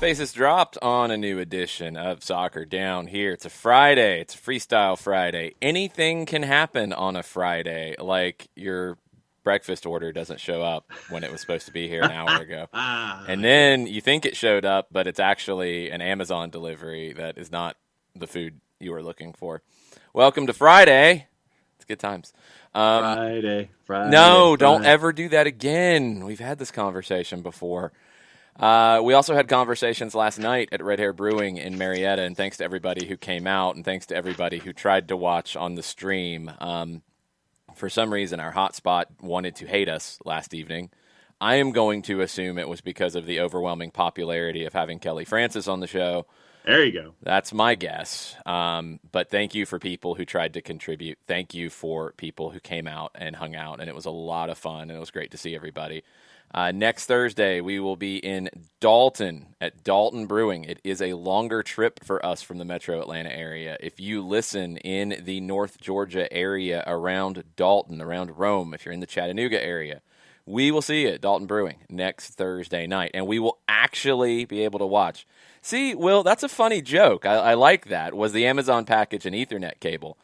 Faces dropped on a new edition of Soccer Down here. It's a Friday. It's a freestyle Friday. Anything can happen on a Friday, like your breakfast order doesn't show up when it was supposed to be here an hour ago. And then you think it showed up, but it's actually an Amazon delivery that is not the food you were looking for. Welcome to Friday. It's good times. Friday. No, don't ever do that again. We've had this conversation before. We also had conversations last night at Red Hair Brewing in Marietta, and thanks to everybody who came out, and thanks to everybody who tried to watch on the stream. For some reason, our hotspot wanted to hate us last evening. I am going to assume it was because of the overwhelming popularity of having Kelly Francis on the show. There you go. That's my guess. But thank you for people who tried to contribute. Thank you for people who came out and hung out, and it was a lot of fun, and it was great to see everybody. Next Thursday, we will be in Dalton at Dalton Brewing. It is a longer trip for us from the metro Atlanta area. If you listen in the North Georgia area around Dalton, around Rome, if you're in the Chattanooga area, we will see you at Dalton Brewing next Thursday night, and we will actually be able to watch. See, Will, that's a funny joke. I like that. Was the Amazon package an Ethernet cable?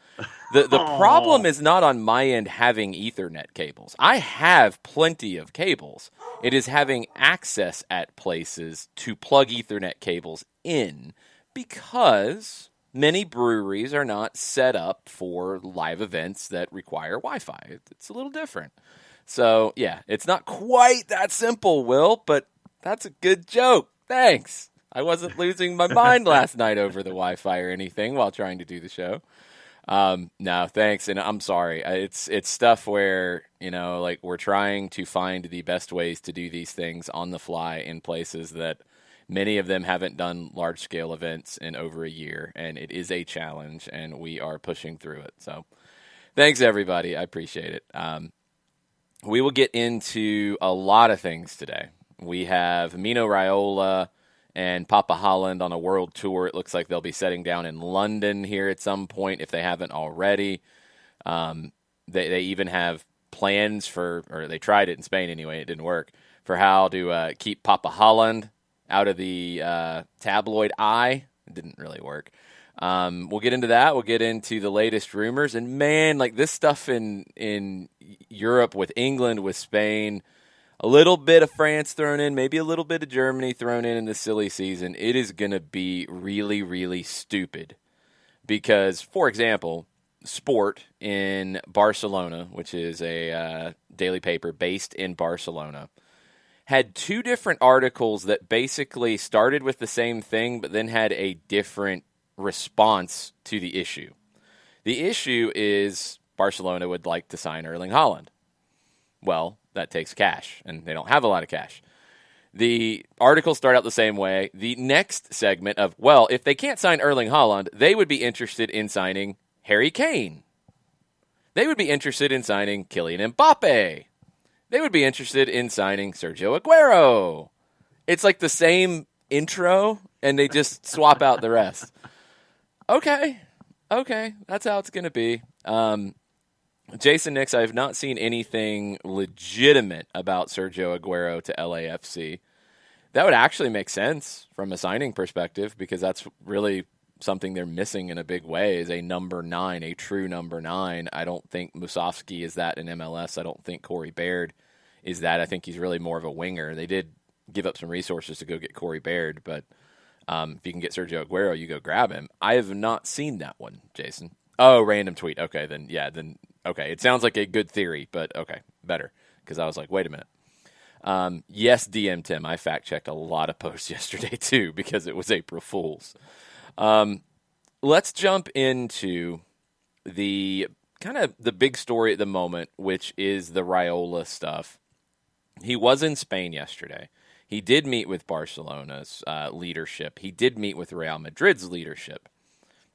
The problem is not on my end having Ethernet cables. I have plenty of cables. It is having access at places to plug Ethernet cables in because many breweries are not set up for live events that require Wi-Fi. It's a little different. So, yeah, it's not quite that simple, Will, but that's a good joke. Thanks. I wasn't losing my mind last night over the Wi-Fi or anything while trying to do the show. No, thanks, and I'm sorry. It's stuff where, like we're trying to find the best ways to do these things on the fly in places that many of them haven't done large-scale events in over a year, and it is a challenge, and we are pushing through it. So thanks, everybody. I appreciate it. We will get into a lot of things today. We have Mino Raiola and Papa Holland on a world tour. It looks like they'll be setting down in London here at some point if they haven't already. They even have plans or they tried it in Spain anyway, it didn't work, for how to keep Papa Holland out of the tabloid eye. It didn't really work. We'll get into that. We'll get into the latest rumors. And, man, like this stuff in Europe with England, with Spain, a little bit of France thrown in, maybe a little bit of Germany thrown in this silly season. It is going to be really, really stupid. Because, for example, Sport in Barcelona, which is a daily paper based in Barcelona, had two different articles that basically started with the same thing but then had a different response to the issue. The issue is Barcelona would like to sign Erling Haaland. Well, that takes cash, and they don't have a lot of cash. The articles start out the same way. The next segment of, well, if they can't sign Erling Haaland, they would be interested in signing Harry Kane. They would be interested in signing Kylian Mbappe. They would be interested in signing Sergio Aguero. It's like the same intro, and they just swap out the rest. Okay, that's how it's going to be. Jason Nix, I have not seen anything legitimate about Sergio Aguero to LAFC. That would actually make sense from a signing perspective because that's really something they're missing in a big way is a number 9, a true number 9. I don't think Musovski is that in MLS. I don't think Corey Baird is that. I think he's really more of a winger. They did give up some resources to go get Corey Baird, but if you can get Sergio Aguero, you go grab him. I have not seen that one, Jason. Oh, random tweet. Okay, okay. It sounds like a good theory, but okay, better. Because I was like, wait a minute. Yes, DM Tim. I fact-checked a lot of posts yesterday, too, because it was April Fool's. Let's jump into the kind of the big story at the moment, which is the Raiola stuff. He was in Spain yesterday. He did meet with Barcelona's leadership. He did meet with Real Madrid's leadership.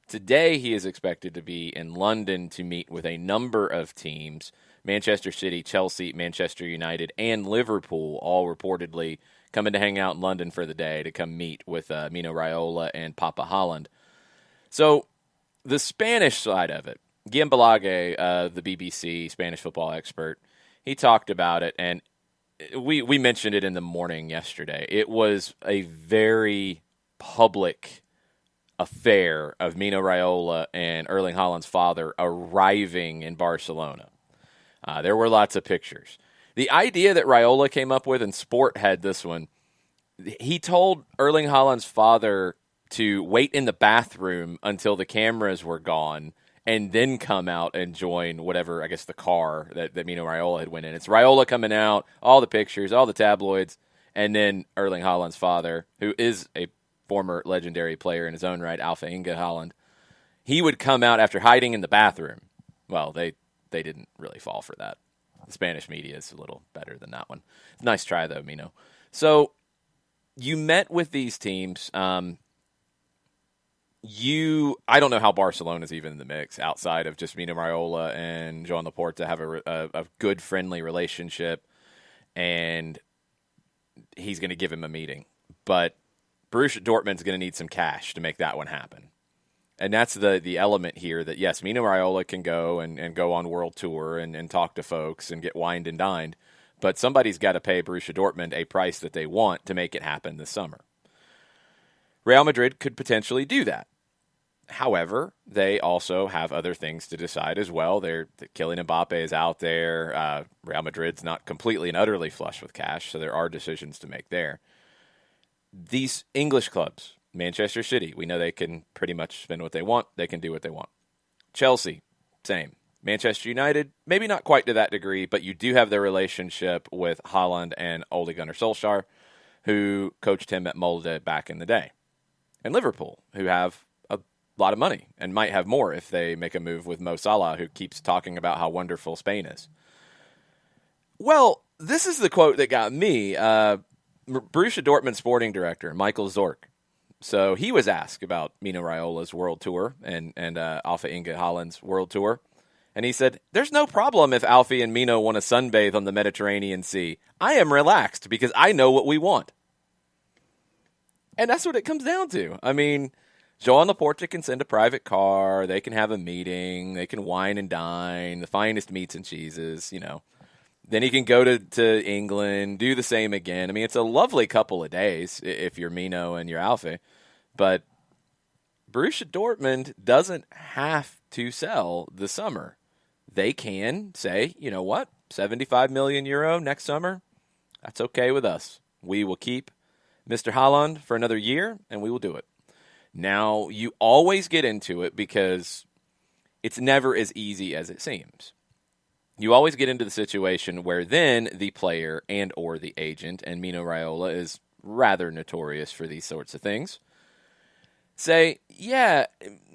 Today, he is expected to be in London to meet with a number of teams. Manchester City, Chelsea, Manchester United, and Liverpool all reportedly coming to hang out in London for the day to come meet with Mino Raiola and Papa Holland. So, the Spanish side of it, Guillem Balage, the BBC Spanish football expert, he talked about it, and we mentioned it in the morning yesterday. It was a very public affair of Mino Raiola and Erling Haaland's father arriving in Barcelona. There were lots of pictures. The idea that Raiola came up with, and Sport had this one, he told Erling Haaland's father to wait in the bathroom until the cameras were gone and then come out and join whatever, I guess, the car that Mino Raiola had went in. It's Raiola coming out, all the pictures, all the tabloids, and then Erling Haaland's father, who is a former legendary player in his own right, Alpha Inge Haaland, he would come out after hiding in the bathroom. Well, they didn't really fall for that. The Spanish media is a little better than that one. Nice try, though, Mino. So you met with these teams. I don't know how Barcelona's even in the mix outside of just Mino Raiola and Joan Laporta have a good, friendly relationship, and he's going to give him a meeting. But Borussia Dortmund's going to need some cash to make that one happen. And that's the element here that, yes, Mino Raiola can go and go on world tour and talk to folks and get wined and dined, but somebody's got to pay Borussia Dortmund a price that they want to make it happen this summer. Real Madrid could potentially do that. However, they also have other things to decide as well. Kylian Mbappe is out there. Real Madrid's not completely and utterly flush with cash, so there are decisions to make there. These English clubs, Manchester City, we know they can pretty much spend what they want. They can do what they want. Chelsea, same. Manchester United, maybe not quite to that degree, but you do have their relationship with Haaland and Ole Gunnar Solskjaer, who coached him at Molde back in the day. And Liverpool, who have a lot of money and might have more if they make a move with Mo Salah, who keeps talking about how wonderful Spain is. Well, this is the quote that got me. Borussia Dortmund sporting director, Michael Zorc. So he was asked about Mino Raiola's world tour and Alpha Inge Haaland's world tour. And he said, there's no problem if Alfie and Mino want to sunbathe on the Mediterranean Sea. I am relaxed because I know what we want. And that's what it comes down to. I mean, Joan Laporta can send a private car. They can have a meeting. They can wine and dine, the finest meats and cheeses, you know. Then he can go to England, do the same again. I mean, it's a lovely couple of days if you're Mino and you're Alfie. But Borussia Dortmund doesn't have to sell the summer. They can say, you know what, 75 million euro next summer, that's okay with us. We will keep Mr. Haaland for another year, and we will do it. Now, you always get into it because it's never as easy as it seems. You always get into the situation where then the player and or the agent, and Mino Raiola is rather notorious for these sorts of things, say, yeah,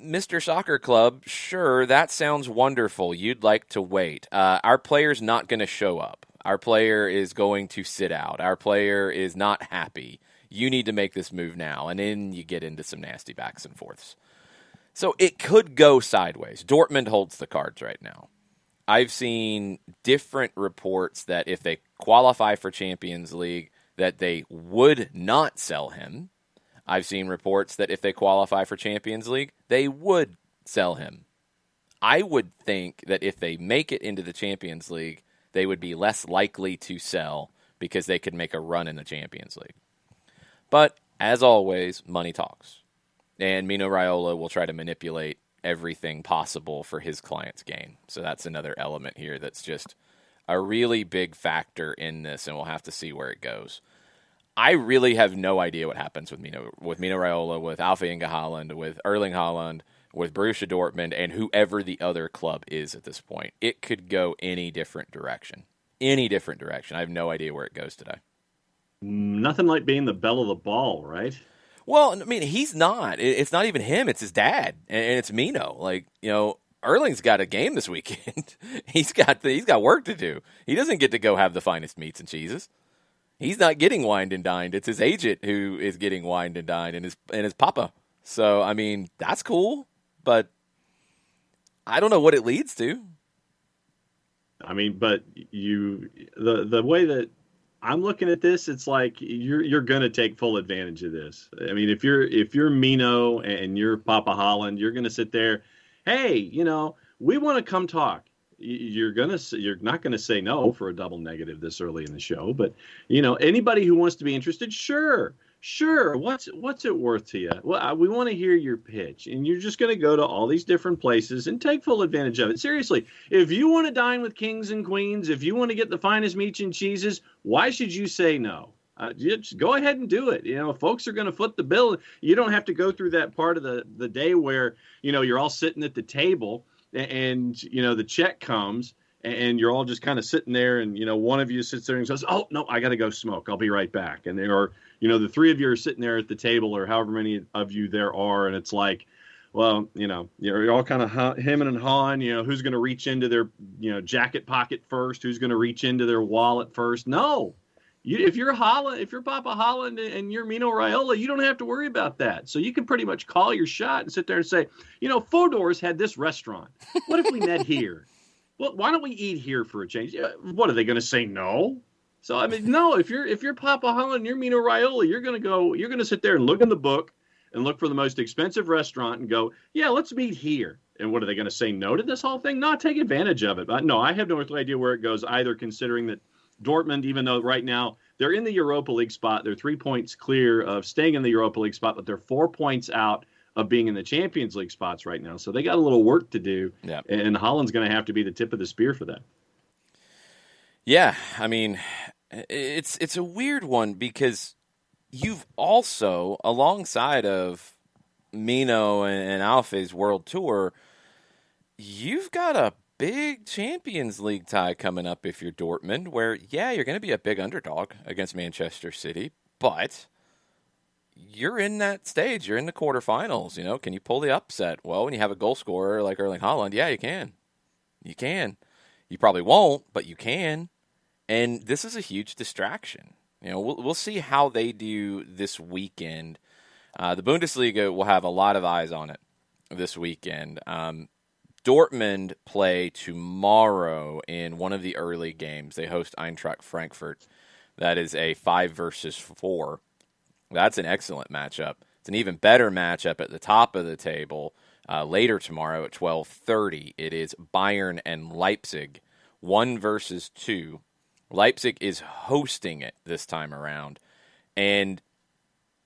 Mr. Soccer Club, sure, that sounds wonderful. You'd like to wait. Our player's not going to show up. Our player is going to sit out. Our player is not happy. You need to make this move now. And then you get into some nasty backs and forths. So it could go sideways. Dortmund holds the cards right now. I've seen different reports that if they qualify for Champions League, that they would not sell him. I've seen reports that if they qualify for Champions League, they would sell him. I would think that if they make it into the Champions League, they would be less likely to sell because they could make a run in the Champions League. But, as always, money talks. And Mino Raiola will try to manipulate everything possible for his client's gain. So that's another element here that's just a really big factor in this, and we'll have to see where it goes. I really have no idea what happens with Mino Raiola, with Alpha Inge Haaland, with Erling Haaland, with Borussia Dortmund, and whoever the other club is at this point. It could go any different direction. Any different direction. I have no idea where it goes today. Nothing like being the belle of the ball, right? Well, I mean, he's not. It's not even him. It's his dad, and it's Mino. Like, you know, Erling's got a game this weekend. he's got work to do. He doesn't get to go have the finest meats and cheeses. He's not getting wined and dined. It's his agent who is getting wined and dined, and his papa. So, I mean, that's cool, but I don't know what it leads to. I mean, but the way that I'm looking at this, it's like you're going to take full advantage of this. I mean, if you're Mino and you're Papa Haaland, you're going to sit there, hey, you know, we want to come talk. you're not gonna say no for a double negative this early in the show. But anybody who wants to be interested, sure. Sure. What's it worth to you? Well, we want to hear your pitch, and you're just going to go to all these different places and take full advantage of it. Seriously, if you want to dine with kings and queens, if you want to get the finest meats and cheeses, why should you say no? Just go ahead and do it. Folks are going to foot the bill. You don't have to go through that part of the day where you're all sitting at the table and the check comes. And you're all just kind of sitting there, and one of you sits there and says, "Oh no, I got to go smoke. I'll be right back." And the three of you are sitting there at the table, or however many of you there are, and it's like, well, you're all kind of hemming and hawing. Who's going to reach into their jacket pocket first? Who's going to reach into their wallet first? No, if you're Papa Holland and you're Mino Raiola, you don't have to worry about that. So you can pretty much call your shot and sit there and say, Fodor's had this restaurant. What if we met here? Well, why don't we eat here for a change? What are they going to say? No. So I mean, no. If you're Papa Holland, and you're Mino Raiola, you're going to sit there and look in the book and look for the most expensive restaurant and go, yeah, let's meet here. And what are they going to say? No to this whole thing? No, take advantage of it. But no, I have no idea where it goes either. Considering that Dortmund, even though right now they're in the Europa League spot, they're 3 points clear of staying in the Europa League spot, but they're 4 points out of being in the Champions League spots right now. So they got a little work to do, and Holland's going to have to be the tip of the spear for that. Yeah, I mean, it's a weird one because you've also, alongside of Mino and Alfe's World Tour, you've got a big Champions League tie coming up if you're Dortmund, where, you're going to be a big underdog against Manchester City, but you're in that stage. You're in the quarterfinals. Can you pull the upset? Well, when you have a goal scorer like Erling Haaland, you can. You can. You probably won't, but you can. And this is a huge distraction. We'll see how they do this weekend. The Bundesliga will have a lot of eyes on it this weekend. Dortmund play tomorrow in one of the early games. They host Eintracht Frankfurt. That is a 5 versus 4. That's an excellent matchup. It's an even better matchup at the top of the table later tomorrow at 12:30. It is Bayern and Leipzig, 1 versus 2. Leipzig is hosting it this time around. And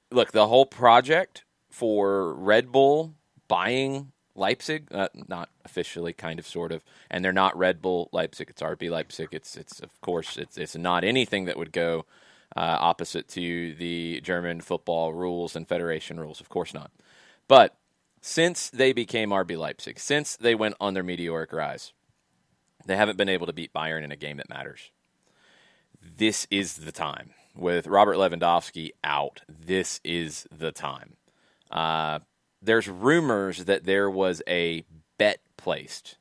look, the whole project for Red Bull buying Leipzig, not officially, kind of, sort of, and they're not Red Bull Leipzig, it's RB Leipzig. It's of course, it's not anything that would go opposite to the German football rules and federation rules. Of course not. But since they became RB Leipzig, since they went on their meteoric rise, they haven't been able to beat Bayern in a game that matters. This is the time. With Robert Lewandowski out, this is the time. There's rumors that there was a bet placed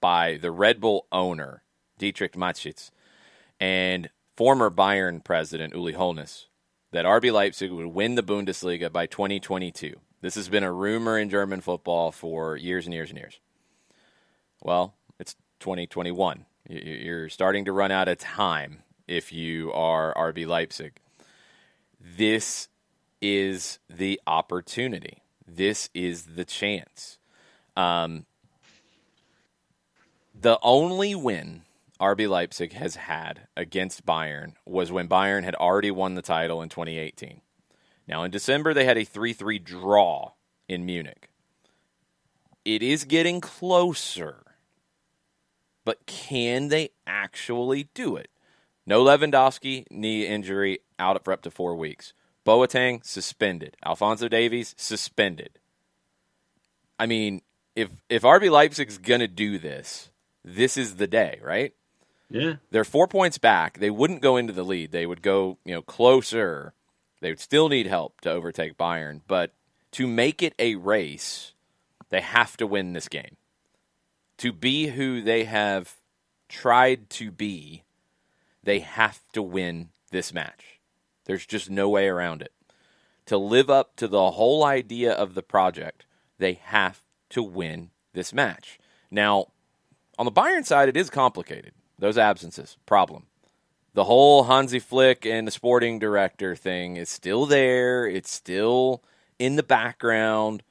by the Red Bull owner, Dietrich Mateschitz, and former Bayern president Uli Hoeneß, that RB Leipzig would win the Bundesliga by 2022. This has been a rumor in German football for years and years and years. Well, it's 2021. You're starting to run out of time if you are RB Leipzig. This is the opportunity. This is the chance. The only win RB Leipzig has had against Bayern was when Bayern had already won the title in 2018. Now, in December, they had a 3-3 draw in Munich. It is getting closer, but can they actually do it? No Lewandowski, knee injury, out for up to 4 weeks. Boateng, suspended. Alphonso Davies, suspended. I mean, if RB Leipzig's going to do this, this is the day, right? Yeah. They're 4 points back. They wouldn't go into the lead. They would go, closer. They would still need help to overtake Bayern. But to make it a race, they have to win this game. To be who they have tried to be, they have to win this match. There's just no way around it. To live up to the whole idea of the project, they have to win this match. Now, on the Bayern side, it is complicated. Those absences, problem. The whole Hansi Flick and the sporting director thing is still there. It's still in the background.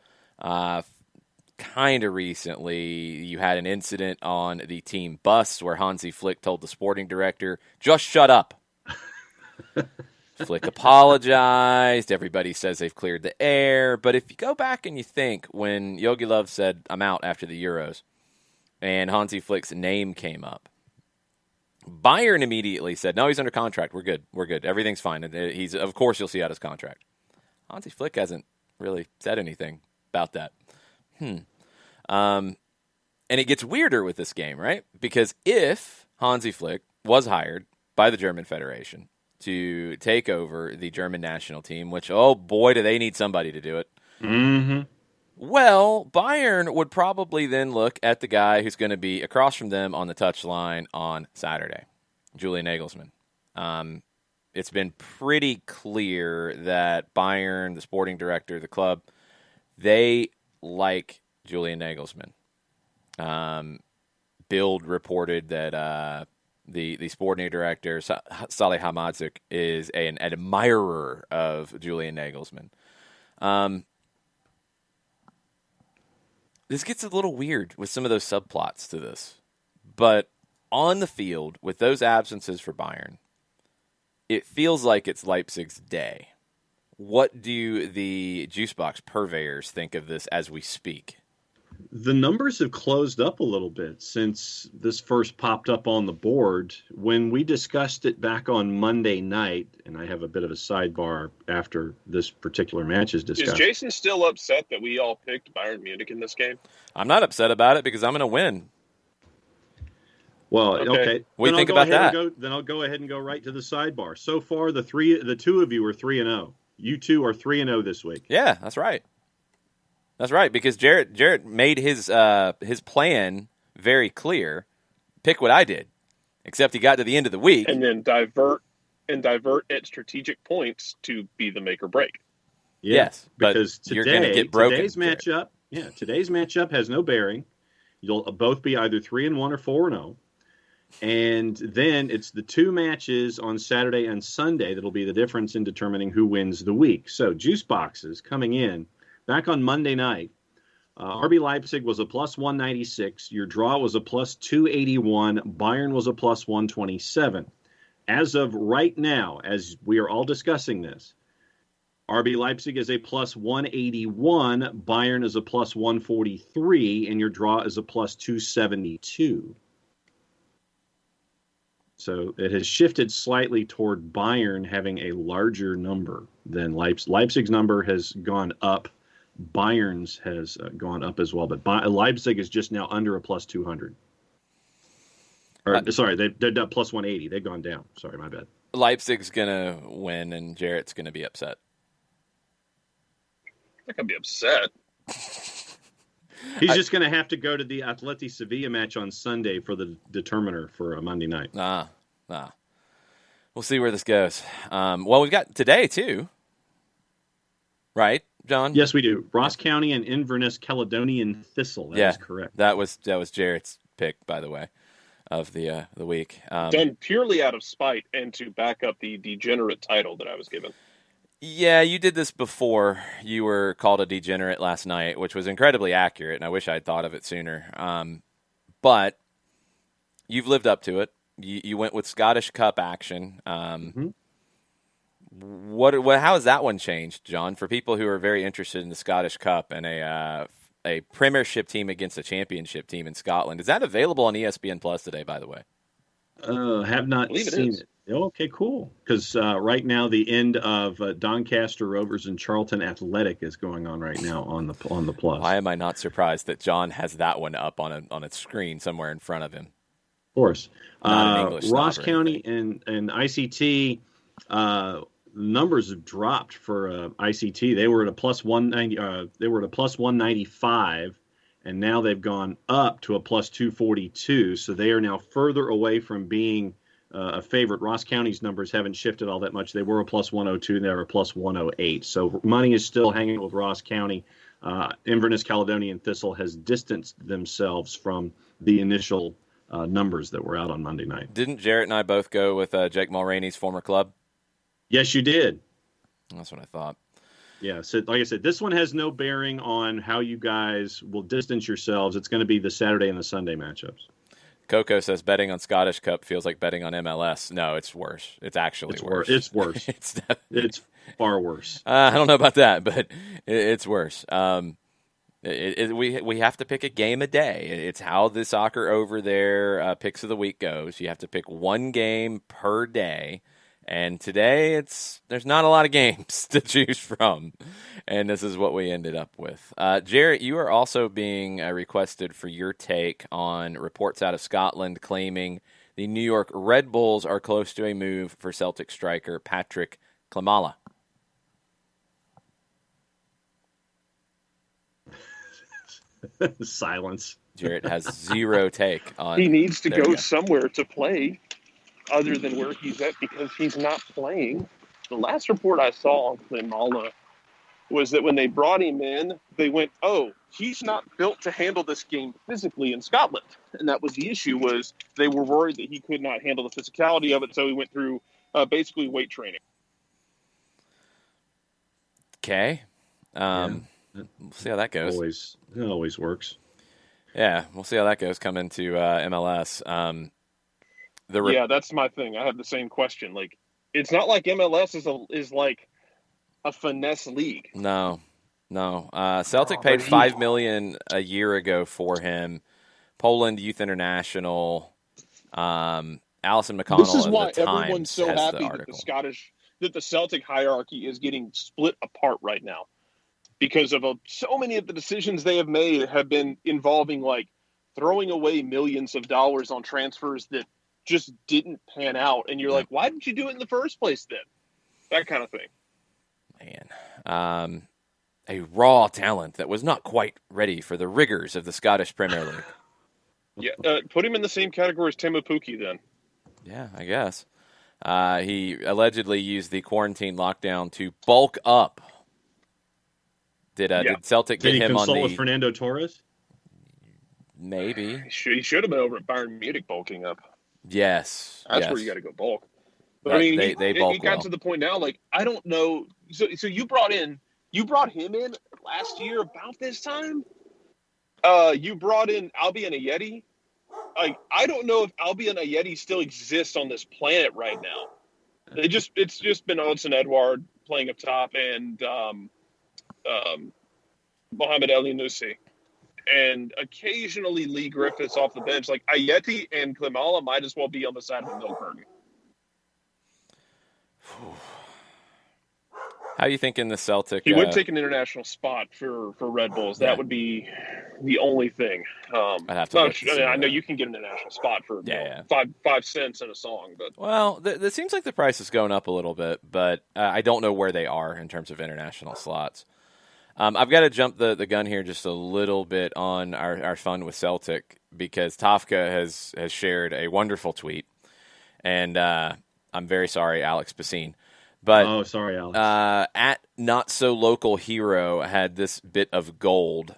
kind of recently, you had an incident on the team bus where Hansi Flick told the sporting director, just shut up. Flick apologized. Everybody says they've cleared the air. But if you go back and you think when Yogi Love said, I'm out after the Euros, and Hansi Flick's name came up, Bayern immediately said, no, he's under contract. We're good. We're good. Everything's fine. Of course, you'll see out his contract. Hansi Flick hasn't really said anything about that. And it gets weirder with this game, right? Because if Hansi Flick was hired by the German Federation to take over the German national team, which, oh boy, do they need somebody to do it. Mm-hmm. Well, Bayern would probably then look at the guy who's going to be across from them on the touchline on Saturday, Julian Nagelsmann. It's been pretty clear that Bayern, the sporting director, the club, they like Julian Nagelsmann. Bild reported that the sporting director, Salih Hamadzik, is an admirer of Julian Nagelsmann. This gets a little weird with some of those subplots to this. But on the field, with those absences for Bayern, it feels like it's Leipzig's day. What do the Juicebox purveyors think of this as we speak? The numbers have closed up a little bit since this first popped up on the board. When we discussed it back on Monday night, and I have a bit of a sidebar after this particular match is discussed. Is Jason still upset that we all picked Bayern Munich in this game? I'm not upset about it because I'm going to win. Well, okay. What do you think about that? Then I'll go ahead and go right to the sidebar. So far, the two of you are 3-0. You two are 3-0 this week. Yeah, that's right. That's right, because Jarrett made his plan very clear. Pick what I did, except he got to the end of the week and then divert at strategic points to be the make or break. Yes, because you're going to get broken. Today's matchup has no bearing. You'll both be either 3-1 or 4-0. And then it's the two matches on Saturday and Sunday that'll be the difference in determining who wins the week. So juice boxes coming in. Back on Monday night, RB Leipzig was a plus 196. Your draw was a plus 281. Bayern was a plus 127. As of right now, as we are all discussing this, RB Leipzig is a plus 181. Bayern is a plus 143. And your draw is a plus 272. So it has shifted slightly toward Bayern having a larger number than Leipzig. Leipzig's number has gone up. Bayern's has gone up as well, but Leipzig is just now under a plus 200. Sorry, they're plus 180. They've gone down. Sorry, my bad. Leipzig's going to win, and Jarrett's going to be upset. I'm not going to be upset. He's just going to have to go to the Atleti Sevilla match on Sunday for the determiner for a Monday night. We'll see where this goes. Well, we've got today, too. Right, John? Yes, we do. Ross County and Inverness Caledonian Thistle. That is correct. That was Jarrett's pick, by the way, of the week. Done purely out of spite and to back up the degenerate title that I was given. Yeah, you did this before. You were called a degenerate last night, which was incredibly accurate, and I wish I'd thought of it sooner. But you've lived up to it. You went with Scottish Cup action. Mm-hmm. How has that one changed, John? For people who are very interested in the Scottish Cup and a Premiership team against a Championship team in Scotland, is that available on ESPN Plus today? By the way, have not seen it. Okay, cool. Because right now the end of Doncaster Rovers and Charlton Athletic is going on right now on the Plus. Why am I not surprised that John has that one up on a screen somewhere in front of him? Of course, Ross County and ICT. Numbers have dropped for ICT. They were at a plus 190. They were at a plus 195, and now they've gone up to a plus 242. So they are now further away from being a favorite. Ross County's numbers haven't shifted all that much. They were a plus 102, and they were a plus 108. So money is still hanging with Ross County. Inverness Caledonian Thistle has distanced themselves from the initial numbers that were out on Monday night. Didn't Jarrett and I both go with Jake Mulroney's former club? Yes, you did. That's what I thought. Yeah, so like I said, this one has no bearing on how you guys will distance yourselves. It's going to be the Saturday and the Sunday matchups. Coco says betting on Scottish Cup feels like betting on MLS. No, it's worse. It's actually worse. It's worse. it's far worse. I don't know about that, but it's worse. We have to pick a game a day. It's how the soccer over there picks of the week goes. You have to pick one game per day. And today, there's not a lot of games to choose from, and this is what we ended up with. Jarrett, you are also being requested for your take on reports out of Scotland claiming the New York Red Bulls are close to a move for Celtic striker Patrick Klimala. Silence. Jarrett has zero take on. He needs to go somewhere to play other than where he's at because he's not playing. The last report I saw on Klimala was that when they brought him in, they went, "Oh, he's not built to handle this game physically in Scotland." And that was the issue, was they were worried that he could not handle the physicality of it, so he went through basically weight training. Okay. We'll see how that goes. It always works. Yeah, we'll see how that goes coming to MLS. Yeah, that's my thing. I have the same question. Like, it's not like MLS is like a finesse league. No. Celtic paid $5 million a year ago for him. Poland Youth International. Alison McConnell. This is why Times everyone's so has happy that the Celtic hierarchy is getting split apart right now, because of so many of the decisions they have made have been involving like throwing away millions of dollars on transfers that just didn't pan out, and you're like, why didn't you do it in the first place then? That kind of thing. Man, a raw talent that was not quite ready for the rigors of the Scottish Premier League. Yeah, put him in the same category as Teemu Pukki then. Yeah, I guess. He allegedly used the quarantine lockdown to bulk up. Did Celtic get him on the... with Fernando Torres? Maybe. He should have been over at Bayern Munich bulking up. Yes. That's where you got to go bulk. But I mean, they bulk got to the point now, like, I don't know. So you brought him in last year about this time? You brought in Albion Ayeti. Like, I don't know if Albion Ayeti still exists on this planet right now. It's just been Odson Edouard playing up top and Mohamed El Yunusi. And occasionally Lee Griffiths off the bench. Like, Ayeti and Klimala might as well be on the side of the milk carton. How are you thinking the Celtic... He would take an international spot for Red Bulls. That would be the only thing. I'd have to I know you can get an international spot for 5 cents in a song. But well, it seems like the price is going up a little bit, but I don't know where they are in terms of international slots. I've got to jump the gun here just a little bit on our fun with Celtic, because Tafka has shared a wonderful tweet, and I'm very sorry, Alex Basine. But sorry, Alex. At Not So Local Hero had this bit of gold.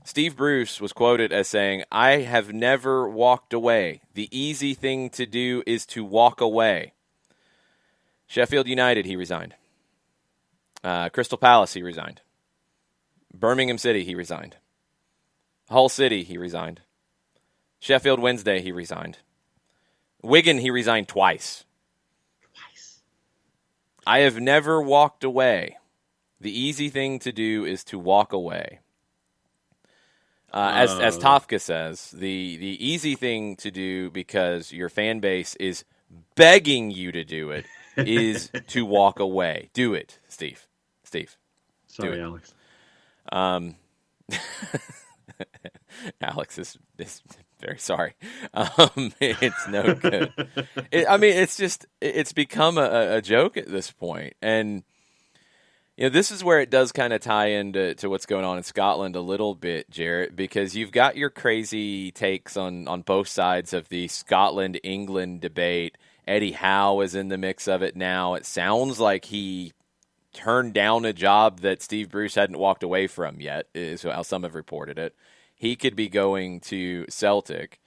Steve Bruce was quoted as saying, "I have never walked away. The easy thing to do is to walk away." Sheffield United, he resigned. Crystal Palace, he resigned. Birmingham City, he resigned. Hull City, he resigned. Sheffield Wednesday, he resigned. Wigan, he resigned twice. I have never walked away. The easy thing to do is to walk away. As Tafka says, the easy thing to do, because your fan base is begging you to do it, is to walk away. Do it, Steve. Sorry, Alex. Alex is very sorry. It's no good. It's become a joke at this point. And, this is where it does kind of tie into what's going on in Scotland a little bit, Jarrett, because you've got your crazy takes on both sides of the Scotland-England debate. Eddie Howe is in the mix of it now. It sounds like he turned down a job that Steve Bruce hadn't walked away from yet, is how some have reported it. He could be going to Celtic.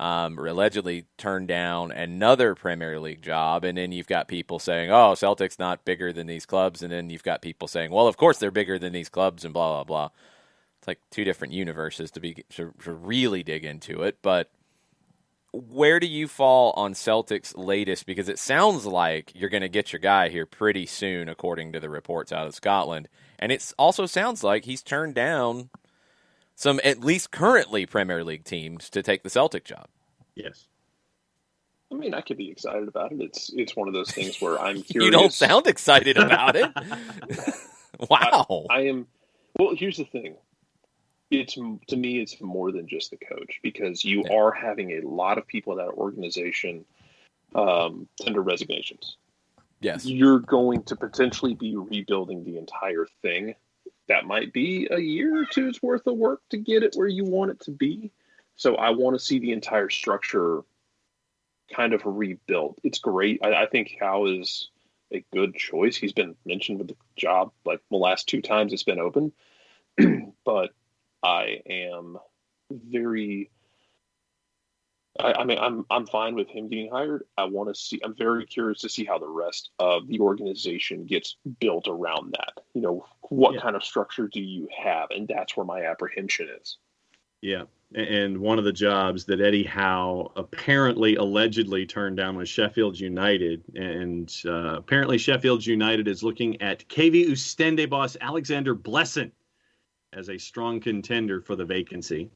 allegedly turned down another Premier League job, and then you've got people saying, "Oh, Celtic's not bigger than these clubs," and then you've got people saying, "Well, of course they're bigger than these clubs," and blah blah blah. It's like two different universes to really dig into it. But where do you fall on Celtic's latest? Because it sounds like you're going to get your guy here pretty soon, according to the reports out of Scotland, and it also sounds like he's turned down some at least currently Premier League teams to take the Celtic job. Yes. I mean, I could be excited about it. It's one of those things where I'm curious. You don't sound excited about it. Wow. I am. Well, here's the thing. To me, it's more than just the coach, because you are having a lot of people in that organization tender resignations. Yes. You're going to potentially be rebuilding the entire thing. That might be a year or two's worth of work to get it where you want it to be. So I want to see the entire structure kind of rebuilt. It's great. I think Howe is a good choice. He's been mentioned with the job like the last 2 times it's been open. But I am I'm fine with him getting hired. I'm very curious to see how the rest of the organization gets built around that. What kind of structure do you have? And that's where my apprehension is. Yeah. And one of the jobs that Eddie Howe allegedly turned down was Sheffield United. And apparently Sheffield United is looking at KV Oostende boss Alexander Blesson as a strong contender for the vacancy.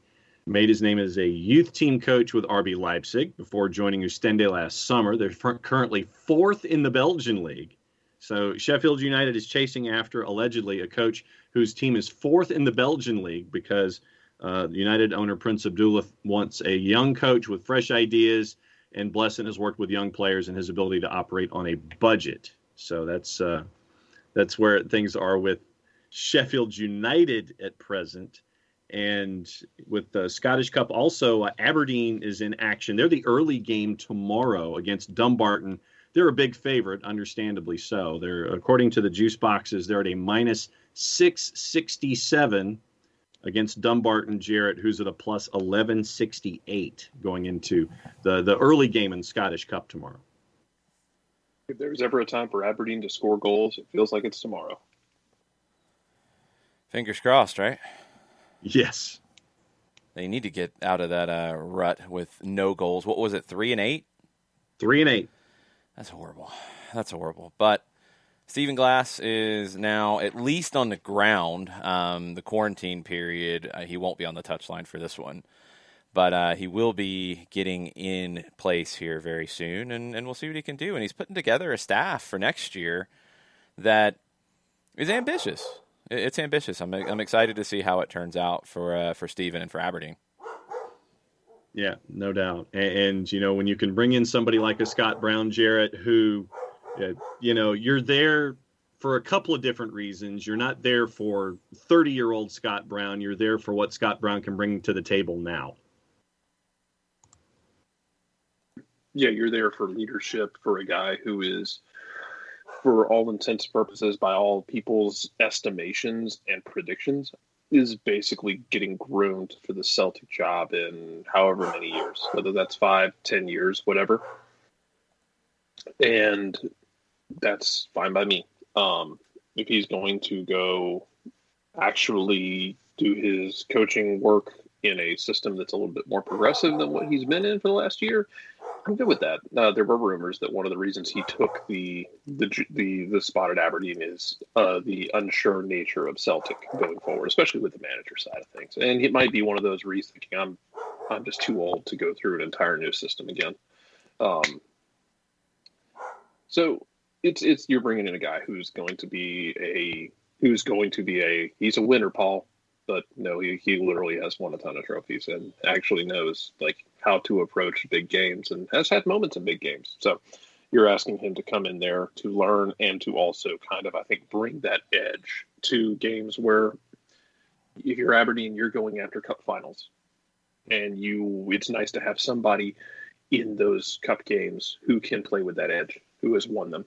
Made his name as a youth team coach with RB Leipzig before joining Oostende last summer. They're currently 4th in the Belgian league. So Sheffield United is chasing after, allegedly, a coach whose team is 4th in the Belgian league because the United owner Prince Abdullah wants a young coach with fresh ideas, and Blesson has worked with young players and his ability to operate on a budget. So that's where things are with Sheffield United at present. And with the Scottish Cup also, Aberdeen is in action. They're the early game tomorrow against Dumbarton. They're a big favorite, understandably so. They're, according to the juice boxes, they're at a minus 667 against Dumbarton Jarrett, who's at a plus 1168 going into the early game in Scottish Cup tomorrow. If there's ever a time for Aberdeen to score goals, it feels like it's tomorrow. Fingers crossed, right? Yes. They need to get out of that rut with no goals. What was it, 3-8? 3-8. That's horrible. But Stephen Glass is now at least on the ground. The quarantine period, he won't be on the touchline for this one. But he will be getting in place here very soon, and we'll see what he can do. And he's putting together a staff for next year that is ambitious. It's ambitious. I'm excited to see how it turns out for Stephen and for Aberdeen. Yeah, no doubt. And when you can bring in somebody like a Scott Brown Jarrett, who, you're there for a couple of different reasons. You're not there for 30-year-old Scott Brown. You're there for what Scott Brown can bring to the table now. Yeah, you're there for leadership, for a guy who is, for all intents and purposes, by all people's estimations and predictions, is basically getting groomed for the Celtic job in however many years, whether that's 5, 10 years, whatever. And that's fine by me. If he's going to go actually do his coaching work in a system that's a little bit more progressive than what he's been in for the last year, I'm good with that. There were rumors that one of the reasons he took the spot at Aberdeen is the unsure nature of Celtic going forward, especially with the manager side of things. And it might be one of those where he's thinking, I'm just too old to go through an entire new system again. So it's you're bringing in a guy who's going to be he's a winner, Paul. But no, he literally has won a ton of trophies and actually knows how to approach big games and has had moments in big games. So you're asking him to come in there to learn and to also kind of, I think, bring that edge to games where if you're Aberdeen, you're going after cup finals. And it's nice to have somebody in those cup games who can play with that edge, who has won them.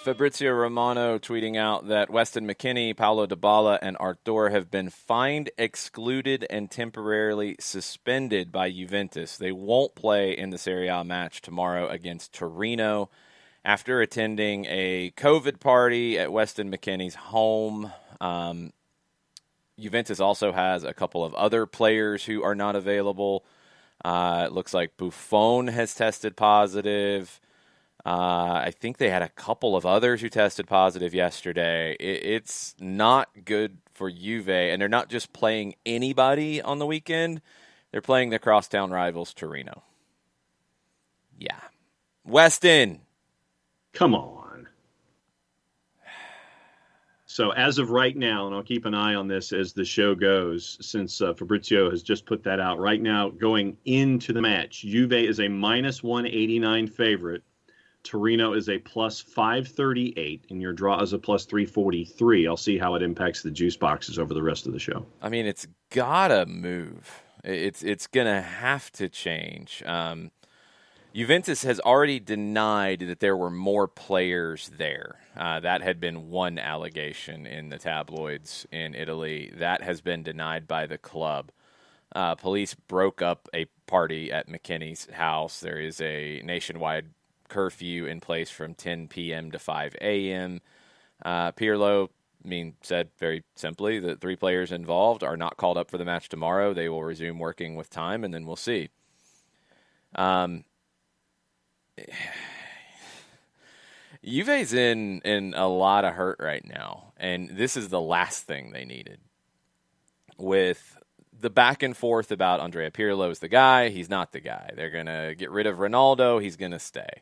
Fabrizio Romano tweeting out that Weston McKennie, Paulo Dybala, and Arthur have been fined, excluded, and temporarily suspended by Juventus. They won't play in the Serie A match tomorrow against Torino after attending a COVID party at Weston McKennie's home. Juventus also has a couple of other players who are not available. It looks like Buffon has tested positive. I think they had a couple of others who tested positive yesterday. It's not good for Juve, and they're not just playing anybody on the weekend. They're playing the crosstown rivals Torino. Yeah. Weston. Come on. So as of right now, and I'll keep an eye on this as the show goes, since Fabrizio has just put that out, right now going into the match, Juve is a minus 189 favorite. Torino is a plus 538, and your draw is a plus 343. I'll see how it impacts the juice boxes over the rest of the show. I mean, it's gotta move. It's gonna have to change. Juventus has already denied that there were more players there. That had been one allegation in the tabloids in Italy. That has been denied by the club. Police broke up a party at McKennie's house. There is a nationwide curfew in place from 10 p.m. to 5 a.m. Pirlo said very simply that 3 players involved are not called up for the match tomorrow. They will resume working with time, and then we'll see. Juve's in a lot of hurt right now, and this is the last thing they needed. With the back and forth about Andrea Pirlo is the guy, he's not the guy. They're going to get rid of Ronaldo, he's going to stay.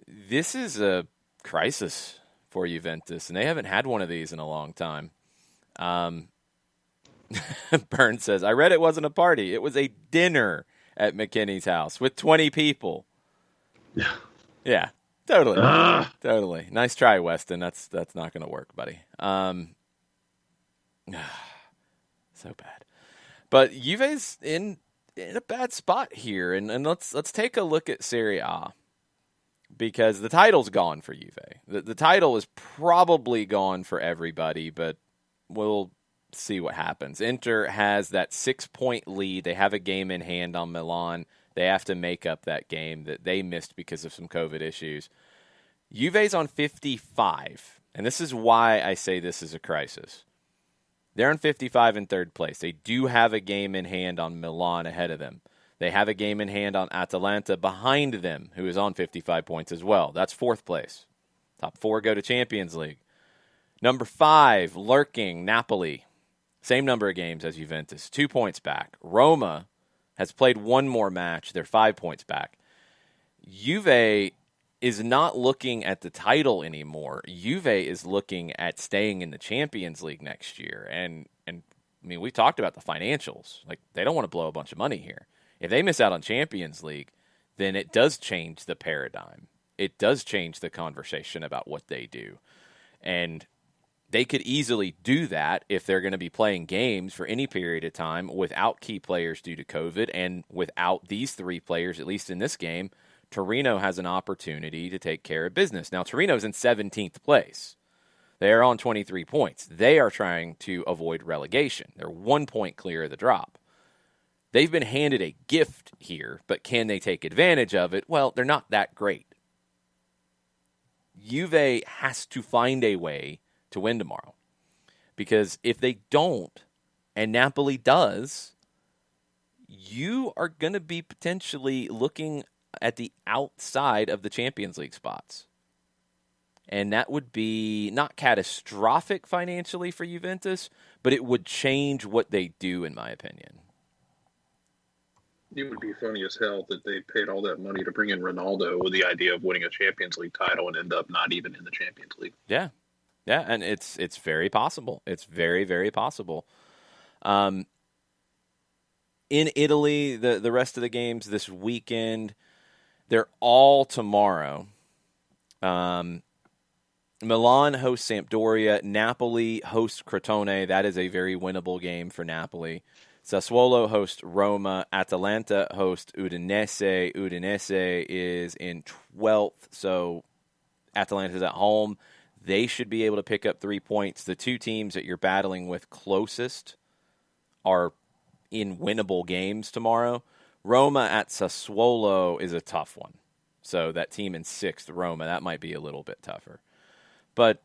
This is a crisis for Juventus, and they haven't had one of these in a long time. Burns says, I read it wasn't a party. It was a dinner at McKennie's house with 20 people. Yeah, totally. Totally. Nice try, Weston. That's not going to work, buddy. So bad. But Juve's in a bad spot here, and let's take a look at Serie A, because the title's gone for Juve. The title is probably gone for everybody, but we'll see what happens. Inter has that 6-point lead. They have a game in hand on Milan. They have to make up that game that they missed because of some COVID issues. Juve's on 55, and this is why I say this is a crisis. They're on 55 in third place. They do have a game in hand on Milan ahead of them. They have a game in hand on Atalanta behind them, who is on 55 points as well. That's fourth place. Top 4 go to Champions League. Number 5, lurking, Napoli. Same number of games as Juventus, 2 points back. Roma has played one more match. They're 5 points back. Juve is not looking at the title anymore. Juve is looking at staying in the Champions League next year. And I mean, we talked about the financials. Like, they don't want to blow a bunch of money here. If they miss out on Champions League, then it does change the paradigm. It does change the conversation about what they do. And they could easily do that if they're going to be playing games for any period of time without key players due to COVID, and without these 3 players, at least in this game, Torino has an opportunity to take care of business. Now, Torino's in 17th place. They are on 23 points. They are trying to avoid relegation. They're 1 point clear of the drop. They've been handed a gift here, but can they take advantage of it? Well, they're not that great. Juve has to find a way to win tomorrow, because if they don't, and Napoli does, you are going to be potentially looking at the outside of the Champions League spots. And that would be not catastrophic financially for Juventus, but it would change what they do, in my opinion. It would be funny as hell that they paid all that money to bring in Ronaldo with the idea of winning a Champions League title and end up not even in the Champions League. Yeah. Yeah, and it's very possible. It's very, very possible. In Italy, the rest of the games this weekend, they're all tomorrow. Milan hosts Sampdoria. Napoli hosts Crotone. That is a very winnable game for Napoli. Sassuolo hosts Roma. Atalanta hosts Udinese. Udinese is in 12th, so Atalanta's at home. They should be able to pick up 3 points. The two teams that you're battling with closest are in winnable games tomorrow. Roma at Sassuolo is a tough one. So that team in 6th, Roma, that might be a little bit tougher. But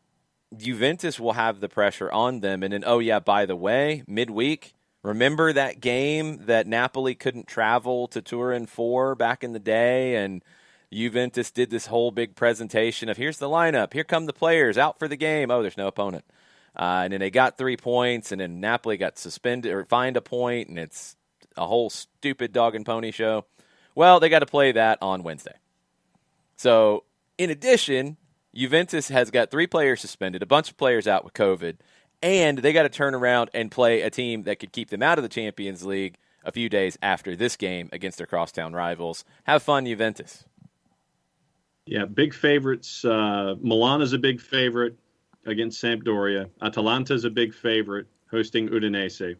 Juventus will have the pressure on them. And then, by the way, midweek, remember that game that Napoli couldn't travel to Turin for back in the day? And Juventus did this whole big presentation of here's the lineup, here come the players, out for the game. Oh, there's no opponent. And then they got 3 points, and then Napoli got suspended or fined a point, and it's a whole stupid dog and pony show. Well, they got to play that on Wednesday. So, in addition, Juventus has got 3 players suspended, a bunch of players out with COVID, and they got to turn around and play a team that could keep them out of the Champions League a few days after this game against their crosstown rivals. Have fun, Juventus. Yeah, big favorites. Milan is a big favorite against Sampdoria. Atalanta is a big favorite hosting Udinese.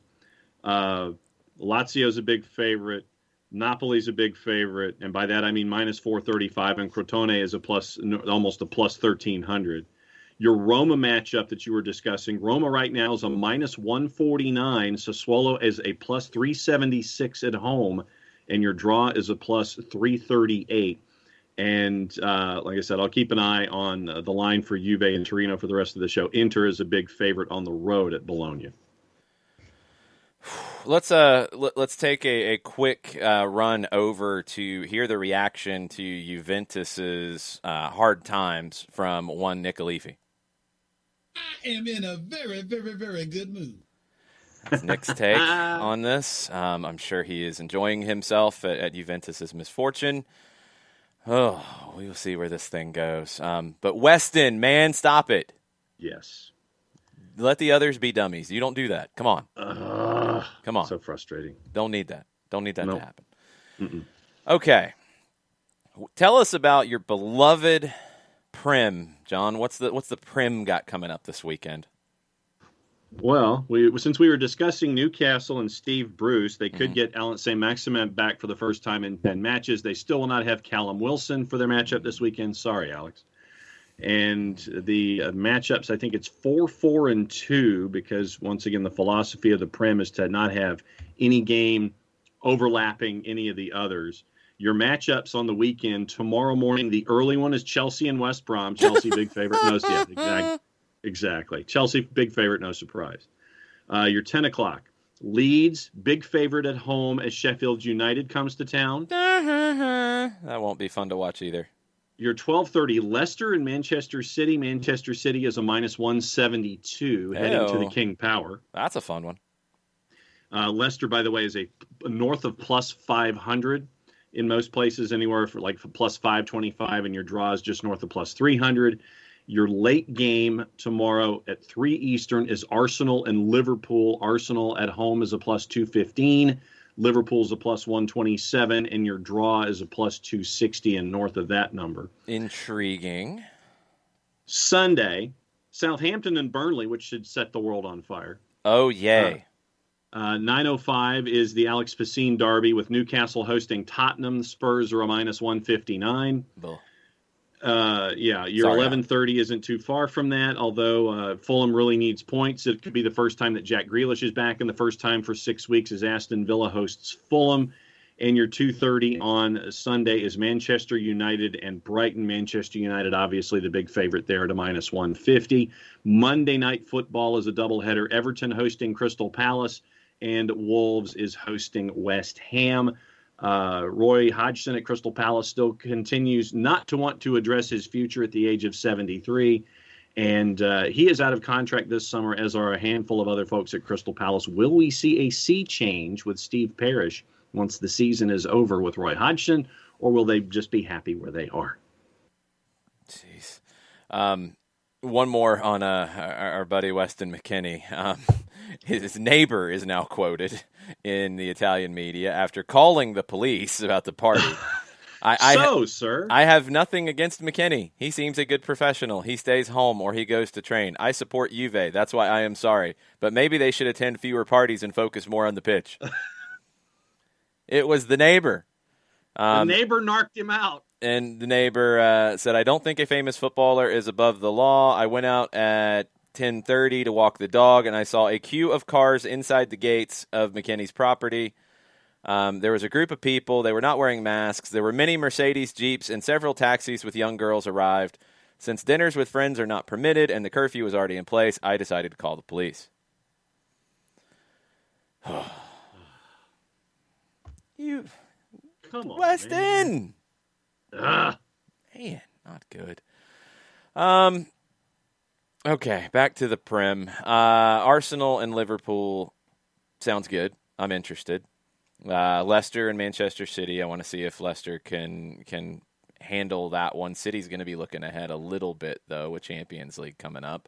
Lazio is a big favorite. Napoli's a big favorite, and by that I mean minus 435, and Crotone is almost a plus 1,300. Your Roma matchup that you were discussing, Roma right now is a minus 149. Sassuolo is a plus 376 at home, and your draw is a plus 338. And like I said, I'll keep an eye on the line for Juve and Torino for the rest of the show. Inter is a big favorite on the road at Bologna. Let's take a quick run over to hear the reaction to Juventus's hard times from one Nick Alifi. I am in a very, very, very good mood. That's Nick's take on this. I'm sure he is enjoying himself at Juventus's misfortune. Oh, we will see where this thing goes. But Weston, man, stop it. Yes. Let the others be dummies. You don't do that. Come on. Come on. So frustrating. Don't need that. Don't need that to happen. Mm-mm. Okay. Tell us about your beloved Prim, John. What's the Prim got coming up this weekend? Well, since we were discussing Newcastle and Steve Bruce, they could get Alan St. Maximin back for the first time in 10 matches. They still will not have Callum Wilson for their matchup this weekend. Sorry, Alex. And the matchups, I think it's 4-4-2, because once again, the philosophy of the Prem is to not have any game overlapping any of the others. Your matchups on the weekend, tomorrow morning, the early one is Chelsea and West Brom. Chelsea, big favorite. Exactly. Chelsea, big favorite, no surprise. Your 10 o'clock. Leeds, big favorite at home as Sheffield United comes to town. That won't be fun to watch either. Your 12:30, Leicester and Manchester City. Manchester City is a minus 172 heading to the King Power. That's a fun one. Leicester, by the way, is a north of plus 500 in most places, anywhere for plus 525, and your draw is just north of plus 300. Your late game tomorrow at 3 Eastern is Arsenal and Liverpool. Arsenal at home is a plus 215. Liverpool's a plus 127, and your draw is a plus 260 and north of that number. Intriguing. Sunday, Southampton and Burnley, which should set the world on fire. Oh, yay. 9:05 is the Alex Pacine derby with Newcastle hosting Tottenham. Spurs are a minus 159. Your 11:30 isn't too far from that, although Fulham really needs points. It could be the first time that Jack Grealish is back, and the first time for 6 weeks as Aston Villa hosts Fulham. And your 2:30 on Sunday is Manchester United and Brighton. Manchester United, obviously the big favorite there at a minus 150. Monday Night Football is a doubleheader. Everton hosting Crystal Palace, and Wolves is hosting West Ham. Roy Hodgson at Crystal Palace still continues not to want to address his future at the age of 73. And he is out of contract this summer, as are a handful of other folks at Crystal Palace. Will we see a sea change with Steve Parrish once the season is over with Roy Hodgson, or will they just be happy where they are? Jeez. One more on our buddy Weston McKinney. His neighbor is now quoted in the Italian media after calling the police about the party. Sir, I have nothing against McKinney. He seems a good professional. He stays home or he goes to train. I support Juve. That's why I am sorry. But maybe they should attend fewer parties and focus more on the pitch. It was the neighbor. The neighbor narked him out. And the neighbor said, I don't think a famous footballer is above the law. I went out at 10:30 to walk the dog, and I saw a queue of cars inside the gates of McKinney's property. There was a group of people. They were not wearing masks. There were many Mercedes, Jeeps, and several taxis with young girls arrived. Since dinners with friends are not permitted and the curfew was already in place, I decided to call the police. You, come on, West man. End. Man, not good. Okay, back to the Prem. Arsenal and Liverpool sounds good. I'm interested. Leicester and Manchester City. I want to see if Leicester can handle that one. City's going to be looking ahead a little bit, though, with Champions League coming up.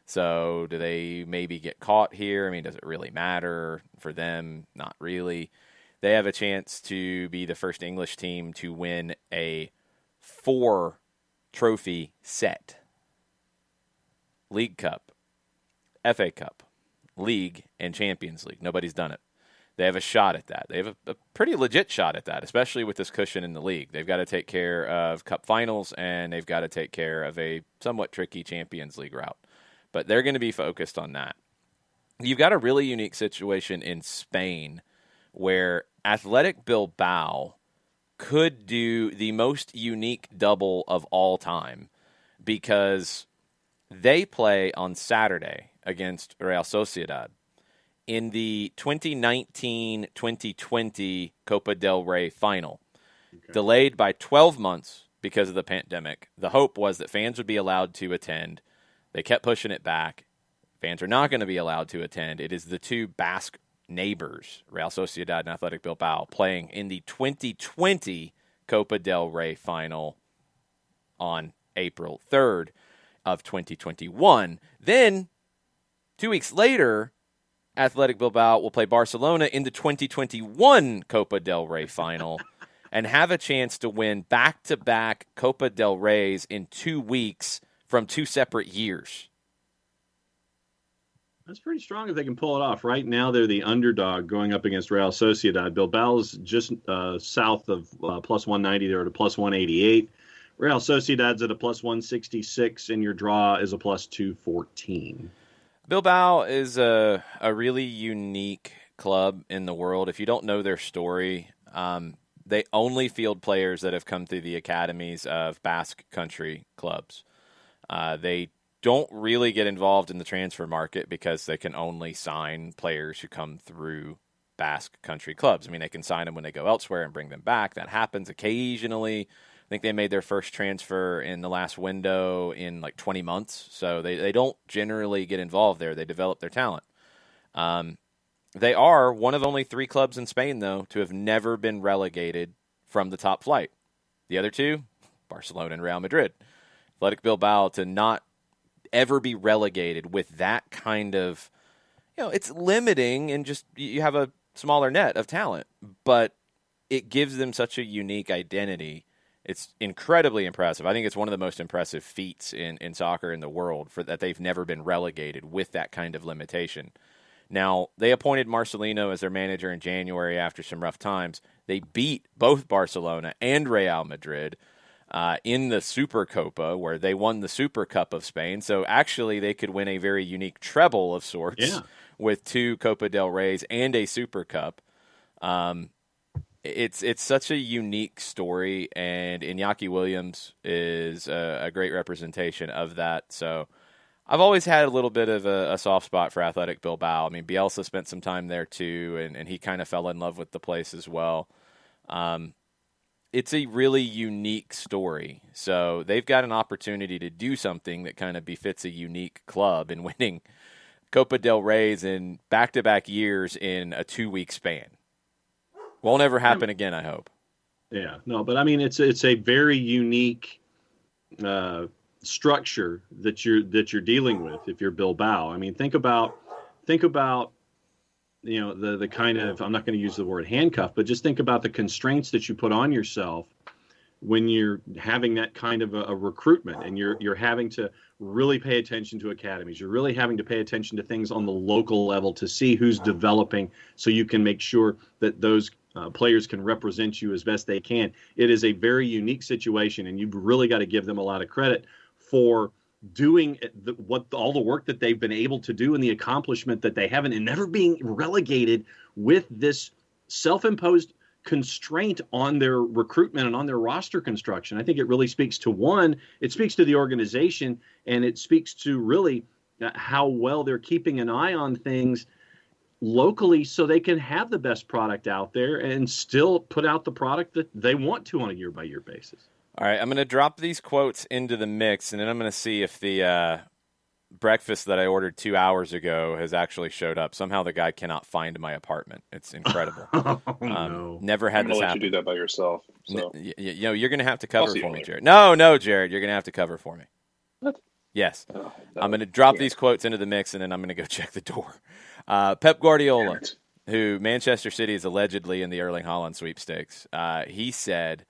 So do they maybe get caught here? I mean, does it really matter for them? Not really. They have a chance to be the first English team to win a 4-trophy set. League Cup, FA Cup, League, and Champions League. Nobody's done it. They have a shot at that. They have a pretty legit shot at that, especially with this cushion in the league. They've got to take care of cup finals, and they've got to take care of a somewhat tricky Champions League route. But they're going to be focused on that. You've got a really unique situation in Spain where Athletic Bilbao could do the most unique double of all time because they play on Saturday against Real Sociedad in the 2019-2020 Copa del Rey final. Okay. Delayed by 12 months because of the pandemic. The hope was that fans would be allowed to attend. They kept pushing it back. Fans are not going to be allowed to attend. It is the two Basque neighbors, Real Sociedad and Athletic Bilbao, playing in the 2020 Copa del Rey final on April 3rd of 2021. Then, 2 weeks later, Athletic Bilbao will play Barcelona in the 2021 Copa del Rey final and have a chance to win back-to-back Copa del Reys in 2 weeks from 2 separate years. That's pretty strong if they can pull it off. Right now, they're the underdog going up against Real Sociedad. Bilbao's just south of plus 190. They're at a plus 188. Real Sociedad's at a plus 166, and your draw is a plus 214. Bilbao is a really unique club in the world. If you don't know their story, they only field players that have come through the academies of Basque country clubs. They don't really get involved in the transfer market because they can only sign players who come through Basque country clubs. I mean, they can sign them when they go elsewhere and bring them back. That happens occasionally. I think they made their first transfer in the last window in like 20 months. So they don't generally get involved there. They develop their talent. They are one of only 3 clubs in Spain, though, to have never been relegated from the top flight. The other 2, Barcelona and Real Madrid. Athletic Bilbao to not ever be relegated with that kind of, it's limiting and just you have a smaller net of talent, but it gives them such a unique identity. It's incredibly impressive. I think it's one of the most impressive feats in soccer in the world for that they've never been relegated with that kind of limitation. Now, they appointed Marcelino as their manager in January after some rough times. They beat both Barcelona and Real Madrid in the Supercopa, where they won the Super Cup of Spain. So actually, they could win a very unique treble of sorts with 2 Copa del Reys and a Super Cup. It's such a unique story, and Iñaki Williams is a great representation of that. So I've always had a little bit of a soft spot for Athletic Bilbao. I mean, Bielsa spent some time there too, and he kind of fell in love with the place as well. It's a really unique story. So they've got an opportunity to do something that kind of befits a unique club in winning Copa del Reys in back-to-back years in a 2-week span. Won't ever happen again, I hope. Yeah, no, but I mean, it's a very unique structure that you're dealing with if you're Bilbao. I mean, think about the kind of, I'm not going to use the word handcuff, but just think about the constraints that you put on yourself when you're having that kind of a recruitment, and you're having to really pay attention to academies. You're really having to pay attention to things on the local level to see who's developing, so you can make sure that those players can represent you as best they can. It is a very unique situation, and you've really got to give them a lot of credit for doing all the work that they've been able to do and the accomplishment that they haven't, and never being relegated with this self-imposed constraint on their recruitment and on their roster construction. I think it really speaks to it speaks to the organization, and it speaks to really how well they're keeping an eye on things locally so they can have the best product out there and still put out the product that they want to on a year-by-year basis. All right, I'm going to drop these quotes into the mix, and then I'm going to see if the breakfast that I ordered 2 hours ago has actually showed up. Somehow the guy cannot find my apartment. It's incredible. No. Never had I'm this gonna let happen. you do that by yourself. So. You're going to have to cover see for you me, later. Jared. No, Jared, you're going to have to cover for me. What? Yes. Oh, no. I'm going to drop these quotes into the mix, and then I'm going to go check the door. Pep Guardiola, who Manchester City is allegedly in the Erling Haaland sweepstakes, he said,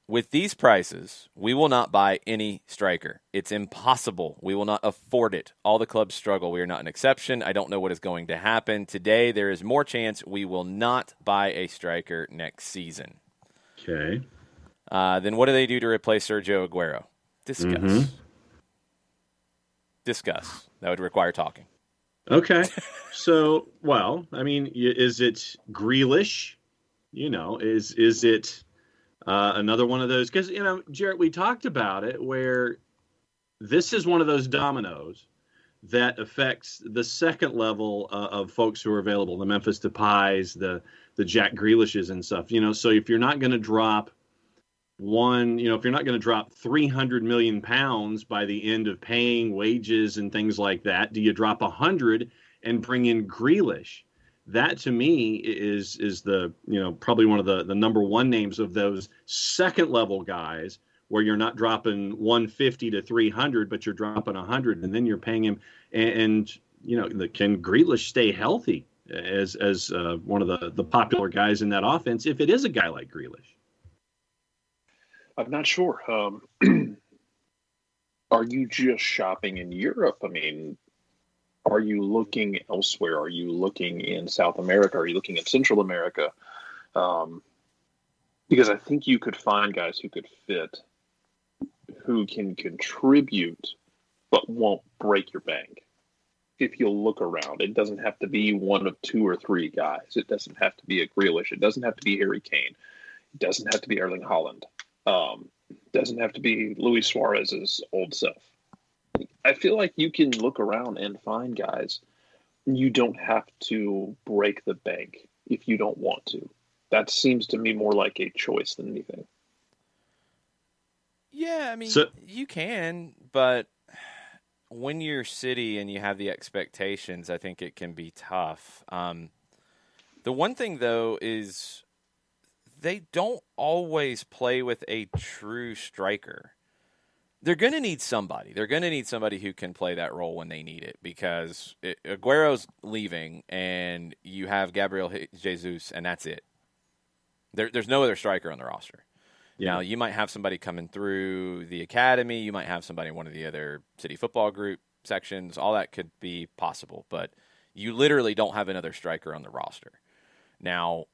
"With these prices, we will not buy any striker. It's impossible. We will not afford it. All the clubs struggle. We are not an exception. I don't know what is going to happen. Today, there is more chance we will not buy a striker next season." Okay. Then what do they do to replace Sergio Aguero? Discuss. Mm-hmm. Discuss. That would require talking. Okay. So, well, I mean, is it Grealish? Is it another one of those? Because, Jarrett, we talked about it where this is one of those dominoes that affects the second level of folks who are available, the Memphis Depays, the Jack Grealishes and stuff. So if you're not going to drop if you're not going to drop 300 million pounds by the end of paying wages and things like that, do you drop 100 and bring in Grealish? That to me is the, probably one of the number one names of those second level guys where you're not dropping 150 to 300, but you're dropping 100 and then you're paying him. And can Grealish stay healthy as one of the popular guys in that offense if it is a guy like Grealish? I'm not sure. Are you just shopping in Europe? I mean, are you looking elsewhere? Are you looking in South America? Are you looking in Central America? Because I think you could find guys who could fit, who can contribute, but won't break your bank. If you'll look around, it doesn't have to be one of two or three guys. It doesn't have to be a Grealish. It doesn't have to be Harry Kane. It doesn't have to be Erling Haaland. Doesn't have to be Luis Suarez's old self. I feel like you can look around and find guys. You don't have to break the bank if you don't want to. That seems to me more like a choice than anything. Yeah, I mean, you can, but when you're City and you have the expectations, I think it can be tough. The one thing, though, is they don't always play with a true striker. They're going to need somebody. They're going to need somebody who can play that role when they need it because Aguero's leaving and you have Gabriel Jesus, and that's it. There's no other striker on the roster. Yeah. Now, you might have somebody coming through the academy. You might have somebody in one of the other City football group sections. All that could be possible, but you literally don't have another striker on the roster. Now,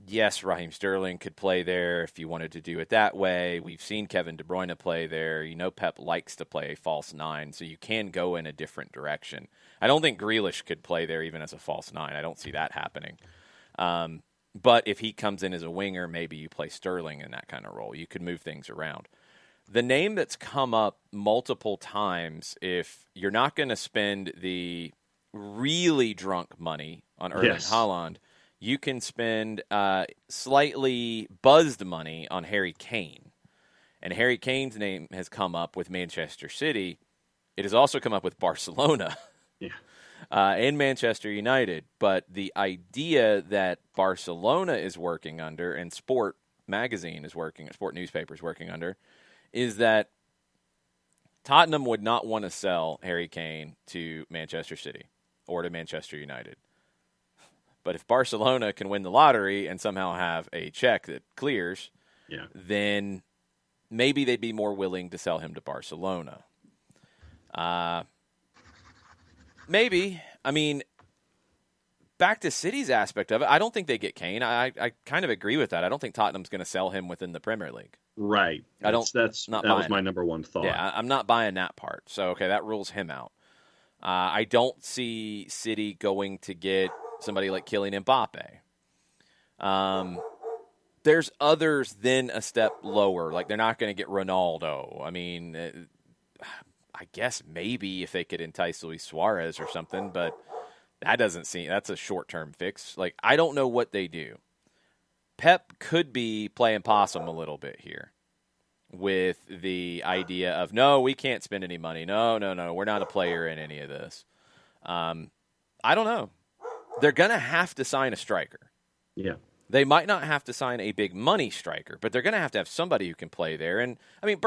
yes, Raheem Sterling could play there if you wanted to do it that way. We've seen Kevin De Bruyne play there. Pep likes to play a false nine, so you can go in a different direction. I don't think Grealish could play there even as a false nine. I don't see that happening. But if he comes in as a winger, maybe you play Sterling in that kind of role. You could move things around. The name that's come up multiple times, if you're not going to spend the really drunk money on Erling Haaland, you can spend slightly buzzed money on Harry Kane. And Harry Kane's name has come up with Manchester City. It has also come up with Barcelona and Manchester United. But the idea that Barcelona is working under and Sport Magazine is working, Sport Newspaper is working under, is that Tottenham would not want to sell Harry Kane to Manchester City or to Manchester United. But if Barcelona can win the lottery and somehow have a check that clears, then maybe they'd be more willing to sell him to Barcelona. Maybe. I mean, back to City's aspect of it, I don't think they get Kane. I kind of agree with that. I don't think Tottenham's going to sell him within the Premier League. Right. That was my number one thought. Yeah, I'm not buying that part. So, okay, that rules him out. I don't see City going to get somebody like Kylian Mbappe. There's others then a step lower. Like, they're not going to get Ronaldo. I mean, I guess maybe if they could entice Luis Suarez or something, but that's a short-term fix. Like, I don't know what they do. Pep could be playing possum a little bit here with the idea of, no, we can't spend any money. No, we're not a player in any of this. I don't know. They're going to have to sign a striker. Yeah. They might not have to sign a big money striker, but they're going to have somebody who can play there. And, I mean,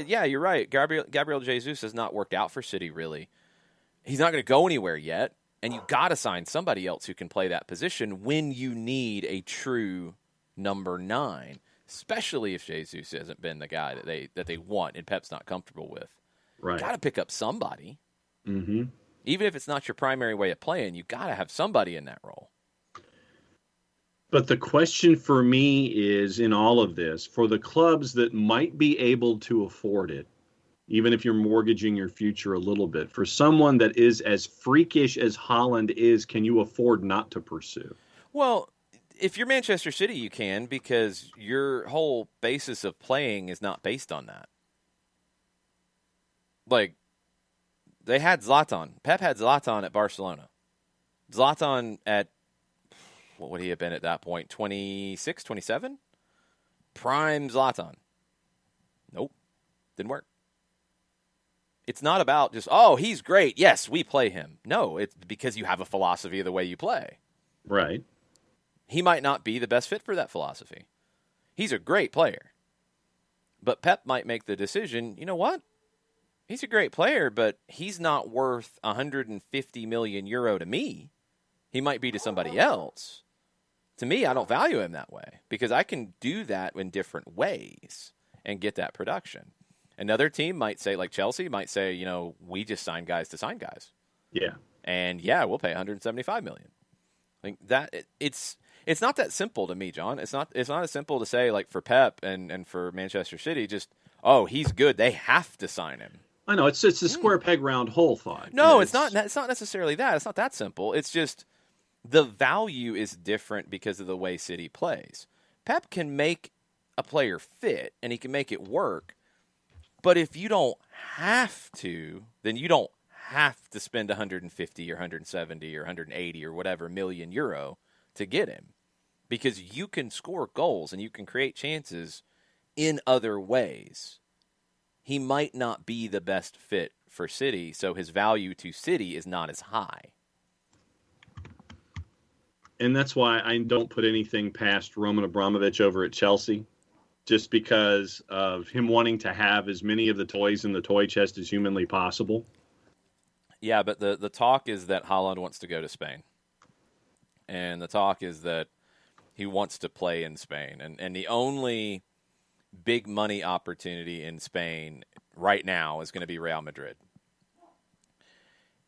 yeah, you're right. Gabriel Jesus has not worked out for City, really. He's not going to go anywhere yet, and you got to sign somebody else who can play that position when you need a true number 9, especially if Jesus hasn't been the guy that they want and Pep's not comfortable with. Right. Got to pick up somebody. Mm-hmm. Even if it's not your primary way of playing, you got to have somebody in that role. But the question for me is, in all of this, for the clubs that might be able to afford it, even if you're mortgaging your future a little bit, for someone that is as freakish as Haaland is, can you afford not to pursue? Well, if you're Manchester City, you can, because your whole basis of playing is not based on that. Like, they had Zlatan. Pep had Zlatan at Barcelona. Zlatan at, what would he have been at that point? 26, 27? Prime Zlatan. Nope. Didn't work. It's not about just, oh, he's great. Yes, we play him. No, it's because you have a philosophy of the way you play. Right. He might not be the best fit for that philosophy. He's a great player. But Pep might make the decision, you know what? He's a great player, but he's not worth 150 million euro to me. He might be to somebody else. To me, I don't value him that way because I can do that in different ways and get that production. Another team might say, like Chelsea, might say, you know, we just sign guys to sign guys. Yeah. And yeah, we'll pay 175 million. Like that, it's not that simple to me, John. It's not as simple to say, like, for Pep and for Manchester City, just, oh, he's good, they have to sign him. I know it's a square peg round hole thought. No, it's not necessarily that. It's not that simple. It's just the value is different because of the way City plays. Pep can make a player fit and he can make it work, but if you don't have to, then you don't have to spend 150 or 170 or 180 or whatever million euro to get him, because you can score goals and you can create chances in other ways. He might not be the best fit for City, so his value to City is not as high. And that's why I don't put anything past Roman Abramovich over at Chelsea, just because of him wanting to have as many of the toys in the toy chest as humanly possible. Yeah, but the talk is that Haaland wants to go to Spain. And the talk is that he wants to play in Spain. And the only big money opportunity in Spain right now is going to be Real Madrid.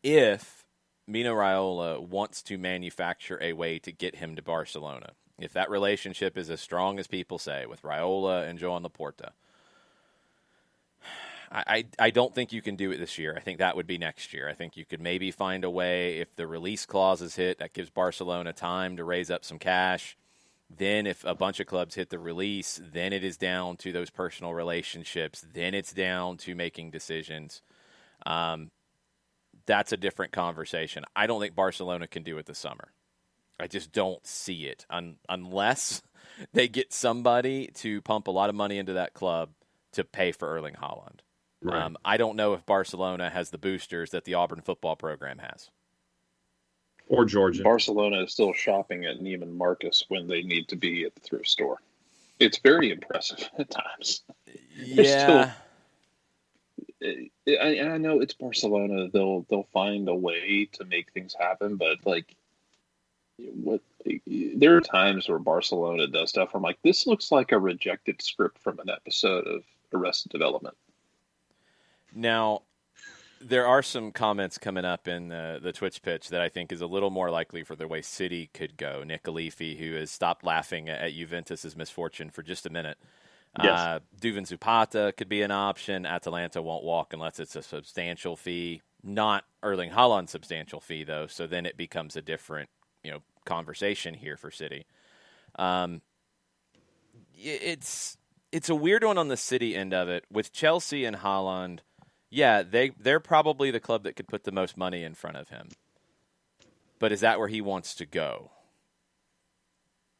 If Mino Raiola wants to manufacture a way to get him to Barcelona, if that relationship is as strong as people say with Raiola and Joan Laporta, I don't think you can do it this year. I think that would be next year. I think you could maybe find a way, if the release clause is hit, that gives Barcelona time to raise up some cash. Then if a bunch of clubs hit the release, then it is down to those personal relationships. Then it's down to making decisions. That's a different conversation. I don't think Barcelona can do it this summer. I just don't see it unless they get somebody to pump a lot of money into that club to pay for Erling Haaland. Right. I don't know if Barcelona has the boosters that the Auburn football program has. Or Georgia. Barcelona is still shopping at Neiman Marcus when they need to be at the thrift store. It's very impressive at times. Yeah. I know it's Barcelona. They'll find a way to make things happen, but there are times where Barcelona does stuff where I'm like, this looks like a rejected script from an episode of Arrested Development. Now, There are some comments coming up in the Twitch pitch that I think is a little more likely for the way City could go. Nick Alifi, who has stopped laughing at Juventus' misfortune for just a minute. Yes. Duvan Zapata could be an option. Atalanta won't walk unless it's a substantial fee. Not Erling Haaland's substantial fee, though, so then it becomes a different conversation here for City. It's a weird one on the City end of it. With Chelsea and Haaland, yeah, they're probably the club that could put the most money in front of him. But is that where he wants to go?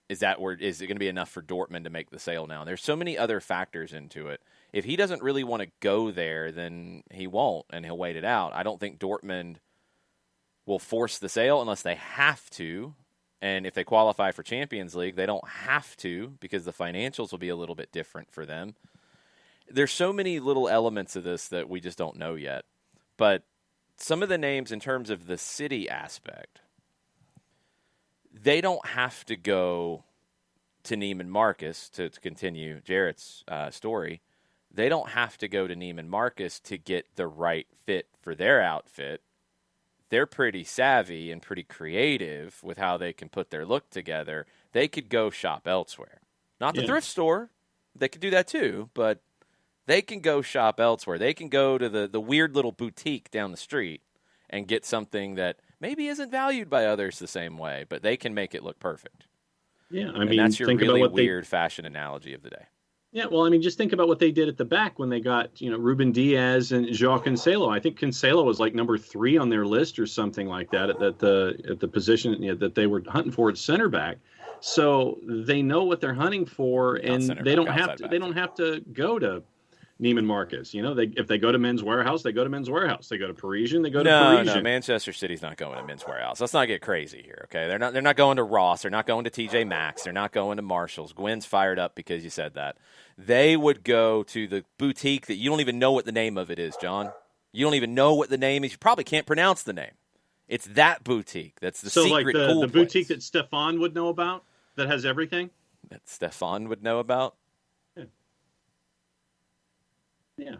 Is it going to be enough for Dortmund to make the sale now? There's so many other factors into it. If he doesn't really want to go there, then he won't, and he'll wait it out. I don't think Dortmund will force the sale unless they have to. And if they qualify for Champions League, they don't have to because the financials will be a little bit different for them. There's so many little elements of this that we just don't know yet. But some of the names in terms of the City aspect, they don't have to go to Neiman Marcus to continue Jarrett's story. They don't have to go to Neiman Marcus to get the right fit for their outfit. They're pretty savvy and pretty creative with how they can put their look together. They could go shop elsewhere. Not the thrift store. They could do that too, but they can go shop elsewhere. They can go to the weird little boutique down the street and get something that maybe isn't valued by others the same way, but they can make it look perfect. Yeah, I mean, that's your really weird fashion analogy of the day. Yeah, well, I mean, just think about what they did at the back when they got, Ruben Diaz and João Cancelo. I think Cancelo was like number 3 on their list or something like that at the position that they were hunting for at center back. So they know what they're hunting for, and they don't have to go to Neiman Marcus. If they go to Men's Warehouse, they go to Men's Warehouse. They go to Parisian, they go to Parisian. No, Manchester City's not going to Men's Warehouse. Let's not get crazy here, okay? They're not going to Ross. They're not going to TJ Maxx. They're not going to Marshall's. Gwen's fired up because you said that. They would go to the boutique that you don't even know what the name of it is, John. You don't even know what the name is. You probably can't pronounce the name. It's that boutique. That's the secret cool the place. boutique that Stefan would know about that has everything? That Stefan would know about? Yeah.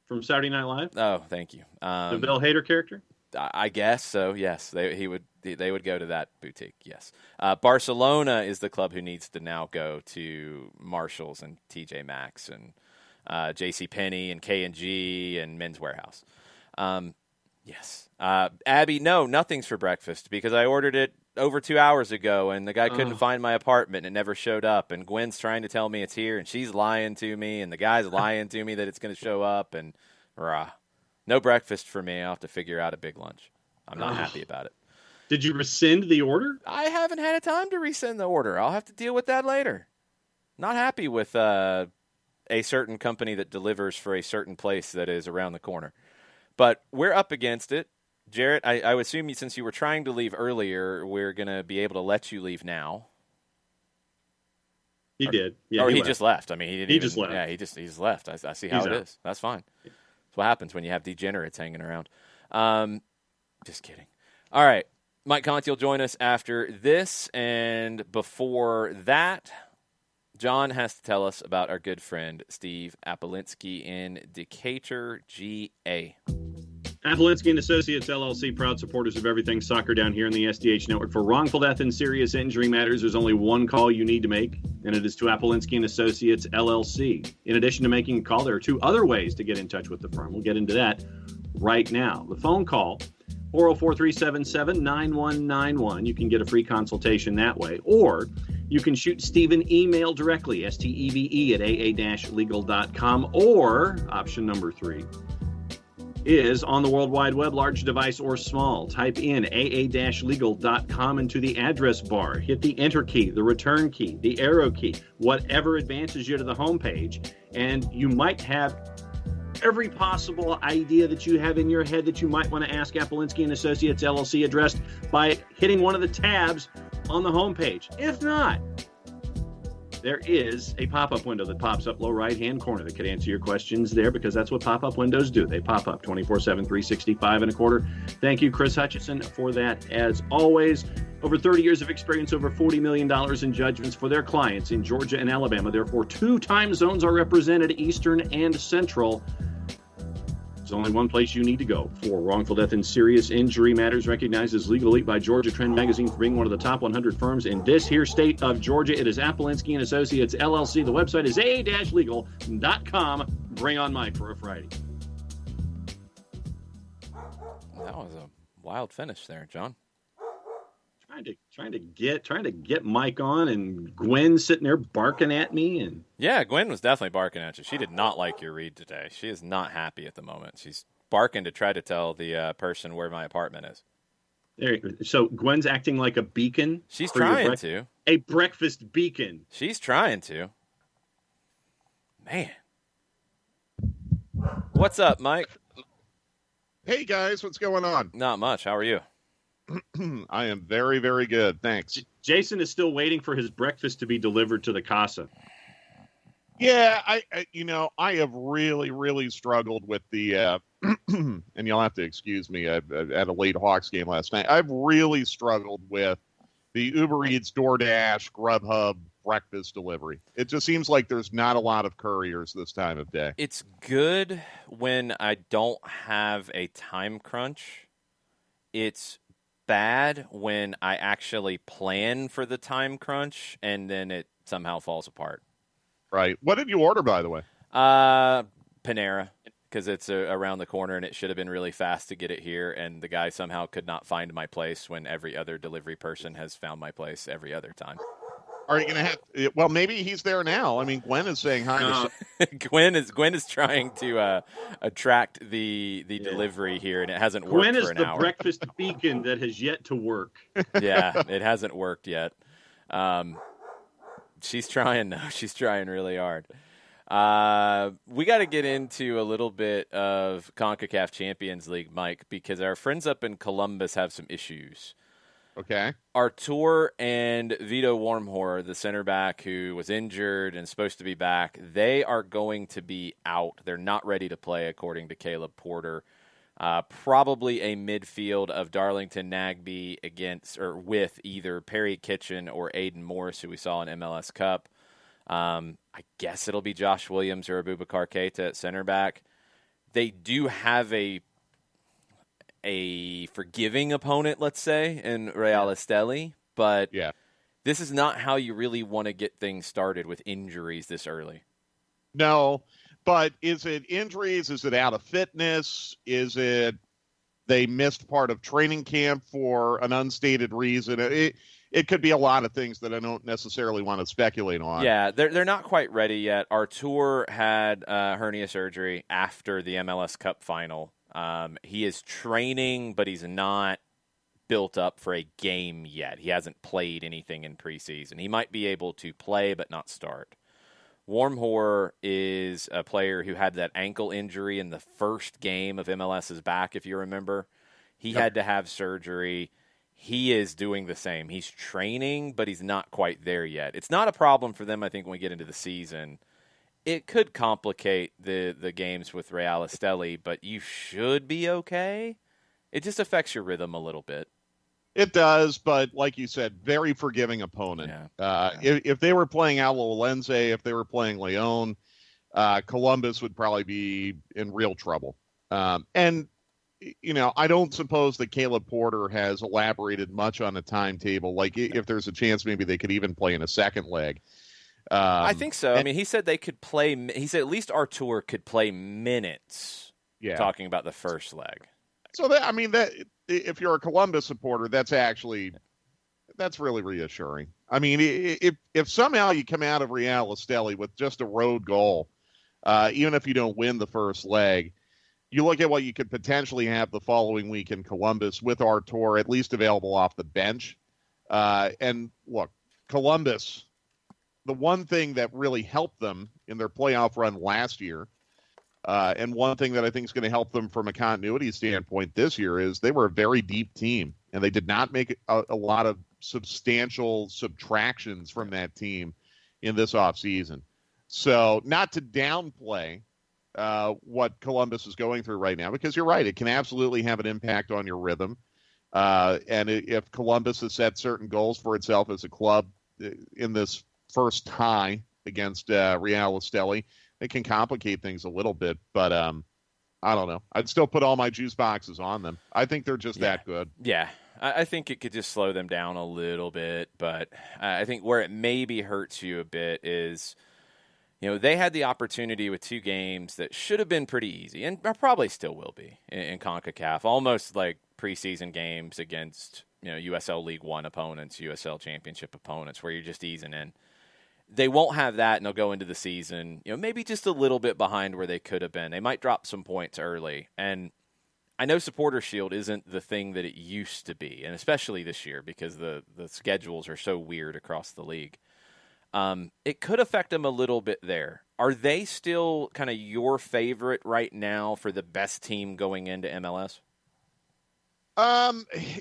From Saturday Night Live? Oh, thank you. The Bill Hader character? I guess so, yes. They would go to that boutique, yes. Barcelona is the club who needs to now go to Marshalls and TJ Maxx and JCPenney and K&G and Men's Warehouse. Yes. Abby, no, nothing's for breakfast because I ordered it over 2 hours ago, and the guy couldn't find my apartment, and it never showed up. And Gwen's trying to tell me it's here, and she's lying to me, and the guy's lying to me that it's going to show up, and no breakfast for me. I'll have to figure out a big lunch. I'm not happy about it. Did you rescind the order? I haven't had a time to rescind the order. I'll have to deal with that later. Not happy with a certain company that delivers for a certain place that is around the corner. But we're up against it. Jarrett, I would assume since you were trying to leave earlier, we're going to be able to let you leave now. He did. Yeah, or he just left. I mean, he just left. Yeah, he just left. I see how it is. That's fine. That's what happens when you have degenerates hanging around. Just kidding. All right. Mike Conti will join us after this. And before that, John has to tell us about our good friend Steve Apolinsky in Decatur, GA. Apolinsky and Associates, LLC, proud supporters of everything soccer down here in the SDH network. For wrongful death and serious injury matters, there's only one call you need to make, and it is to Apolinsky and Associates, LLC. In addition to making a call, there are 2 other ways to get in touch with the firm. We'll get into that right now. The phone call, 404-377-9191. You can get a free consultation that way. Or you can shoot Steve an email directly, steve@aa-legal.com. Or option number 3 is on the World Wide Web, large device or small. Type in aa-legal.com into the address bar. Hit the enter key, the return key, the arrow key, whatever advances you to the homepage. And you might have every possible idea that you have in your head that you might want to ask Apolinsky and Associates, LLC, addressed by hitting one of the tabs on the homepage. If not, there is a pop-up window that pops up low right-hand corner that could answer your questions there, because that's what pop-up windows do. They pop up 24/7, 365 and a quarter. Thank you, Chris Hutchison, for that as always. Over 30 years of experience, over $40 million in judgments for their clients in Georgia and Alabama. Therefore, 2 time zones are represented, Eastern and Central. only one place you need to go for wrongful death and serious injury matters, recognized as Legal Elite by Georgia Trend Magazine for being one of the top 100 firms in this here state of Georgia. It is Appolinsky & Associates, LLC. The website is a-legal.com. Bring on Mike for a Friday. That was a wild finish there, John. Trying to get Mike on, and Gwen sitting there barking at me. And yeah, Gwen was definitely barking at you. She did not like your read today. She is not happy at the moment. She's barking to try to tell the person where my apartment is. So Gwen's acting like a beacon. She's trying to. A breakfast beacon. She's trying to. Man. What's up, Mike? Hey, guys. What's going on? Not much. How are you? I am very, very good. Thanks. Jason is still waiting for his breakfast to be delivered to the casa. Yeah, I have really, really struggled with the, and you'll have to excuse me, I had a late Hawks game last night. I've really struggled with the Uber Eats, DoorDash, Grubhub breakfast delivery. It just seems like there's not a lot of couriers this time of day. It's good when I don't have a time crunch. It's bad when I actually plan for the time crunch and then it somehow falls apart. Right. What did you order, by the way? Panera, because it's around the corner and it should have been really fast to get it here, and the guy somehow could not find my place when every other delivery person has found my place every other time. Are you going to have? Well, maybe he's there now. I mean, Gwen is saying hi. Gwen is trying to attract the delivery here, and it hasn't worked Gwen for an is the hour. breakfast beacon that has yet to work. Yeah, it hasn't worked yet. She's trying though. She's trying really hard. We got to get into a little bit of CONCACAF Champions League, Mike, because our friends up in Columbus have some issues. Okay. Artur and Vito Wormhor, the center back who was injured and supposed to be back, they are going to be out. They're not ready to play, according to Caleb Porter. Probably a midfield of Darlington Nagbe with either Perry Kitchen or Aiden Morris, who we saw in MLS Cup. I guess it'll be Josh Williams or Abubakar Keita at center back. They do have a forgiving opponent, let's say, in Real Esteli, but this is not how you really want to get things started with injuries this early. No, but is it injuries? Is it out of fitness? Is it they missed part of training camp for an unstated reason? It could be a lot of things that I don't necessarily want to speculate on. Yeah, they're not quite ready yet. Artur had hernia surgery after the MLS Cup final. He is training, but he's not built up for a game yet. He hasn't played anything in preseason. He might be able to play, but not start. Wormhor is a player who had that ankle injury in the first game of MLS's back, if you remember. He had to have surgery. He is doing the same. He's training, but he's not quite there yet. It's not a problem for them, I think, when we get into the season. It could complicate the games with Real Esteli, but you should be okay. It just affects your rhythm a little bit. It does, but like you said, very forgiving opponent. Yeah. If they were playing Alajuelense, if they were playing León, Columbus would probably be in real trouble. And, I don't suppose that Caleb Porter has elaborated much on a timetable. Like, if there's a chance maybe they could even play in a second leg. I think so. I mean, he said they could play. He said at least Artur could play minutes. Yeah. Talking about the first leg. So that if you're a Columbus supporter, that's really reassuring. I mean, if somehow you come out of Real Esteli with just a road goal, even if you don't win the first leg, you look at what you could potentially have the following week in Columbus with Artur at least available off the bench. And look, Columbus. The one thing that really helped them in their playoff run last year, and one thing that I think is going to help them from a continuity standpoint this year is they were a very deep team, and they did not make a lot of substantial subtractions from that team in this offseason. So not to downplay what Columbus is going through right now, because you're right, it can absolutely have an impact on your rhythm. And if Columbus has set certain goals for itself as a club in this first tie against Real Esteli, it can complicate things a little bit, but I don't know. I'd still put all my juice boxes on them. I think they're just that good. Yeah. I think it could just slow them down a little bit, but I think where it maybe hurts you a bit is, they had the opportunity with 2 games that should have been pretty easy, and probably still will be in CONCACAF, almost like preseason games against, USL League One opponents, USL Championship opponents, where you're just easing in. They won't have that, and they'll go into the season, maybe just a little bit behind where they could have been. They might drop some points early, and I know Supporter Shield isn't the thing that it used to be, and especially this year because the schedules are so weird across the league. It could affect them a little bit there. Are they still kind of your favorite right now for the best team going into MLS?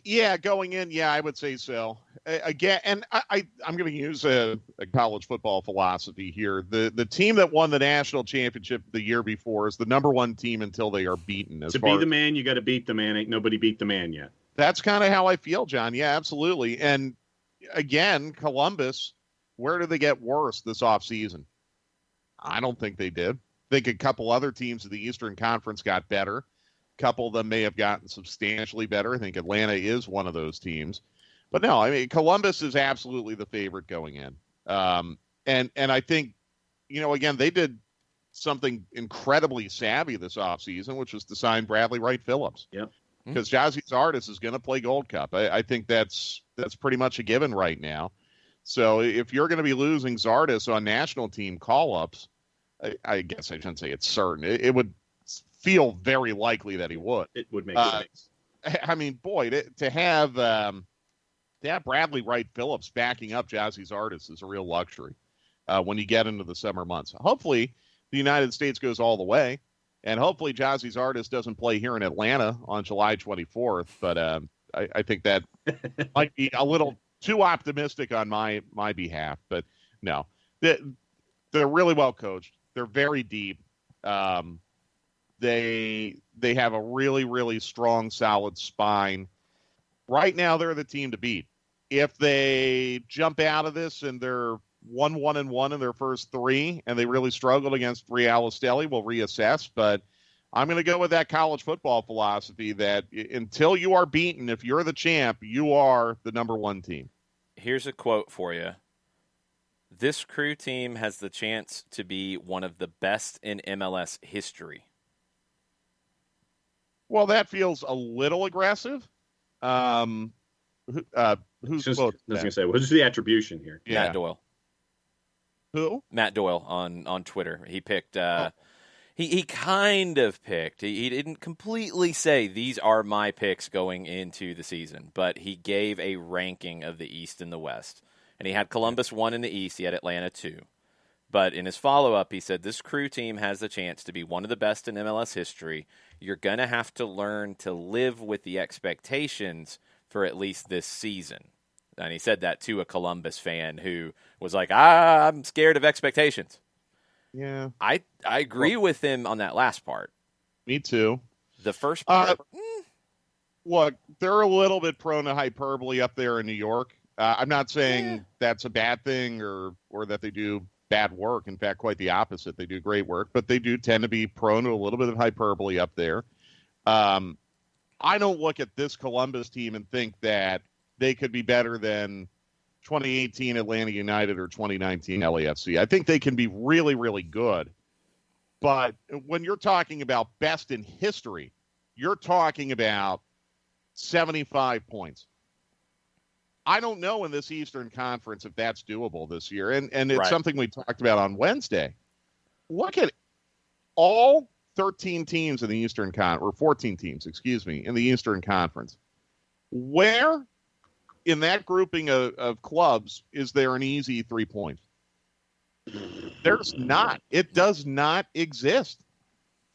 Yeah, going in, I would say so. Again, and I'm going to use a college football philosophy here. The team that won the national championship the year before is the number 1 team until they are beaten. To be the man, you got to beat the man. Ain't nobody beat the man yet. That's kind of how I feel, John. Yeah, absolutely. And again, Columbus, where did they get worse this offseason? I don't think they did. I think a couple other teams in the Eastern Conference got better. A couple of them may have gotten substantially better. I think Atlanta is one of those teams. But no, I mean, Columbus is absolutely the favorite going in. And I think, again, they did something incredibly savvy this offseason, which was to sign Bradley Wright Phillips. Yep. Because Jazzy Zardes is going to play Gold Cup. I think that's pretty much a given right now. So if you're going to be losing Zardes on national team call-ups, I guess I shouldn't say it's certain. It would feel very likely that he would. It would make sense. I mean, boy, to have Bradley Wright Phillips backing up Jazzy Zardes is a real luxury when you get into the summer months. Hopefully, the United States goes all the way, and hopefully Jazzy Zardes doesn't play here in Atlanta on July 24th. But I think that might be a little too optimistic on my behalf. But no, they're really well coached. They're very deep. They have a really, really strong, solid spine. Right now, they're the team to beat. If they jump out of this and they're 1-1-1 in their first 3, and they really struggled against Real Esteli, we'll reassess. But I'm going to go with that college football philosophy that until you are beaten, if you're the champ, you are the number 1 team. Here's a quote for you. This Crew team has the chance to be one of the best in MLS history. Well, that feels a little aggressive. Who's Just, quote? I was going to say, what's the attribution here? Yeah. Matt Doyle. Who? Matt Doyle on Twitter. He picked. He kind of picked. He didn't completely say these are my picks going into the season, but he gave a ranking of the East and the West, and he had Columbus 1 in the East. He had Atlanta 2. But in his follow-up, he said, this Crew team has the chance to be one of the best in MLS history. You're going to have to learn to live with the expectations for at least this season. And he said that to a Columbus fan who was like, I'm scared of expectations. Yeah. I agree with him on that last part. Me too. The first part. Look, they're a little bit prone to hyperbole up there in New York. I'm not saying that's a bad thing or that they do bad work. In fact, quite the opposite. They do great work, but they do tend to be prone to a little bit of hyperbole up there. I don't look at this Columbus team and think that they could be better than 2018 Atlanta United or 2019 LAFC. I think they can be really, really good. But when you're talking about best in history, you're talking about 75 points. I don't know in this Eastern Conference if that's doable this year. And it's something we talked about on Wednesday. Look at all 13 teams in the Eastern Conference, or 14 teams, in the Eastern Conference. Where in that grouping of clubs is there an easy 3 points? There's not. It does not exist.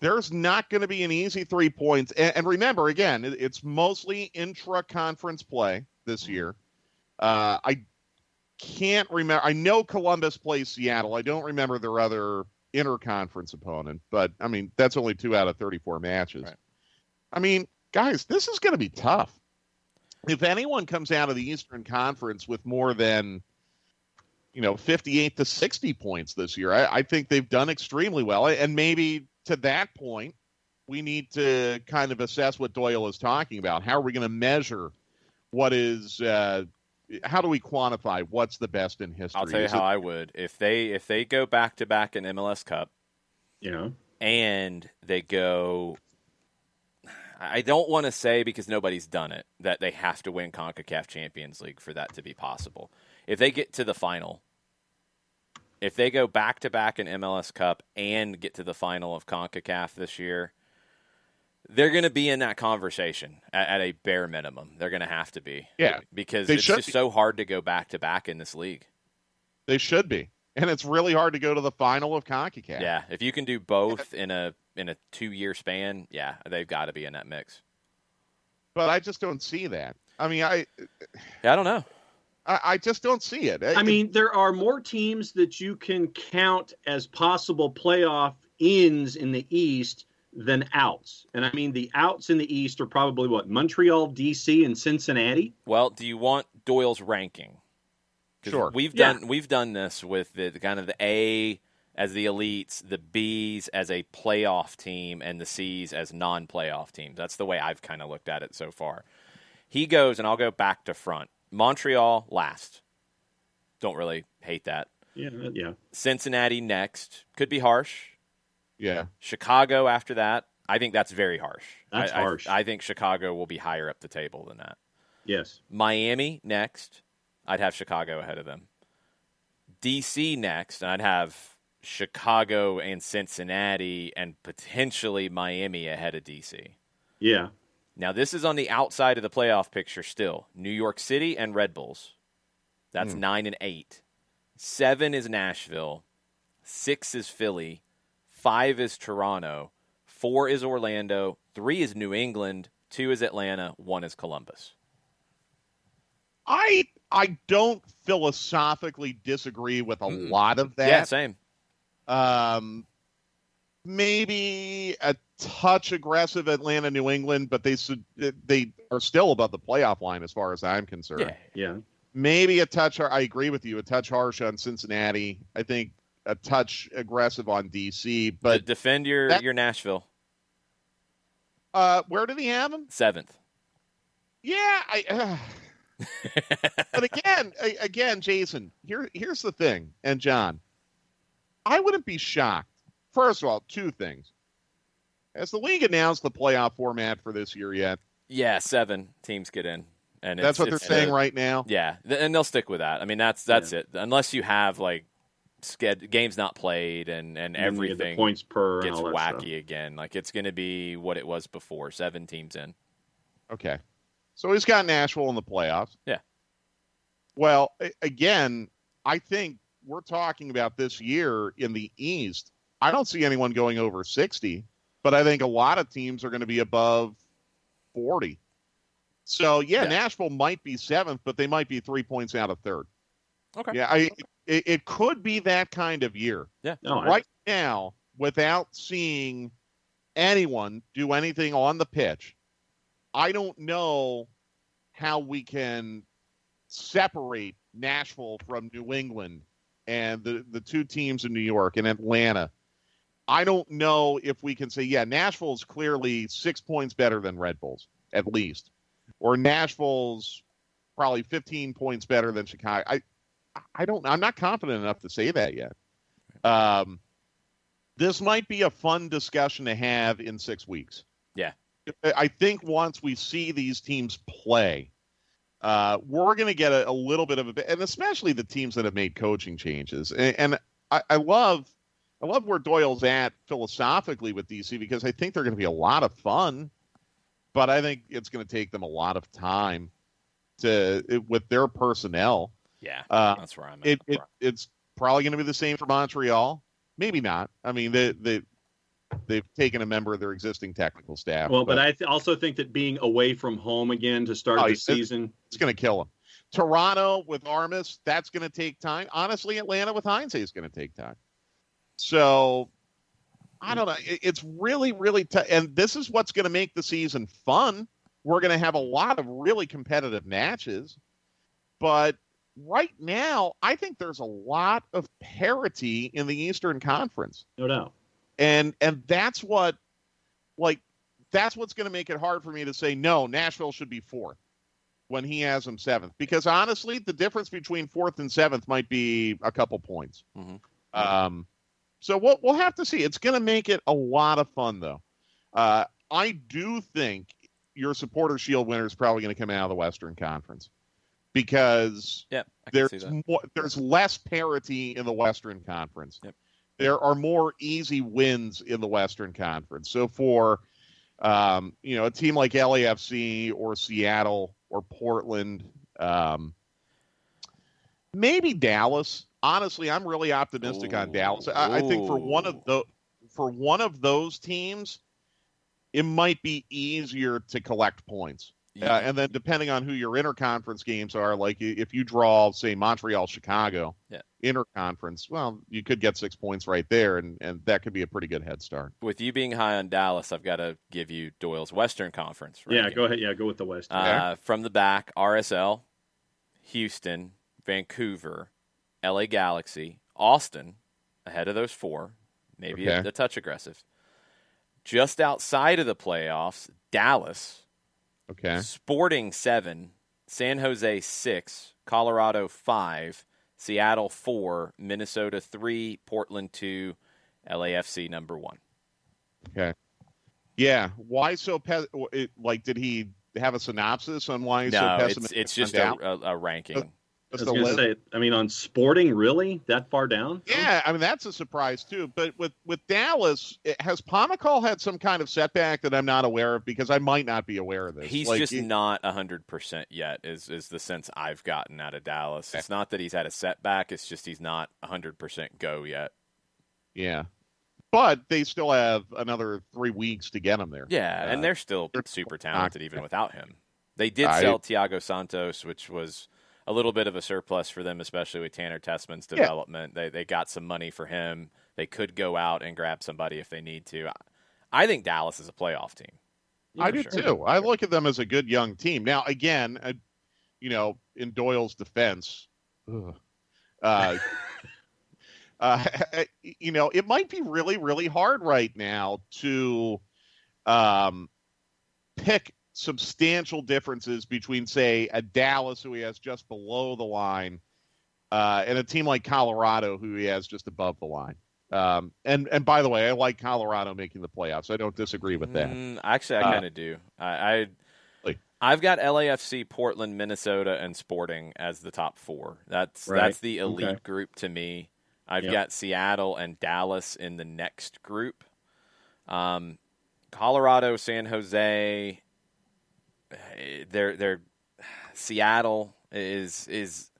There's not going to be an easy 3 points. And remember, again, it's mostly intra-conference play this year. I can't remember. I know Columbus plays Seattle. I don't remember their other interconference opponent, but I mean, that's only 2 out of 34 matches. Right. I mean, guys, this is going to be tough. If anyone comes out of the Eastern Conference with more than, 58 to 60 points this year, I think they've done extremely well. And maybe to that point, we need to kind of assess what Doyle is talking about. How are we going to measure what is? How do we quantify what's the best in history? I'll tell you how I would. If they go back to back in MLS Cup, and they go. I don't want to say, because nobody's done it, that they have to win CONCACAF Champions League for that to be possible. If they get to the final, if they go back-to-back in MLS Cup and get to the final of CONCACAF this year, they're going to be in that conversation at a bare minimum. They're going to have to be. Yeah. Because it's just so hard to go back-to-back in this league. They should be. And it's really hard to go to the final of CONCACAF. Yeah. If you can do both in a 2-year span, yeah, they've got to be in that mix. But I just don't see that. I mean, I don't know. I just don't see it. I mean, there are more teams that you can count as possible playoff ins in the East than outs. And I mean, the outs in the East are probably Montreal, DC, and Cincinnati. Well, do you want Doyle's ranking? Sure. We've done this with the kind of the A as the elites, the B's as a playoff team, and the C's as non-playoff teams. That's the way I've kind of looked at it so far. He goes, and I'll go back to front. Montreal last. Don't really hate that. Yeah. Cincinnati next. Could be harsh. Yeah. Chicago after that. I think that's very harsh. That's harsh. I think Chicago will be higher up the table than that. Yes. Miami next. I'd have Chicago ahead of them. DC next, and I'd have Chicago and Cincinnati and potentially Miami ahead of DC. Yeah. Now, this is on the outside of the playoff picture still. New York City and Red Bulls. That's 9 and 8. 7 is Nashville. 6 is Philly. 5 is Toronto. 4 is Orlando. 3 is New England. 2 is Atlanta. 1 is Columbus. I don't philosophically disagree with a lot of that. Yeah, same. Maybe a touch aggressive Atlanta, New England, but they are still above the playoff line as far as I'm concerned. Yeah. Maybe a touch. I agree with you. A touch harsh on Cincinnati. I think a touch aggressive on DC. But defend your Nashville. Where did he have him? 7th. Yeah. But again, Jason. Here's the thing, and John. I wouldn't be shocked. First of all, 2 things. Has the league announced the playoff format for this year yet? Yeah, 7 teams get in. And that's what they're saying right now? Yeah, and they'll stick with that. I mean, that's it. Unless you have, games not played and everything the points per gets and all wacky that stuff. again. It's going to be what it was before, 7 teams in. Okay. So he's got Nashville in the playoffs. Yeah. Well, again, I think we're talking about this year in the East. I don't see anyone going over 60, but I think a lot of teams are going to be above 40. So, Nashville might be 7th, but they might be 3 points out of 3rd. Okay. Yeah, it could be that kind of year. Yeah. No, right now, without seeing anyone do anything on the pitch, I don't know how we can separate Nashville from New England and the 2 teams in New York and Atlanta. I don't know if we can say, Nashville's clearly 6 points better than Red Bulls, at least. Or Nashville's probably 15 points better than Chicago. I'm not confident enough to say that yet. This might be a fun discussion to have in 6 weeks. Yeah. I think once we see these teams play, we're going to get a little bit of and especially the teams that have made coaching changes. And I love where Doyle's at philosophically with DC, because I think they're going to be a lot of fun, but I think it's going to take them a lot of time with their personnel. Yeah, that's where I'm at. It's probably going to be the same for Montreal. Maybe not. I mean, they've taken a member of their existing technical staff. Well, but I also think that being away from home again to start the season, it's going to kill them. Toronto with Armas, that's going to take time. Honestly, Atlanta with Heinze is going to take time. So, I don't know. It's really, really tough. And this is what's going to make the season fun. We're going to have a lot of really competitive matches. But right now, I think there's a lot of parity in the Eastern Conference. No doubt. And that's what like, that's what's going to make it hard for me to say, no, Nashville should be 4th when he has them 7th. Because honestly, the difference between 4th and 7th might be a couple points. Mm-hmm. So we'll have to see. It's going to make it a lot of fun, though. I do think your Supporter Shield winner is probably going to come out of the Western Conference because there's less parity in the Western Conference. Yep. There are more easy wins in the Western Conference. So for a team like LAFC or Seattle or Portland, maybe Dallas. Honestly, I'm really optimistic on Dallas. I think for one of those teams, it might be easier to collect points. And then depending on who your interconference games are, like if you draw, say, Montreal-Chicago interconference, well, you could get 6 points right there, and that could be a pretty good head start. With you being high on Dallas, I've got to give you Doyle's Western Conference ranking. Yeah, go ahead. Yeah, go with the West. From the back, RSL, Houston, Vancouver, LA Galaxy, Austin, ahead of those 4, maybe a touch aggressive. Just outside of the playoffs, Dallas, Sporting 7, San Jose 6, Colorado 5, Seattle 4, Minnesota 3, Portland 2, LAFC number 1. Okay. Yeah. Why so did he have a synopsis on why he's so pessimistic? No, it's just a ranking. I was going to say, I mean, on Sporting, really? That far down? Yeah, I mean, that's a surprise, too. But with Dallas, has Pomacall had some kind of setback that I'm not aware of? Because I might not be aware of this. He's just not 100% yet, is the sense I've gotten out of Dallas. It's not that he's had a setback. It's just he's not 100% go yet. Yeah. But they still have another 3 weeks to get him there. Yeah, and they're still super talented even without him. They did sell Thiago Santos, which was a little bit of a surplus for them, especially with Tanner Tessman's development. They got some money for him. They could go out and grab somebody if they need to. I think Dallas is a playoff team. I do too. I look at them as a good young team. Now, again, in Doyle's defense, it might be really, really hard right now to pick substantial differences between, say, a Dallas who he has just below the line and a team like Colorado who he has just above the line. And by the way, I like Colorado making the playoffs. I don't disagree with that. Actually, I kind of do. I've got LAFC, Portland, Minnesota, and Sporting as the top 4. That's the elite group to me. I've got Seattle and Dallas in the next group. Colorado, San Jose. They're Seattle is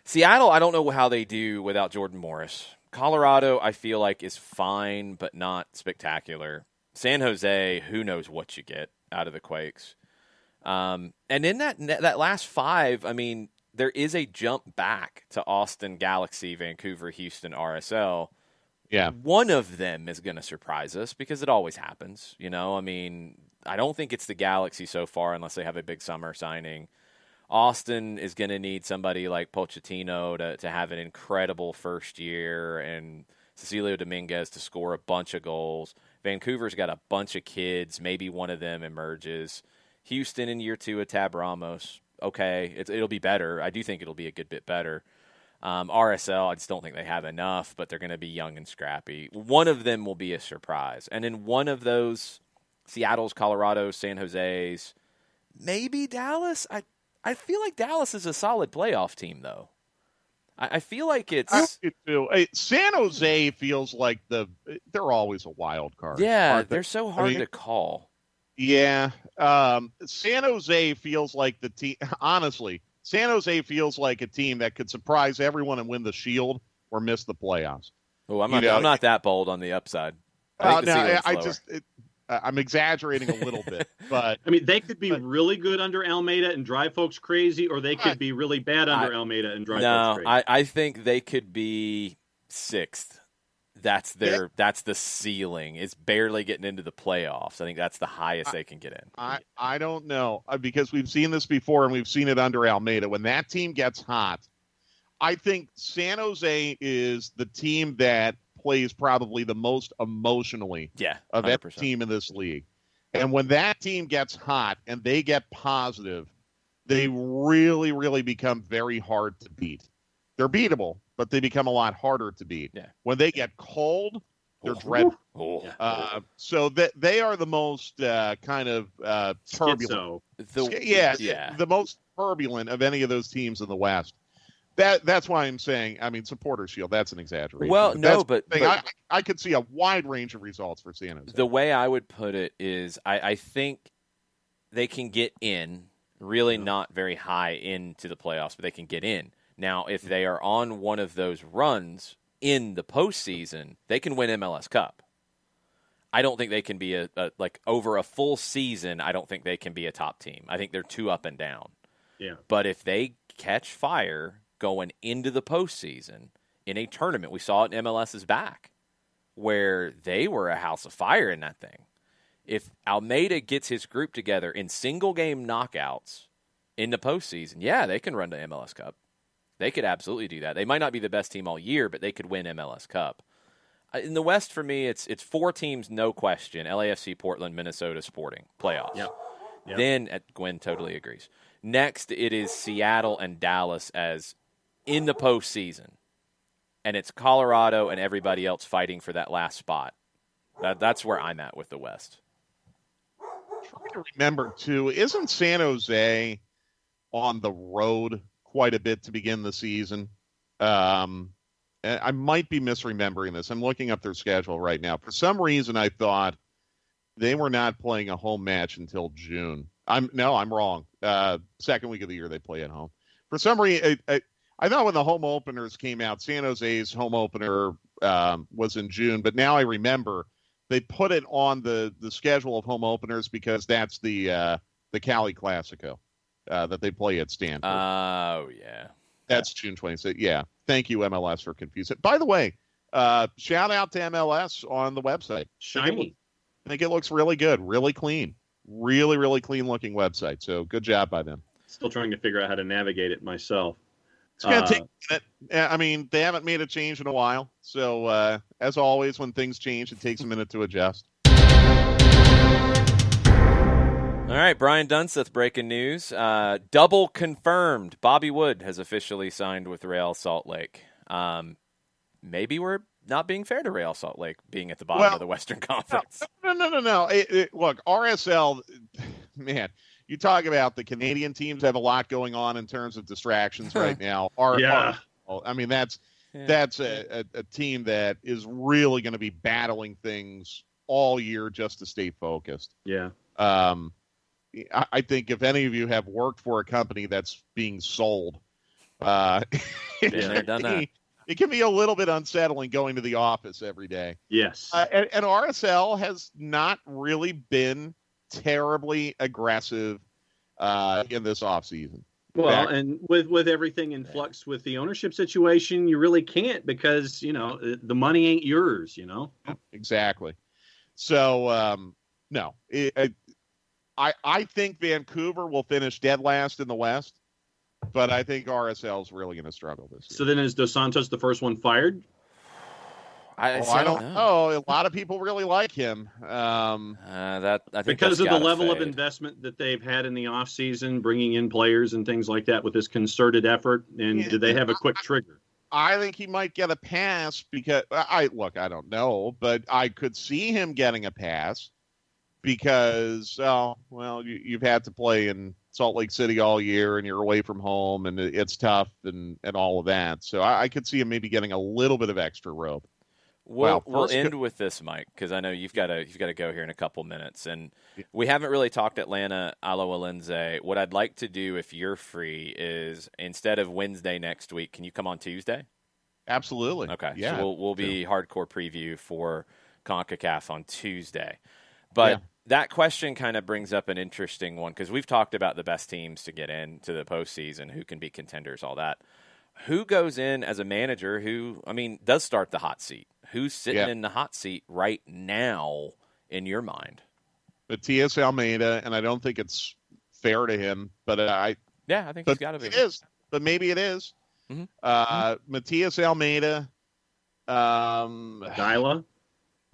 Seattle. I don't know how they do without Jordan Morris. Colorado, I feel like, is fine but not spectacular. San Jose, who knows what you get out of the Quakes. And in that last 5, I mean, there is a jump back to Austin, Galaxy, Vancouver, Houston, RSL. Yeah, one of them is going to surprise us because it always happens. I mean, I don't think it's the Galaxy so far unless they have a big summer signing. Austin is going to need somebody like Pochettino to have an incredible first year and Cecilio Dominguez to score a bunch of goals. Vancouver's got a bunch of kids. Maybe one of them emerges. Houston in year 2 with Tab Ramos. Okay, it'll be better. I do think it'll be a good bit better. RSL, I just don't think they have enough, but they're going to be young and scrappy. One of them will be a surprise. And in one of those, Seattle's, Colorado, San Jose's, maybe Dallas. I feel like Dallas is a solid playoff team, though. I feel like it's... I do too. San Jose feels like they're always a wild card. Yeah, they're so hard to call. Yeah. San Jose feels like the team... Honestly, San Jose feels like a team that could surprise everyone and win the Shield or miss the playoffs. Oh, I'm not that bold on the upside. I'm exaggerating a little bit, but I mean, they could be really good under Almeida and drive folks crazy, or they could be really bad under Almeida and drive folks crazy. I think they could be 6th. That's the ceiling. It's barely getting into the playoffs. I think that's the highest they can get in. I don't know, because we've seen this before and we've seen it under Almeida. When that team gets hot, I think San Jose is the team that plays probably the most emotionally of any 100%. team in this league. And when that team gets hot and they get positive, they really, really become very hard to beat. They're beatable, but they become a lot harder to beat. Yeah. When they get cold, they're dreadful. So they are the most kind of turbulent. The most turbulent of any of those teams in the West. That's why I'm saying, I mean, Supporter Shield, that's an exaggeration. Well, but I could see a wide range of results for San Jose. The way I would put it is I think they can get in, really not very high into the playoffs, but they can get in. Now, if they are on one of those runs in the postseason, they can win MLS Cup. I don't think they can be like over a full season, I don't think they can be a top team. I think they're too up and down. Yeah. But if they catch fire going into the postseason in a tournament, we saw it in MLS's back, where they were a house of fire in that thing. If Almeida gets his group together in single-game knockouts in the postseason, they can run to MLS Cup. They could absolutely do that. They might not be the best team all year, but they could win MLS Cup. In the West, for me, it's 4 teams, no question. LAFC, Portland, Minnesota, Sporting. Playoffs. Yep. Then, Gwen totally agrees. Next, it is Seattle and Dallas as in the postseason. And it's Colorado and everybody else fighting for that last spot. That's where I'm at with the West. I'm trying to remember, too, isn't San Jose on the road quite a bit to begin the season? I might be misremembering this. I'm looking up their schedule right now. For some reason, I thought they were not playing a home match until June. I'm wrong. Second week of the year they play at home. For some reason, I thought when the home openers came out, San Jose's home opener was in June, but now I remember they put it on the schedule of home openers because that's the Cali Classico that they play at Stanford. Oh, yeah. That's June 26th. Yeah. Thank you, MLS, for confusing. By the way, shout out to MLS on the website. Shiny. I think it looks really good, really clean. Really, really clean looking website. So good job by them. Still trying to figure out how to navigate it myself. It's going to take a minute. I mean, they haven't made a change in a while. So, as always, when things change, it takes a minute to adjust. All right, Brian Dunseth, breaking news. Double confirmed. Bobby Wood has officially signed with Real Salt Lake. Maybe we're not being fair to Real Salt Lake being at the bottom of the Western Conference. No. Look, RSL, man, you talk about the Canadian teams have a lot going on in terms of distractions right now. I mean, that's a team that is really going to be battling things all year just to stay focused. Yeah. I think if any of you have worked for a company that's being sold, Been there, done that. It can be a little bit unsettling going to the office every day. Yes. And RSL has not really been terribly aggressive in this offseason. Well, and with everything in flux with the ownership situation, you really can't because, the money ain't yours, Exactly. So, no. I think Vancouver will finish dead last in the West, but I think RSL is really going to struggle this year. So then is Dos Santos the first one fired? I don't know. A lot of people really like him. I think because of the level of investment that they've had in the offseason, bringing in players and things like that with this concerted effort. And do they have a quick trigger? I think he might get a pass because I don't know, but I could see him getting a pass because, you've had to play in Salt Lake City all year and you're away from home and it's tough and all of that. So I could see him maybe getting a little bit of extra rope. We'll end with this, Mike, because I know you've got to go here in a couple minutes, and we haven't really talked Atlanta Alo Alenze. What I'd like to do, if you're free, is instead of Wednesday next week, can you come on Tuesday? Absolutely. Okay. Yeah. So we'll be hardcore preview for CONCACAF on Tuesday, but that question kind of brings up an interesting one because we've talked about the best teams to get into the postseason, who can be contenders, all that. Who goes in as a manager who, does start the hot seat? Who's sitting in the hot seat right now in your mind? Matias Almeida, and I don't think it's fair to him, but I think he's got to be. It is, but maybe it is. Mm-hmm. Matias Almeida, Dyla?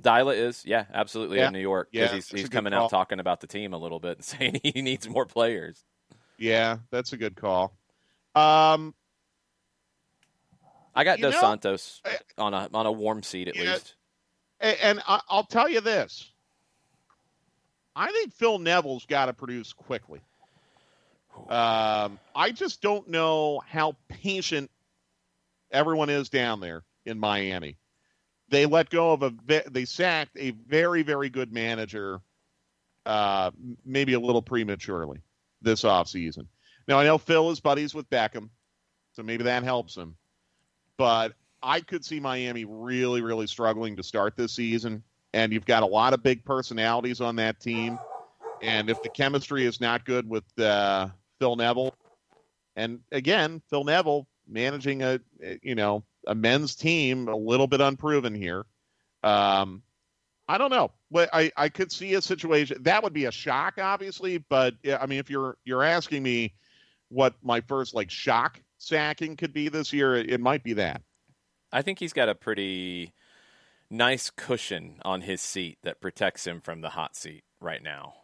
Dyla is, yeah, absolutely, Yeah. in New York. Yeah, Because that's he's a good coming call. out talking about the team a little bit and saying he needs more players. Yeah, that's a good call. I got You Dos know, Santos on a warm seat at Yeah. least. and I'll tell you this. I think Phil Neville's got to produce quickly. I just don't know how patient everyone is down there in Miami. They let go of they sacked a very, very good manager, maybe a little prematurely this offseason. Now, I know Phil is buddies with Beckham, so maybe that helps him. But I could see Miami really, really struggling to start this season. And you've got a lot of big personalities on that team. And if the chemistry is not good with Phil Neville, and again, Phil Neville managing a men's team, a little bit unproven here. I don't know. I could see a situation that would be a shock, obviously. But I mean, if you're asking me what my first shock sacking could be this year, it might be that. I think he's got a pretty nice cushion on his seat that protects him from the hot seat right now.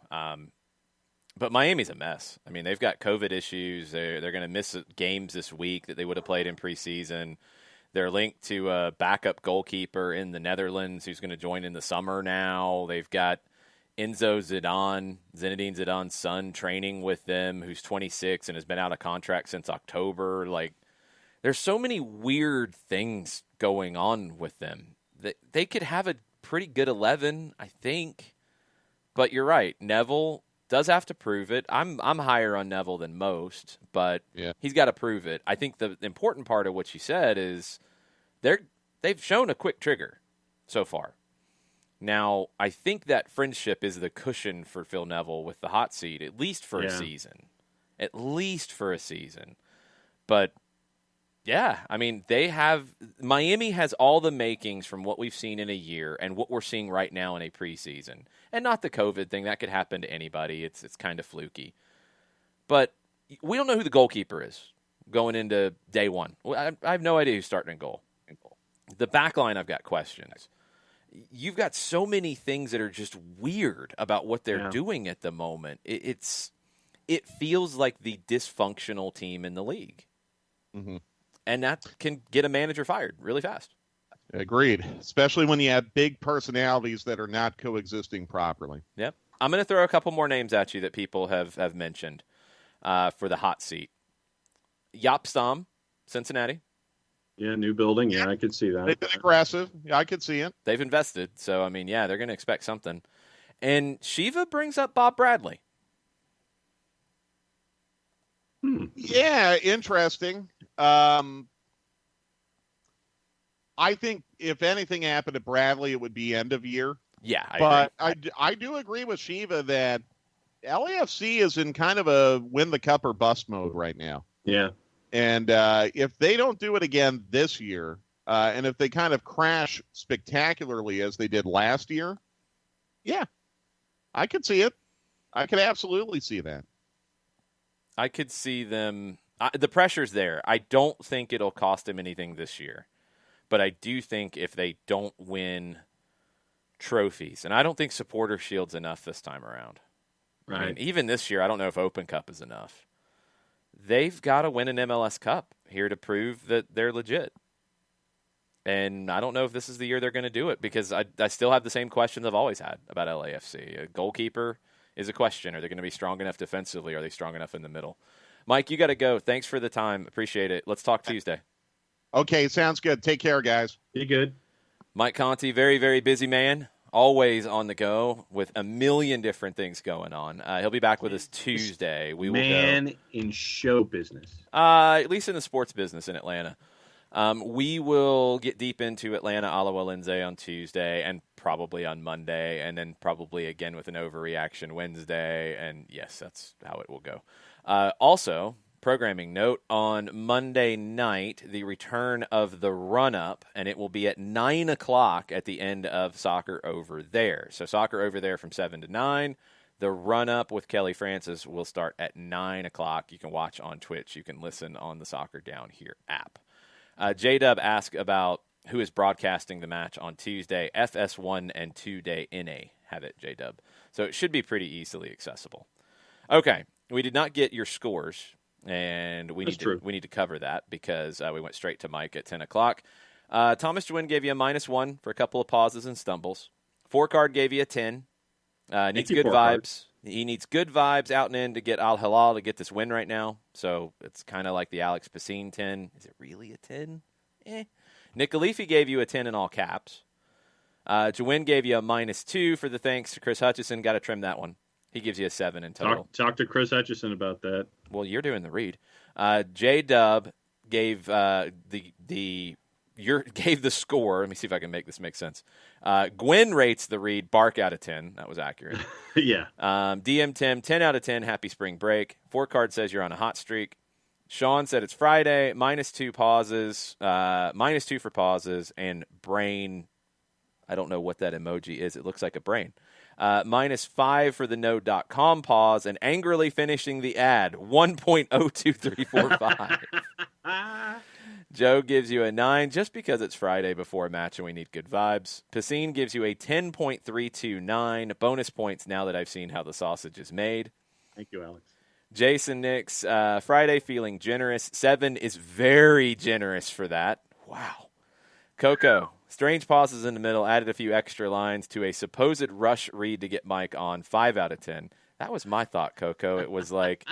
But Miami's a mess. I mean, they've got COVID issues. They're going to miss games this week that they would have played in preseason. They're linked to a backup goalkeeper in the Netherlands who's going to join in the summer now. They've got Zinedine Zidane's son, training with them, who's 26 and has been out of contract since October. There's so many weird things going on with them. They could have a pretty good 11, I think. But you're right. Neville does have to prove it. I'm higher on Neville than most, but he's got to prove it. I think the important part of what you said is they've shown a quick trigger so far. Now, I think that friendship is the cushion for Phil Neville with the hot seat, at least for a season. At least for a season. But yeah, I mean, Miami has all the makings from what we've seen in a year and what we're seeing right now in a preseason. And not the COVID thing. That could happen to anybody. It's kind of fluky. But we don't know who the goalkeeper is going into day one. I have no idea who's starting in goal. The back line, I've got questions. You've got so many things that are just weird about what they're doing at the moment. It feels like the dysfunctional team in the league. Mm-hmm. And that can get a manager fired really fast. Agreed, especially when you have big personalities that are not coexisting properly. Yep. I'm going to throw a couple more names at you that people have mentioned for the hot seat. Jaap Stam, Cincinnati. Yeah, new building. Yeah, I could see that. They've been aggressive. Yeah, I could see it. They've invested. So, I mean, yeah, they're going to expect something. And Shiva brings up Bob Bradley. Yeah, interesting. I think if anything happened to Bradley, it would be end of year. Yeah, I do agree with Shiva that LAFC is in kind of a win the cup or bust mode right now. Yeah. And if they don't do it again this year, and if they kind of crash spectacularly as they did last year, yeah, I could see it. I could absolutely see that. I could see them. The pressure's there. I don't think it'll cost them anything this year. But I do think if they don't win trophies, and I don't think Supporter Shield's enough this time around. Right. I mean, even this year, I don't know if Open Cup is enough. They've got to win an MLS Cup here to prove that they're legit. And I don't know if this is the year they're going to do it because I still have the same questions I've always had about LAFC. A goalkeeper is a question. Are they going to be strong enough defensively? Are they strong enough in the middle? Mike, you got to go. Thanks for the time. Appreciate it. Let's talk Tuesday. Okay, sounds good. Take care, guys. Be good. Mike Conti, very, very busy man. Always on the go with a million different things going on. He'll be back with us Tuesday. We will go in show business. At least in the sports business in Atlanta. We will get deep into Atlanta Alajuelense on Tuesday and probably on Monday, and then probably again with an overreaction Wednesday. And yes, that's how it will go. Also, programming note, on Monday night, the return of the run-up, and it will be at 9 o'clock at the end of Soccer Over There. So Soccer Over There from 7 to 9. The run-up with Kelly Francis will start at 9 o'clock. You can watch on Twitch. You can listen on the Soccer Down Here app. J-Dub asked about who is broadcasting the match on Tuesday. FS1 and 2-Day NA have it, J-Dub. So it should be pretty easily accessible. Okay, we did not get your scores, and we need to cover that because we went straight to Mike at 10 o'clock. Thomas Jewin gave you a -1 for a couple of pauses and stumbles. Four Card gave you a 10. Needs good vibes. He needs good vibes out and in to get Al Hilal to get this win right now. So it's kind of like the Alex Pacine 10. Is it really a 10? Nick Alifi gave you a 10 in all caps. Jewin gave you a -2 for the thanks to Chris Hutchison. Got to trim that one. He gives you a 7 in total. Talk to Chris Hutchison about that. Well, you're doing the read. J-Dub gave gave the score. Let me see if I can make this make sense. Gwen rates the read Bark out of 10. That was accurate. Yeah. DM Tim, 10 out of 10. Happy spring break. Four Card says you're on a hot streak. Sean said it's Friday. -2 pauses. -2 for pauses. And brain, I don't know what that emoji is. It looks like a brain. -5 for the no.com pause. And angrily finishing the ad. 1.02345. Joe gives you a 9 just because it's Friday before a match and we need good vibes. Pacine gives you a 10.329. Bonus points now that I've seen how the sausage is made. Thank you, Alex. Jason Nix, Friday feeling generous. 7 is very generous for that. Wow. Coco, strange pauses in the middle, added a few extra lines to a supposed rush read to get Mike on. 5 out of 10. That was my thought, Coco. It was like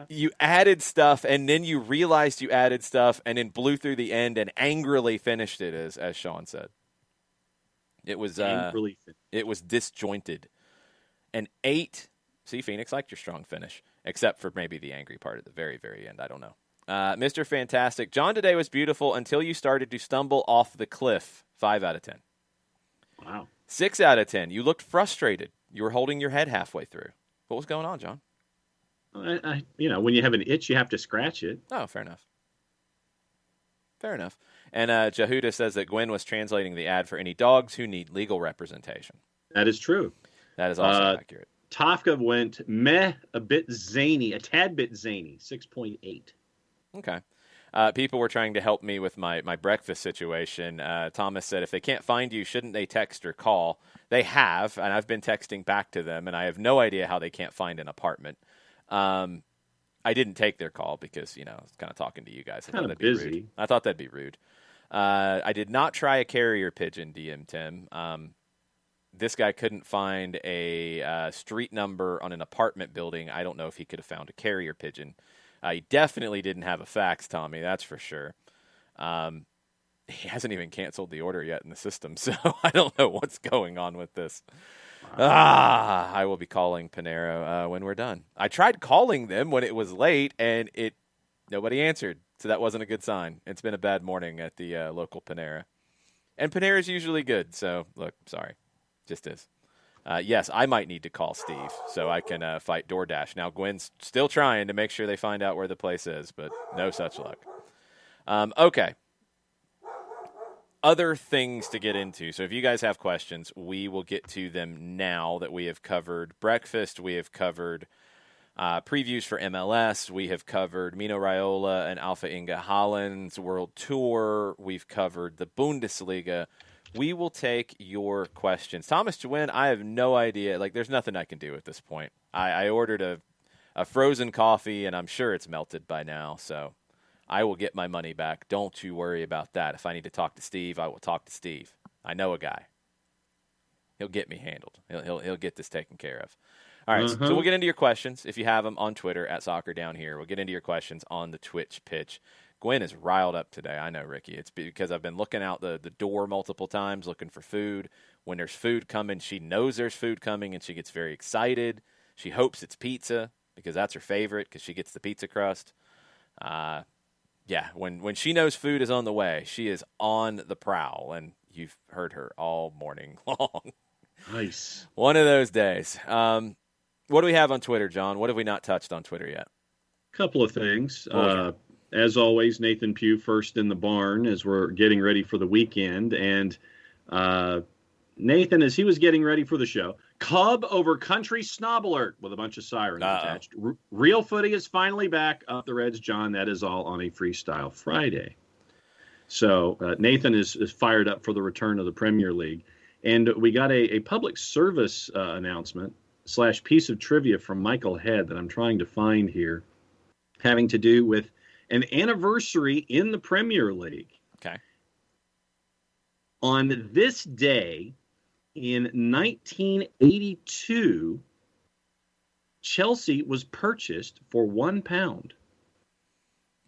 you added stuff, and then you realized you added stuff, and then blew through the end and angrily finished it, as Sean said. It was disjointed. An 8. See, Phoenix liked your strong finish, except for maybe the angry part at the very, very end. I don't know. Mr. Fantastic. John today was beautiful until you started to stumble off the cliff. 5 out of 10. Wow. 6 out of 10. You looked frustrated. You were holding your head halfway through. What was going on, John? When you have an itch, you have to scratch it. Oh, fair enough. Fair enough. And Jehuda says that Gwen was translating the ad for any dogs who need legal representation. That is true. That is also accurate. Tafka went a bit zany, a tad bit zany, 6.8. Okay. People were trying to help me with my breakfast situation. Thomas said, if they can't find you, shouldn't they text or call? They have, and I've been texting back to them, and I have no idea how they can't find an apartment. I didn't take their call because, I was kind of talking to you guys. Kind of busy. Rude. I thought that'd be rude. I did not try a carrier pigeon, DM Tim. This guy couldn't find a street number on an apartment building. I don't know if he could have found a carrier pigeon. He definitely didn't have a fax, Tommy, that's for sure. He hasn't even canceled the order yet in the system, so I don't know what's going on with this. Wow. I will be calling Panera when we're done. I tried calling them when it was late, and nobody answered, so that wasn't a good sign. It's been a bad morning at the local Panera. And Panera's usually good, so, look, sorry. Just is. Yes, I might need to call Steve so I can fight DoorDash. Now, Gwen's still trying to make sure they find out where the place is, but no such luck. Okay. Other things to get into. So if you guys have questions, we will get to them now that we have covered breakfast. We have covered previews for MLS. We have covered Mino Raiola and Alpha Inga Holland's World Tour. We've covered the Bundesliga. We will take your questions. Thomas Jewin, I have no idea. There's nothing I can do at this point. I ordered a frozen coffee, and I'm sure it's melted by now, so I will get my money back. Don't you worry about that. If I need to talk to Steve, I will talk to Steve. I know a guy. He'll get me handled. He'll get this taken care of. All right, so we'll get into your questions if you have them on Twitter at Soccer Down Here. We'll get into your questions on the Twitch pitch. Gwen is riled up today. I know, Ricky. It's because I've been looking out the door multiple times looking for food. When there's food coming, she knows there's food coming, and she gets very excited. She hopes it's pizza because that's her favorite because she gets the pizza crust. When she knows food is on the way, she is on the prowl, and you've heard her all morning long. Nice. One of those days. What do we have on Twitter, John? What have we not touched on Twitter yet? Couple of things. As always, Nathan Pugh first in the barn as we're getting ready for the weekend. And Nathan, as he was getting ready for the show, Cub over Country Snob Alert with a bunch of sirens attached. Real footy is finally back up the Reds, John. That is all on a Freestyle Friday. So Nathan is fired up for the return of the Premier League. And we got a public service announcement / piece of trivia from Michael Head that I'm trying to find here, having to do with an anniversary in the Premier League. Okay. On this day in 1982, Chelsea was purchased for £1.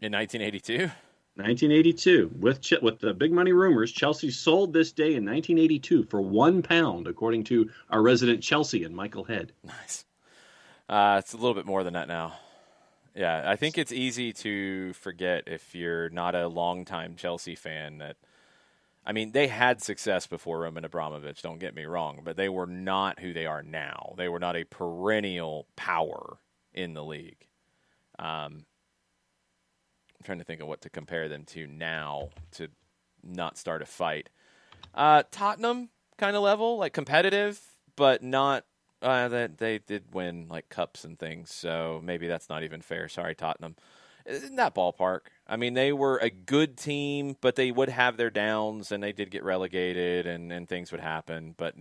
In 1982? 1982. With the big money rumors, Chelsea sold this day in 1982 for £1, according to our resident Chelsean, Michael Head. Nice. It's a little bit more than that now. Yeah, I think it's easy to forget if you're not a longtime Chelsea fan that, I mean, they had success before Roman Abramovich, don't get me wrong, but they were not who they are now. They were not a perennial power in the league. I'm trying to think of what to compare them to now to not start a fight. Tottenham kind of level, like competitive, but not. They did win like cups and things, so maybe that's not even fair. Sorry, Tottenham. In that ballpark. I mean, they were a good team, but they would have their downs, and they did get relegated, and things would happen. But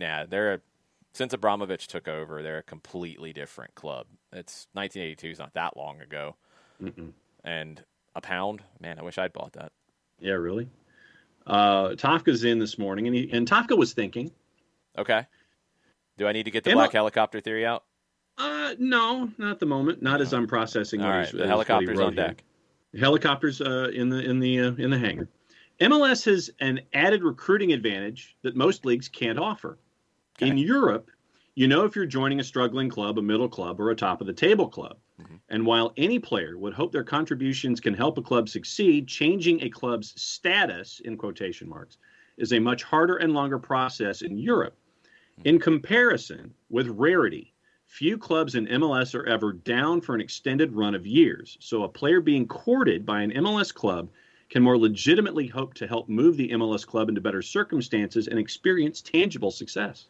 since Abramovich took over, they're a completely different club. It's 1982 is not that long ago, and £1, man, I wish I'd bought that. Yeah, really. Tafka's in this morning, and Tafka was thinking. Okay. Do I need to get the black helicopter theory out? No, not at the moment. Not as I'm processing. All right, the helicopter's on deck. The helicopter's in the hangar. MLS has an added recruiting advantage that most leagues can't offer. Okay. In Europe, if you're joining a struggling club, a middle club, or a top-of-the-table club. Mm-hmm. And while any player would hope their contributions can help a club succeed, changing a club's status, in quotation marks, is a much harder and longer process in Europe. Mm-hmm. In comparison with rarity, few clubs in MLS are ever down for an extended run of years. So a player being courted by an MLS club can more legitimately hope to help move the MLS club into better circumstances and experience tangible success.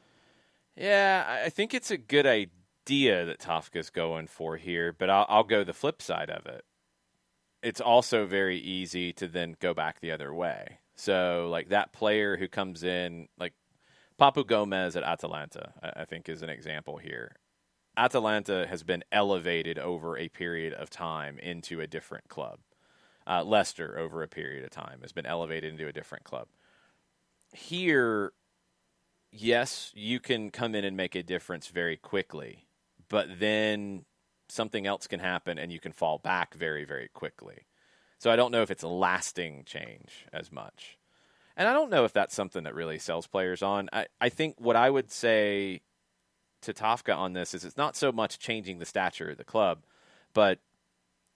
Yeah, I think it's a good idea that Tafka's going for here, but I'll go the flip side of it. It's also very easy to then go back the other way. So, like, that player who comes in, like Papu Gomez at Atalanta, I think is an example here. Atalanta has been elevated over a period of time into a different club. Leicester, over a period of time, has been elevated into a different club. Here, yes, you can come in and make a difference very quickly, but then something else can happen and you can fall back very, very quickly. So I don't know if it's a lasting change as much. And I don't know if that's something that really sells players on. I think what I would say to Tafka on this is it's not so much changing the stature of the club, but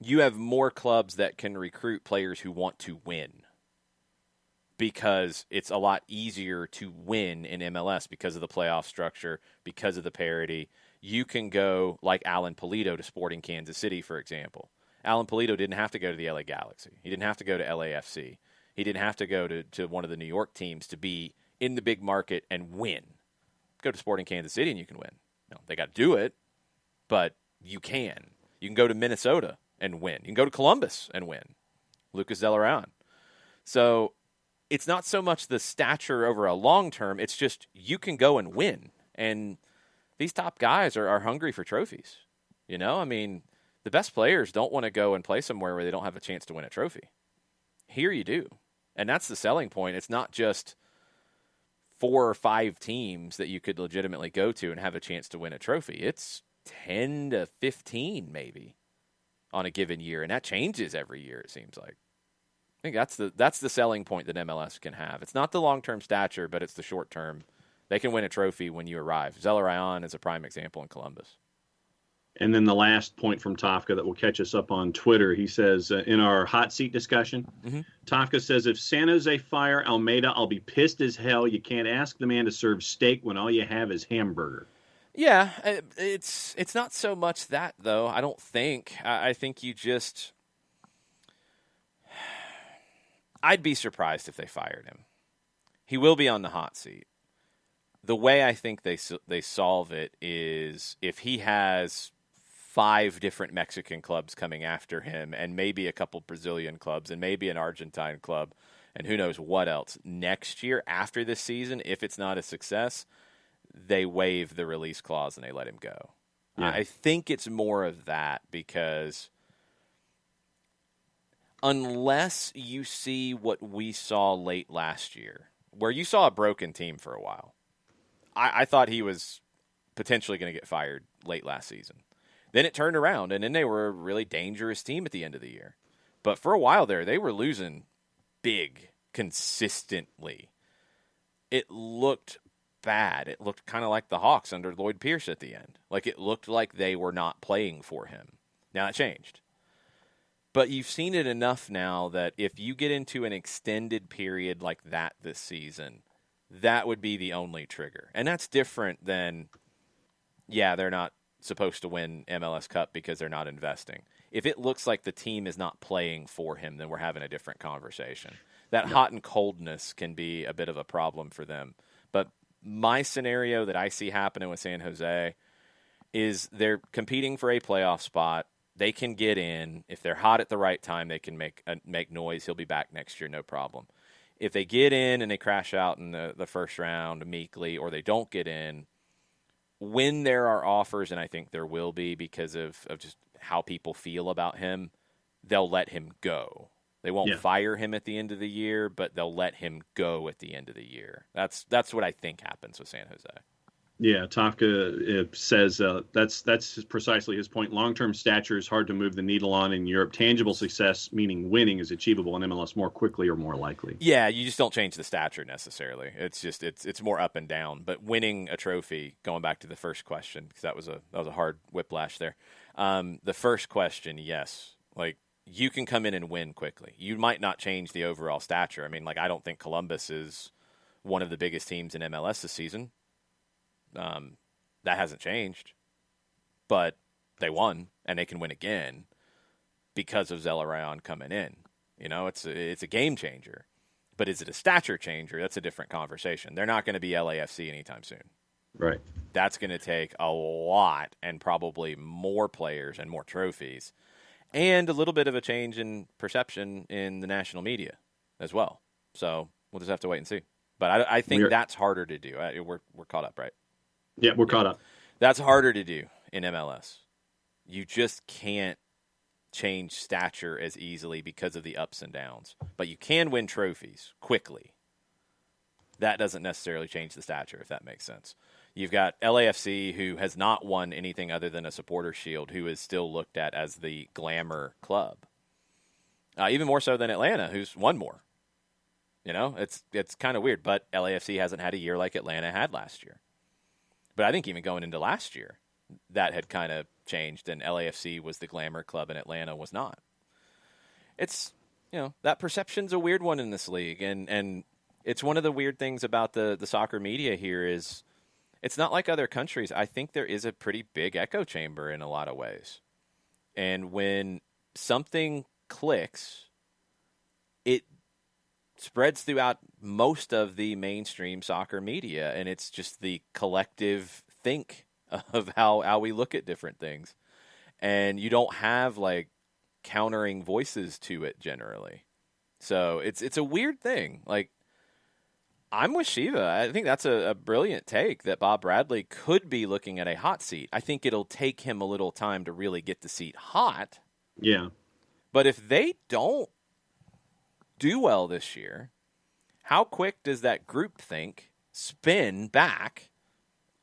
you have more clubs that can recruit players who want to win because it's a lot easier to win in MLS because of the playoff structure, because of the parity. You can go like Alan Pulido to Sporting Kansas City, for example. Alan Pulido didn't have to go to the LA Galaxy. He didn't have to go to LAFC. He didn't have to go to one of the New York teams to be in the big market and win. Go to Sporting Kansas City and you can win. No, they got to do it, but you can. You can go to Minnesota and win. You can go to Columbus and win. Lucas Zelarayan. So it's not so much the stature over a long term. It's just you can go and win. And these top guys are hungry for trophies. I mean, the best players don't want to go and play somewhere where they don't have a chance to win a trophy. Here you do. And that's the selling point. It's not just 4 or 5 teams that you could legitimately go to and have a chance to win a trophy. It's 10 to 15 maybe on a given year, and that changes every year, it seems like. I think that's the selling point that MLS can have. It's not the long-term stature, but it's the short-term. They can win a trophy when you arrive. Zelarayan is a prime example in Columbus. And then the last point from Tafka that will catch us up on Twitter, he says, in our hot seat discussion, Tafka says, if San Jose fire Almeida, I'll be pissed as hell. You can't ask the man to serve steak when all you have is hamburger. Yeah, it's not so much that, though, I don't think. I think you just... I'd be surprised if they fired him. He will be on the hot seat. The way I think they solve it is if he has 5 different Mexican clubs coming after him and maybe a couple Brazilian clubs and maybe an Argentine club, and who knows what else. Next year, after this season, if it's not a success, they waive the release clause and they let him go. Yeah. I think it's more of that because unless you see what we saw late last year, where you saw a broken team for a while, I thought he was potentially going to get fired late last season. Then it turned around, and then they were a really dangerous team at the end of the year. But for a while there, they were losing big, consistently. It looked bad. It looked kind of like the Hawks under Lloyd Pierce at the end. Like it looked like they were not playing for him. Now it changed. But you've seen it enough now that if you get into an extended period like that this season, that would be the only trigger. And that's different than, yeah, they're not supposed to win MLS Cup because they're not investing. If it looks like the team is not playing for him, then we're having a different conversation. That hot and coldness can be a bit of a problem for them. But my scenario that I see happening with San Jose is they're competing for a playoff spot. They can get in. If they're hot at the right time, they can make noise. He'll be back next year, no problem. If they get in and they crash out in the first round meekly, or they don't get in, when there are offers, and I think there will be because of just how people feel about him, they'll let him go. They won't fire him at the end of the year, but they'll let him go at the end of the year. That's what I think happens with San Jose. Yeah, Tafka says that's precisely his point. Long-term stature is hard to move the needle on in Europe. Tangible success, meaning winning, is achievable in MLS more quickly or more likely. Yeah, you just don't change the stature necessarily. It's just it's more up and down. But winning a trophy, going back to the first question, because that was a hard whiplash there. The first question, yes, like you can come in and win quickly. You might not change the overall stature. I mean, like I don't think Columbus is one of the biggest teams in MLS this season. That hasn't changed, but they won and they can win again because of Zelarayan coming in. You know, it's a game changer, but is it a stature changer? That's a different conversation. They're not going to be LAFC anytime soon. Right. That's going to take a lot and probably more players and more trophies and a little bit of a change in perception in the national media as well. So we'll just have to wait and see. But I think that's harder to do. We're caught up, right? Yeah, we're caught up. That's harder to do in MLS. You just can't change stature as easily because of the ups and downs. But you can win trophies quickly. That doesn't necessarily change the stature, if that makes sense. You've got LAFC, who has not won anything other than a supporter shield, who is still looked at as the glamour club. Even more so than Atlanta, who's won more. You know, it's kind of weird, but LAFC hasn't had a year like Atlanta had last year. But I think even going into last year, that had kind of changed, and LAFC was the glamour club and Atlanta was not. It's, that perception's a weird one in this league, and it's one of the weird things about the soccer media here is it's not like other countries. I think there is a pretty big echo chamber in a lot of ways. And when something clicks, it spreads throughout most of the mainstream soccer media, and it's just the collective think of how we look at different things. And you don't have, like, countering voices to it generally. So it's a weird thing. Like, I'm with Shiva. I think that's a brilliant take that Bob Bradley could be looking at a hot seat. I think it'll take him a little time to really get the seat hot. Yeah. But if they don't do well this year, how quick does that groupthink spin back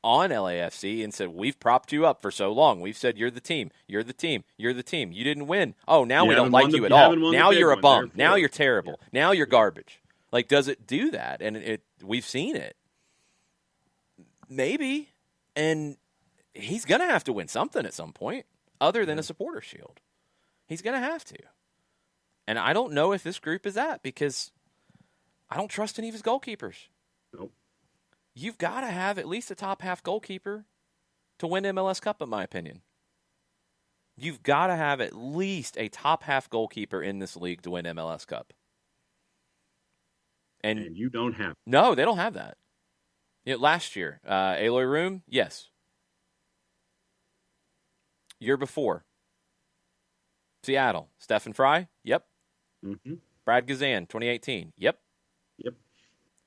on LAFC and said, we've propped you up for so long. We've said you're the team. You're the team. You're the team. You didn't win. Oh, now we don't like you at all. Now you're a bum. Now you're terrible. Now you're garbage. Like, does it do that? And we've seen it. Maybe. And he's going to have to win something at some point other than a supporter shield. He's going to have to. And I don't know if this group is that because I don't trust any of his goalkeepers. Nope. You've got to have at least a top half goalkeeper to win MLS Cup, in my opinion. You've got to have at least a top half goalkeeper in this league to win MLS Cup. And you don't have. No, they don't have that. Last year, Aloy Room, yes. Year before, Seattle, Stephen Fry, yep. Mm-hmm. Brad Gazan, 2018. Yep. Yep.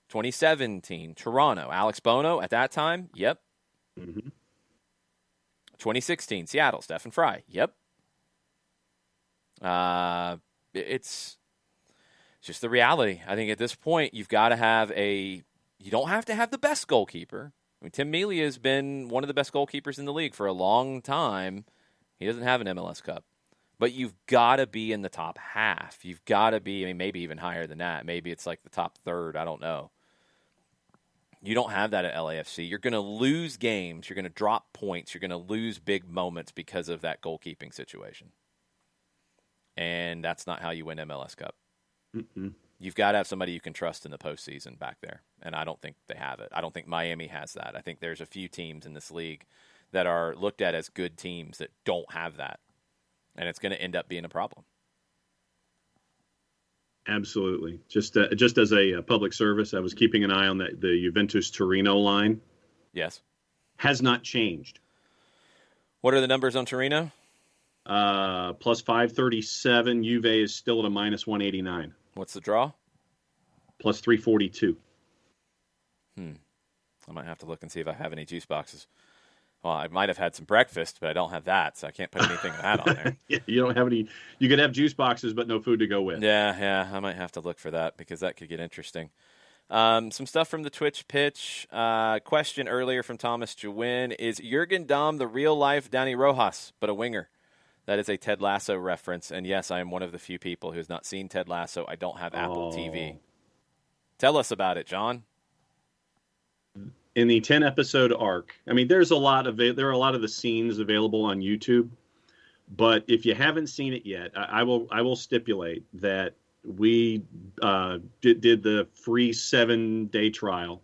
2017, Toronto. Alex Bono at that time. Yep. Mm-hmm. 2016, Seattle. Stephen Fry. Yep. It's just the reality. I think at this point, you've got to have you don't have to have the best goalkeeper. I mean, Tim Mealy has been one of the best goalkeepers in the league for a long time. He doesn't have an MLS Cup. But you've got to be in the top half. You've got to be, I mean, maybe even higher than that. Maybe it's like the top third. I don't know. You don't have that at LAFC. You're going to lose games. You're going to drop points. You're going to lose big moments because of that goalkeeping situation. And that's not how you win MLS Cup. Mm-mm. You've got to have somebody you can trust in the postseason back there. And I don't think they have it. I don't think Miami has that. I think there's a few teams in this league that are looked at as good teams that don't have that. And it's going to end up being a problem. Absolutely. Just as a public service, I was keeping an eye on the Juventus Torino line. Yes. Has not changed. What are the numbers on Torino? Plus 537. Juve is still at a minus 189. What's the draw? Plus 342. I might have to look and see if I have any juice boxes. Well, I might have had some breakfast, but I don't have that, so I can't put anything of that on there. Yeah, you don't have any. You could have juice boxes, but no food to go with. Yeah, I might have to look for that because that could get interesting. Some stuff from the Twitch pitch. Question earlier from Thomas Jewin. Is Jurgen Damm the real-life Danny Rojas, but a winger? That is a Ted Lasso reference, and yes, I am one of the few people who has not seen Ted Lasso. I don't have Apple TV. Tell us about it, John. In the 10-episode arc, I mean, there are a lot of the scenes available on YouTube, but if you haven't seen it yet, I will stipulate that we did the free 7-day trial,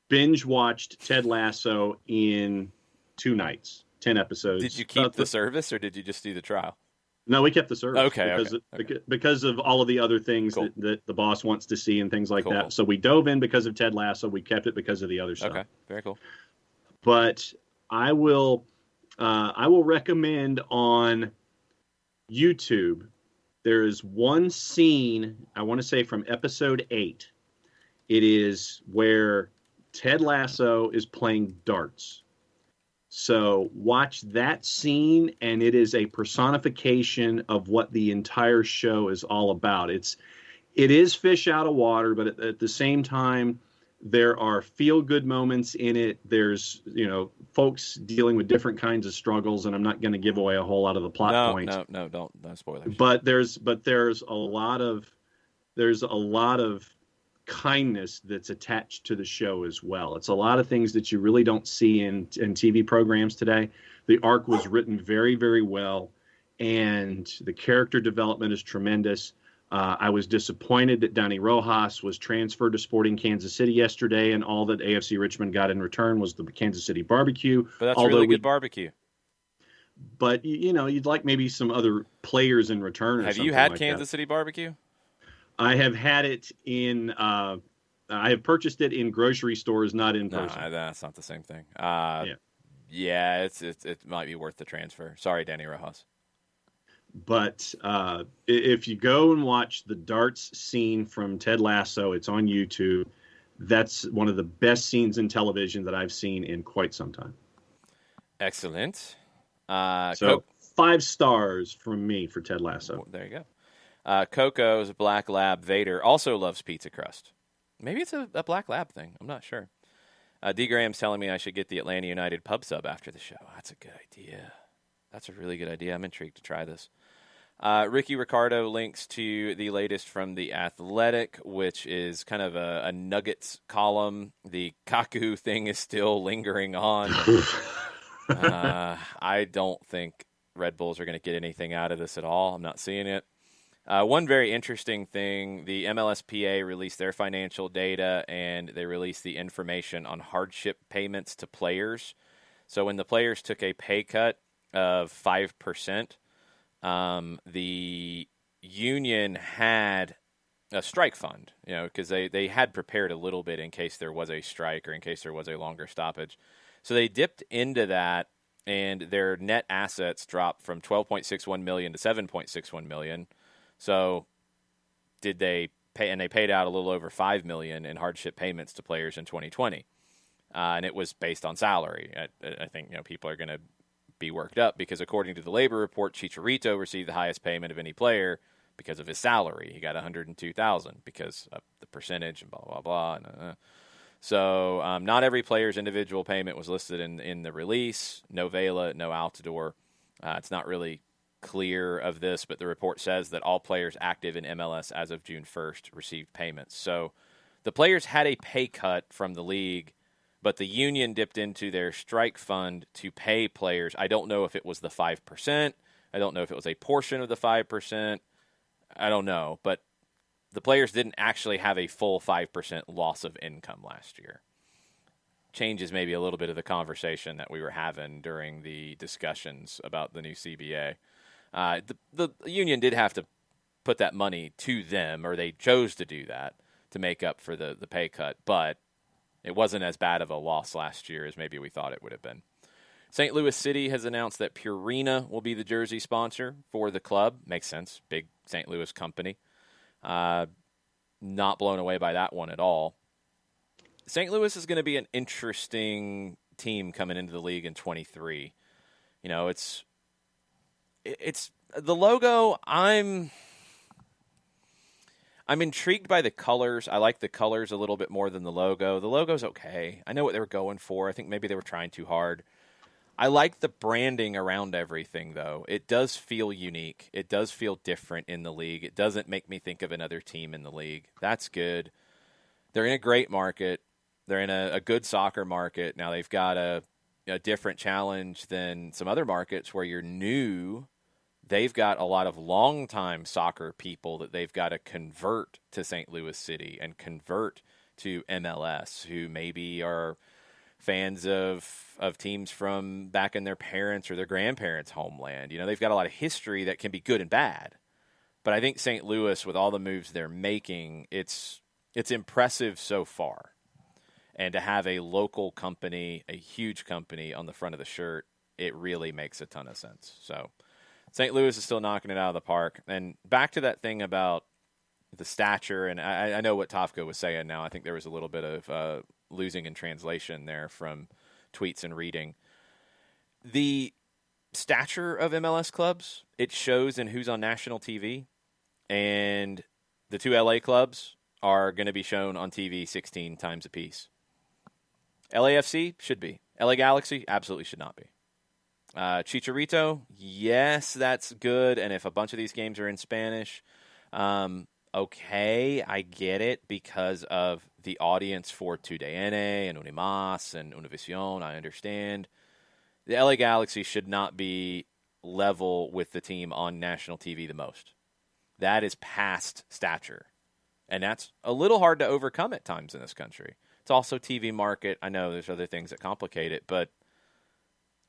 binge watched Ted Lasso in 2 nights, 10 episodes. Did you keep the service or did you just do the trial? No, we kept the service. Okay. Because of all of the other things that the boss wants to see and things like that. So we dove in because of Ted Lasso. We kept it because of the other stuff. Okay, very cool. But I will recommend on YouTube. There is one scene, I want to say from episode 8. It is where Ted Lasso is playing darts. So watch that scene, and it is a personification of what the entire show is all about. It is fish out of water, but at the same time, there are feel-good moments in it. There's, folks dealing with different kinds of struggles, and I'm not going to give away a whole lot of the plot points. No, don't spoilers. But there's a lot of kindness that's attached to the show as well. It's a lot of things that you really don't see in TV programs today. The arc was written very, very well, and the character development is tremendous. I was disappointed that Danny Rojas was transferred to Sporting Kansas City yesterday, and all that AFC Richmond got in return was the Kansas City barbecue. But that's really good barbecue. But, you'd like maybe some other players in return. Have you had Kansas City barbecue? I have had it in. I have purchased it in grocery stores, not in person. No, that's not the same thing. Yeah, it might be worth the transfer. Sorry, Danny Rojas. But if you go and watch the darts scene from Ted Lasso, it's on YouTube. That's one of the best scenes in television that I've seen in quite some time. Excellent. 5 stars from me for Ted Lasso. There you go. Coco's Black Lab Vader also loves pizza crust. Maybe it's a Black Lab thing. I'm not sure. D. Graham's telling me I should get the Atlanta United pub sub after the show. That's a good idea. That's a really good idea. I'm intrigued to try this. Ricky Ricardo links to the latest from The Athletic, which is kind of a Nuggets column. The Kaku thing is still lingering on. I don't think Red Bulls are going to get anything out of this at all. I'm not seeing it. One very interesting thing, the MLSPA released their financial data, and they released the information on hardship payments to players. So when the players took a pay cut of 5%, the union had a strike fund, because they had prepared a little bit in case there was a strike or in case there was a longer stoppage. So they dipped into that, and their net assets dropped from $12.61 million to $7.61 million. So did they pay? And they paid out a little over $5 million in hardship payments to players in 2020, and it was based on salary. I think people are going to be worked up because according to the labor report, Chicharito received the highest payment of any player because of his salary. He got $102,000 because of the percentage and blah blah blah. So not every player's individual payment was listed in the release. No Vela, no Altidore. It's not really clear of this, but the report says that all players active in MLS as of June 1st received payments. So the players had a pay cut from the league, but the union dipped into their strike fund to pay players. I don't know if it was the 5%. I don't know if it was a portion of the 5%. I don't know, but the players didn't actually have a full 5% loss of income last year. Changes maybe a little bit of the conversation that we were having during the discussions about the new CBA. The union did have to put that money to them, or they chose to do that to make up for the pay cut, but it wasn't as bad of a loss last year as maybe we thought it would have been. St. Louis City has announced that Purina will be the jersey sponsor for the club. Makes sense. Big St. Louis company. Not blown away by that one at all. St. Louis is going to be an interesting team coming into the league in 23. It's the logo. I'm intrigued by the colors. I like the colors a little bit more than the logo. The logo's okay. I know what they were going for. I think maybe they were trying too hard. I like the branding around everything, though. It does feel unique. It does feel different in the league. It doesn't make me think of another team in the league. That's good. They're in a great market. They're in a good soccer market. Now they've got a different challenge than some other markets where you're new. They've got a lot of longtime soccer people that they've got to convert to St. Louis City and convert to MLS, who maybe are fans of teams from back in their parents' or their grandparents' homeland. They've got a lot of history that can be good and bad. But I think St. Louis, with all the moves they're making, it's impressive so far. And to have a local company, a huge company on the front of the shirt, it really makes a ton of sense. So St. Louis is still knocking it out of the park. And back to that thing about the stature, and I know what Tofko was saying now. I think there was a little bit of losing in translation there from tweets and reading. The stature of MLS clubs, it shows in who's on national TV, and the two LA clubs are going to be shown on TV 16 times apiece. LAFC should be. LA Galaxy absolutely should not be. Chicharito, yes, that's good, and if a bunch of these games are in Spanish, okay, I get it because of the audience for TUDN and Unimas and Univision. I understand. The LA Galaxy should not be level with the team on national TV the most. That is past stature, and that's a little hard to overcome at times in this country. It's also TV market. I know there's other things that complicate it, but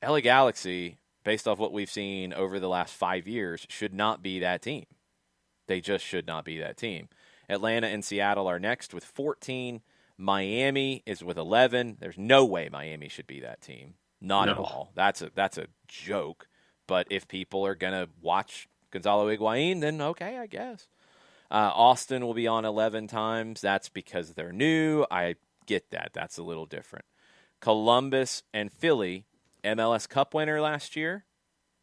LA Galaxy, based off what we've seen over the last 5 years, should not be that team. They just should not be that team. Atlanta and Seattle are next with 14. Miami is with 11. There's no way Miami should be that team. Not at all. That's a joke. But if people are going to watch Gonzalo Higuain, then okay, I guess. Austin will be on 11 times. That's because they're new. I get that. That's a little different. Columbus and Philly, MLS Cup winner last year.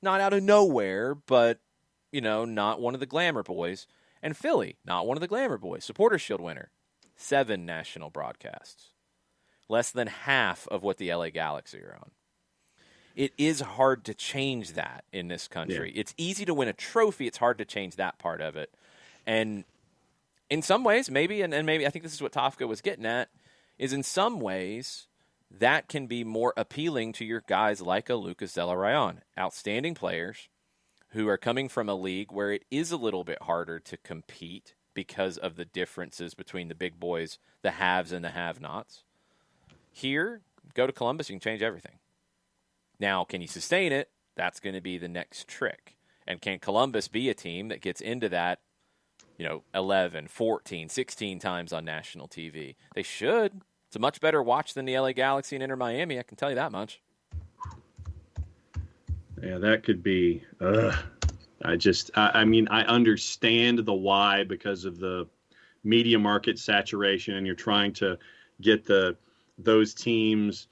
Not out of nowhere, but not one of the glamour boys. And Philly, not one of the glamour boys. Supporters Shield winner. 7 national broadcasts. Less than half of what the LA Galaxy are on. It is hard to change that in this country. Yeah. It's easy to win a trophy. It's hard to change that part of it. And in some ways, maybe, and maybe I think this is what Tofka was getting at, is in some ways that can be more appealing to your guys like a Lucas De La Rayon. Outstanding players who are coming from a league where it is a little bit harder to compete because of the differences between the big boys, the haves and the have-nots. Here, go to Columbus, you can change everything. Now, can you sustain it? That's going to be the next trick. And can Columbus be a team that gets into that, 11, 14, 16 times on national TV? They should. It's a much better watch than the LA Galaxy and Inter Miami, I can tell you that much. Yeah, that could be. I mean, I understand the why because of the media market saturation, and you're trying to get those teams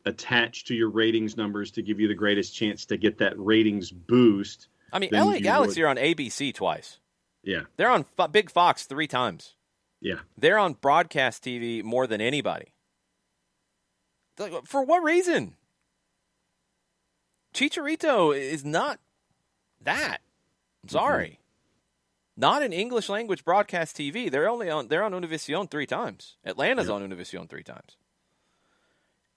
attached to your ratings numbers to give you the greatest chance to get that ratings boost. I mean, LA Galaxy are on ABC twice. Yeah. They're on Big Fox 3 times. Yeah. They're on broadcast TV more than anybody. For what reason? Chicharito is not that. I'm sorry. Mm-hmm. Not in English language broadcast TV. They're on Univision 3 times. Atlanta's on Univision 3 times.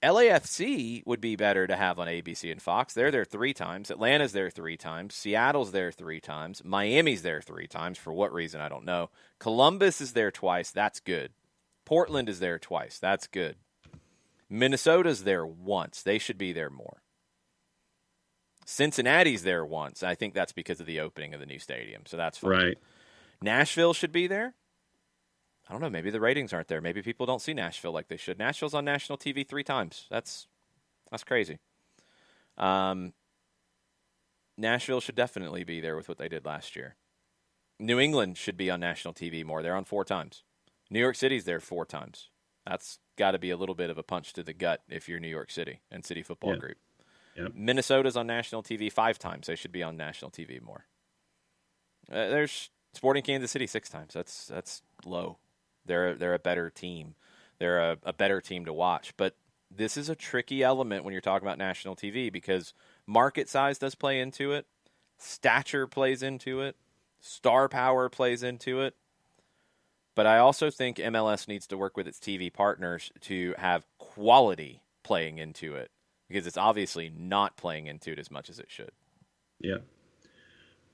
LAFC would be better to have on ABC and Fox. They're there 3 times. Atlanta's there 3 times. Seattle's there 3 times. Miami's there 3 times. For what reason, I don't know. Columbus is there twice. That's good. Portland is there twice. That's good. Minnesota's there once. They should be there more. Cincinnati's there once. I think that's because of the opening of the new stadium, so that's fine. Right. Nashville should be there. I don't know. Maybe the ratings aren't there. Maybe people don't see Nashville like they should. Nashville's on national TV 3 times. That's crazy. Nashville should definitely be there with what they did last year. New England should be on national TV more. They're on 4 times. New York City's there 4 times. That's got to be a little bit of a punch to the gut if you're New York City and City Football Group. Yep. Minnesota's on national TV 5 times. They should be on national TV more. There's Sporting Kansas City 6 times. That's low. They're a better team. They're a better team to watch. But this is a tricky element when you're talking about national TV because market size does play into it. Stature plays into it. Star power plays into it. But I also think MLS needs to work with its TV partners to have quality playing into it because it's obviously not playing into it as much as it should. Yeah.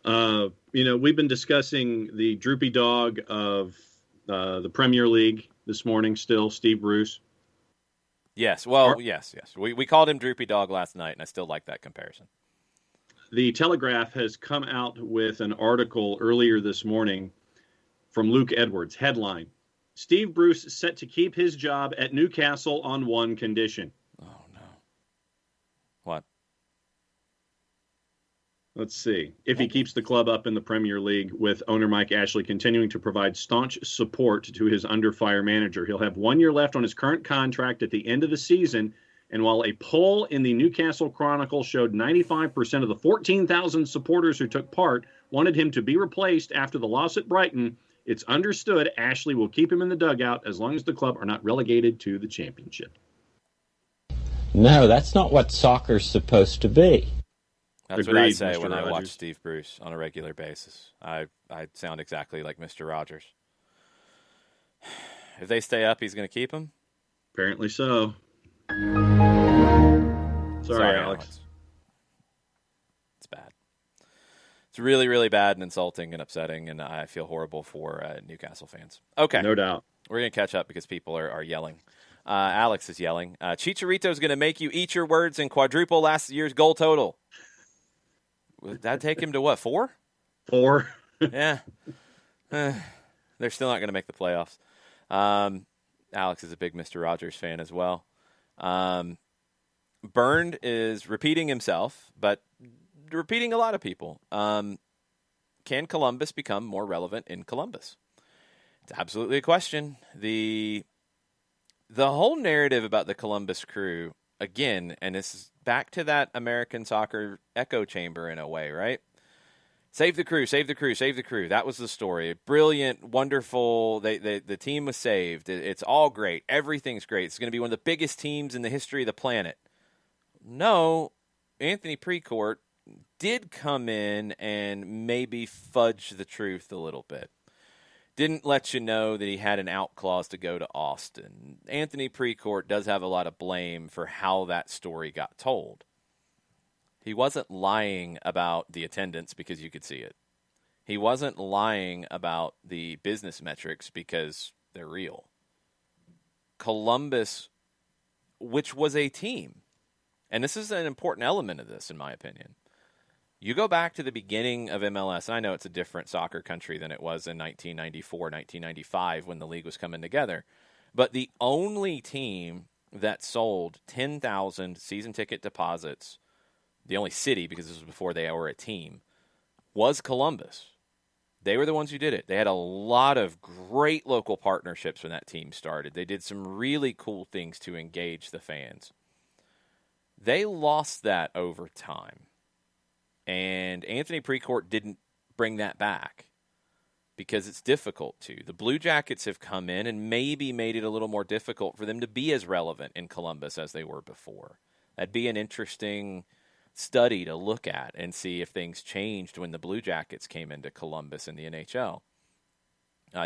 We've been discussing the droopy dog of the Premier League this morning still, Steve Bruce. Yes. Well, yes. We called him droopy dog last night, and I still like that comparison. The Telegraph has come out with an article earlier this morning from Luke Edwards. Headline, Steve Bruce set to keep his job at Newcastle on one condition. Oh, no. What? Let's see. If he keeps the club up in the Premier League with owner Mike Ashley continuing to provide staunch support to his under-fire manager, he'll have 1 year left on his current contract at the end of the season. And while a poll in the Newcastle Chronicle showed 95% of the 14,000 supporters who took part wanted him to be replaced after the loss at Brighton, it's understood Ashley will keep him in the dugout as long as the club are not relegated to the Championship. No, that's not what soccer's supposed to be. That's Agreed, what I say Mr. when I watch Rogers. Steve Bruce on a regular basis. I sound exactly like Mr. Rogers. If they stay up, he's going to keep him? Apparently so. Sorry, Alex. It's bad. It's really, really bad and insulting and upsetting, and I feel horrible for Newcastle fans. Okay. No doubt. We're going to catch up because people are yelling. Alex is yelling. Chicharito's going to make you eat your words and quadruple last year's goal total. Would that take him to what, 4? 4. Yeah. They're still not going to make the playoffs. Alex is a big Mr. Rogers fan as well. Burned is repeating himself, but repeating a lot of people. Can Columbus become more relevant in Columbus? It's absolutely a question. The whole narrative about the Columbus Crew, again, and this is back to that American soccer echo chamber in a way, right? Save the crew, save the crew, save the crew. That was the story. Brilliant, wonderful. The team was saved. It's all great. Everything's great. It's going to be one of the biggest teams in the history of the planet. No, Anthony Precourt did come in and maybe fudge the truth a little bit. Didn't let you know that he had an out clause to go to Austin. Anthony Precourt does have a lot of blame for how that story got told. He wasn't lying about the attendance because you could see it. He wasn't lying about the business metrics because they're real. Columbus, which was a team, and this is an important element of this, in my opinion. You go back to the beginning of MLS, and I know it's a different soccer country than it was in 1994, 1995 when the league was coming together, but the only team that sold 10,000 season ticket deposits, the only city, because this was before they were a team, was Columbus. They were the ones who did it. They had a lot of great local partnerships when that team started. They did some really cool things to engage the fans. They lost that over time. And Anthony Precourt didn't bring that back because it's difficult to. The Blue Jackets have come in and maybe made it a little more difficult for them to be as relevant in Columbus as they were before. That'd be an interesting study to look at and see if things changed when the Blue Jackets came into Columbus in the NHL.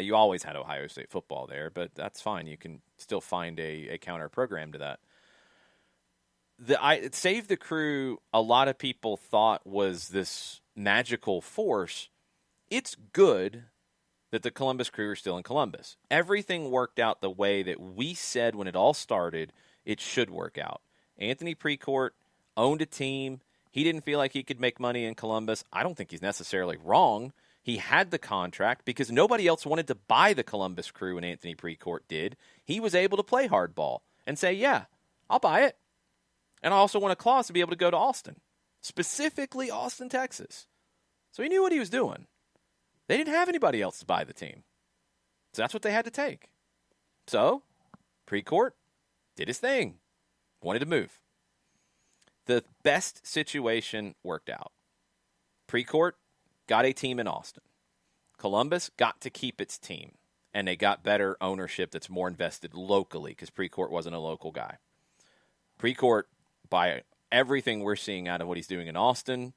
You always had Ohio State football there, but that's fine. You can still find a counter program to that. Save the Crew, a lot of people thought was this magical force. It's good that the Columbus Crew are still in Columbus. Everything worked out the way that we said when it all started it should work out. Anthony Precourt owned a team. He didn't feel like he could make money in Columbus. I don't think he's necessarily wrong. He had the contract because nobody else wanted to buy the Columbus Crew, and Anthony Precourt did. He was able to play hardball and say, yeah, I'll buy it. And I also want a clause to be able to go to Austin, specifically Austin, Texas. So he knew what he was doing. They didn't have anybody else to buy the team. So that's what they had to take. So Precourt did his thing, wanted to move. The best situation worked out. Precourt got a team in Austin. Columbus got to keep its team, and they got better ownership that's more invested locally because Precourt wasn't a local guy. Precourt, by everything we're seeing out of what he's doing in Austin,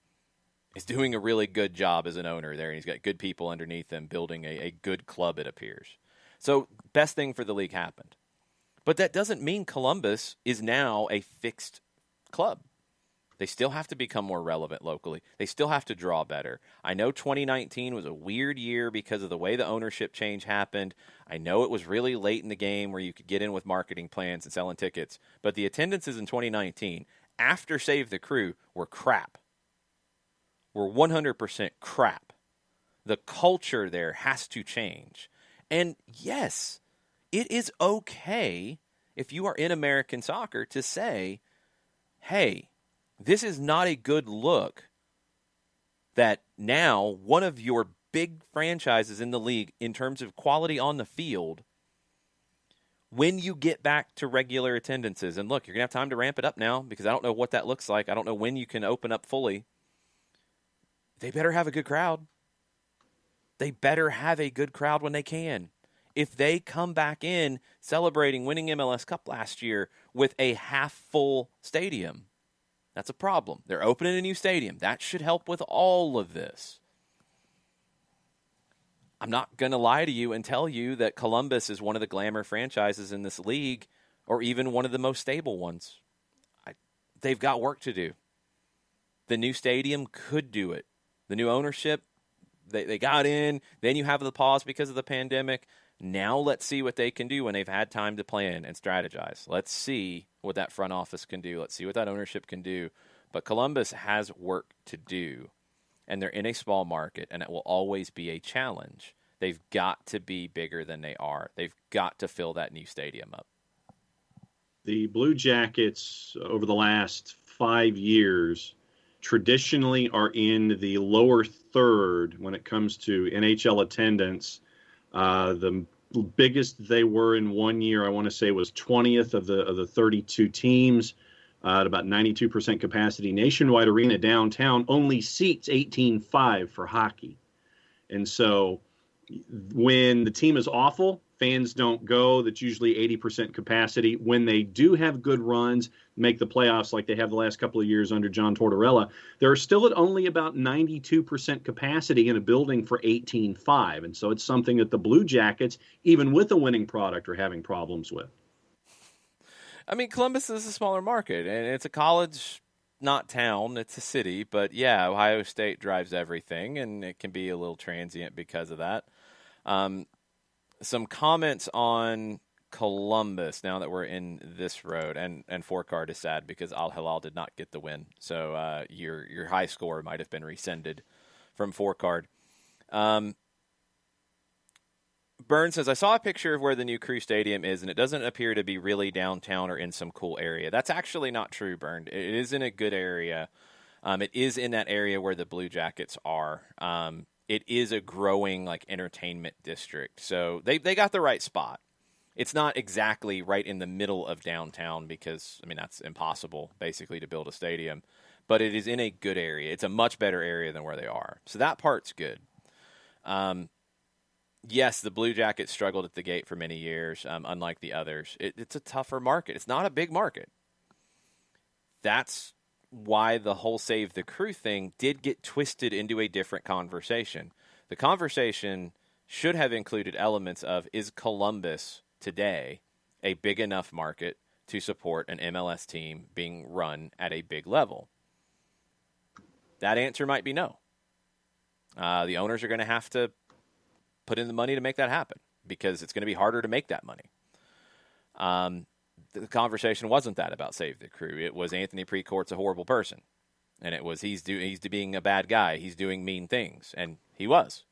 is doing a really good job as an owner there, and he's got good people underneath him building a good club, it appears. So best thing for the league happened. But that doesn't mean Columbus is now a fixed club. They still have to become more relevant locally. They still have to draw better. I know 2019 was a weird year because of the way the ownership change happened. I know it was really late in the game where you could get in with marketing plans and selling tickets. But the attendances in 2019, after Save the Crew, were crap. Were 100% crap. The culture there has to change. And yes, it is okay if you are in American soccer to say, hey, this is not a good look that now one of your big franchises in the league in terms of quality on the field, when you get back to regular attendances, and look, you're going to have time to ramp it up now because I don't know what that looks like. I don't know when you can open up fully. They better have a good crowd. They better have a good crowd when they can. If they come back in celebrating winning MLS Cup last year with a half-full stadium, that's a problem. They're opening a new stadium. That should help with all of this. I'm not going to lie to you and tell you that Columbus is one of the glamour franchises in this league or even one of the most stable ones. They've got work to do. The new stadium could do it. The new ownership, they got in. Then you have the pause because of the pandemic. Now let's see what they can do when they've had time to plan and strategize. Let's see what that front office can do. Let's see what that ownership can do. But Columbus has work to do, and they're in a small market, and it will always be a challenge. They've got to be bigger than they are. They've got to fill that new stadium up. The Blue Jackets, over the last 5 years, traditionally are in the lower third when it comes to NHL attendance. The biggest they were in 1 year, I want to say, was 20th of the 32 teams at about 92% capacity. Nationwide Arena downtown only seats 18,500 for hockey. And so when the team is awful, fans don't go. That's usually 80% capacity. When they do have good runs, make the playoffs like they have the last couple of years under John Tortorella, they're still at only about 92% capacity in a building for 18,500. And so it's something that the Blue Jackets, even with a winning product, are having problems with. I mean, Columbus is a smaller market, and it's a college, not town. It's a city. But, yeah, Ohio State drives everything, and it can be a little transient because of that. Some comments on Columbus now that we're in this road, and Fourcard is sad because Al Hilal did not get the win. So your high score might have been rescinded from Fourcard. Burns says, I saw a picture of where the new Crew Stadium is, and it doesn't appear to be really downtown or in some cool area. That's actually not true, Burn. It is in a good area. It is in that area where the Blue Jackets are. It is a growing like entertainment district, so they got the right spot. It's not exactly right in the middle of downtown because, I mean, that's impossible basically to build a stadium, but it is in a good area. It's a much better area than where they are. So that part's good. Yes, the Blue Jackets struggled at the gate for many years, unlike the others. It's a tougher market. It's not a big market. That's why the whole Save the Crew thing did get twisted into a different conversation. The conversation should have included elements of, is Columbus today a big enough market to support an MLS team being run at a big level? That answer might be no. The owners are going to have to put in the money to make that happen because it's going to be harder to make that money. The conversation wasn't that about Save the Crew. It was Anthony Precourt's a horrible person, and it was he's being a bad guy. He's doing mean things, and he was.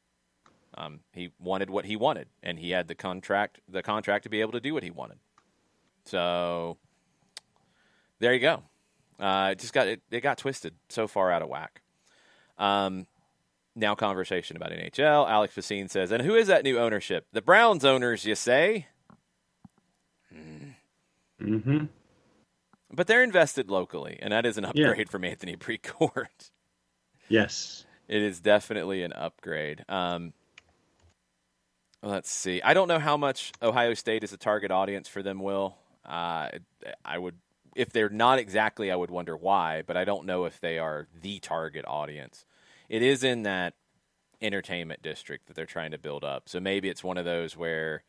He wanted what he wanted, and he had the contract to be able to do what he wanted. So there you go. It got twisted so far out of whack. Now conversation about NHL. Alex Facine says, and who is that new ownership? The Browns owners, you say? Mm-hmm. But they're invested locally, and that is an upgrade from Anthony Precourt. Yes. It is definitely an upgrade. Let's see. I don't know how much Ohio State is a target audience for them, Will. I would, if they're not exactly, I would wonder why, but I don't know if they are the target audience. It is in that entertainment district that they're trying to build up. So maybe it's one of those where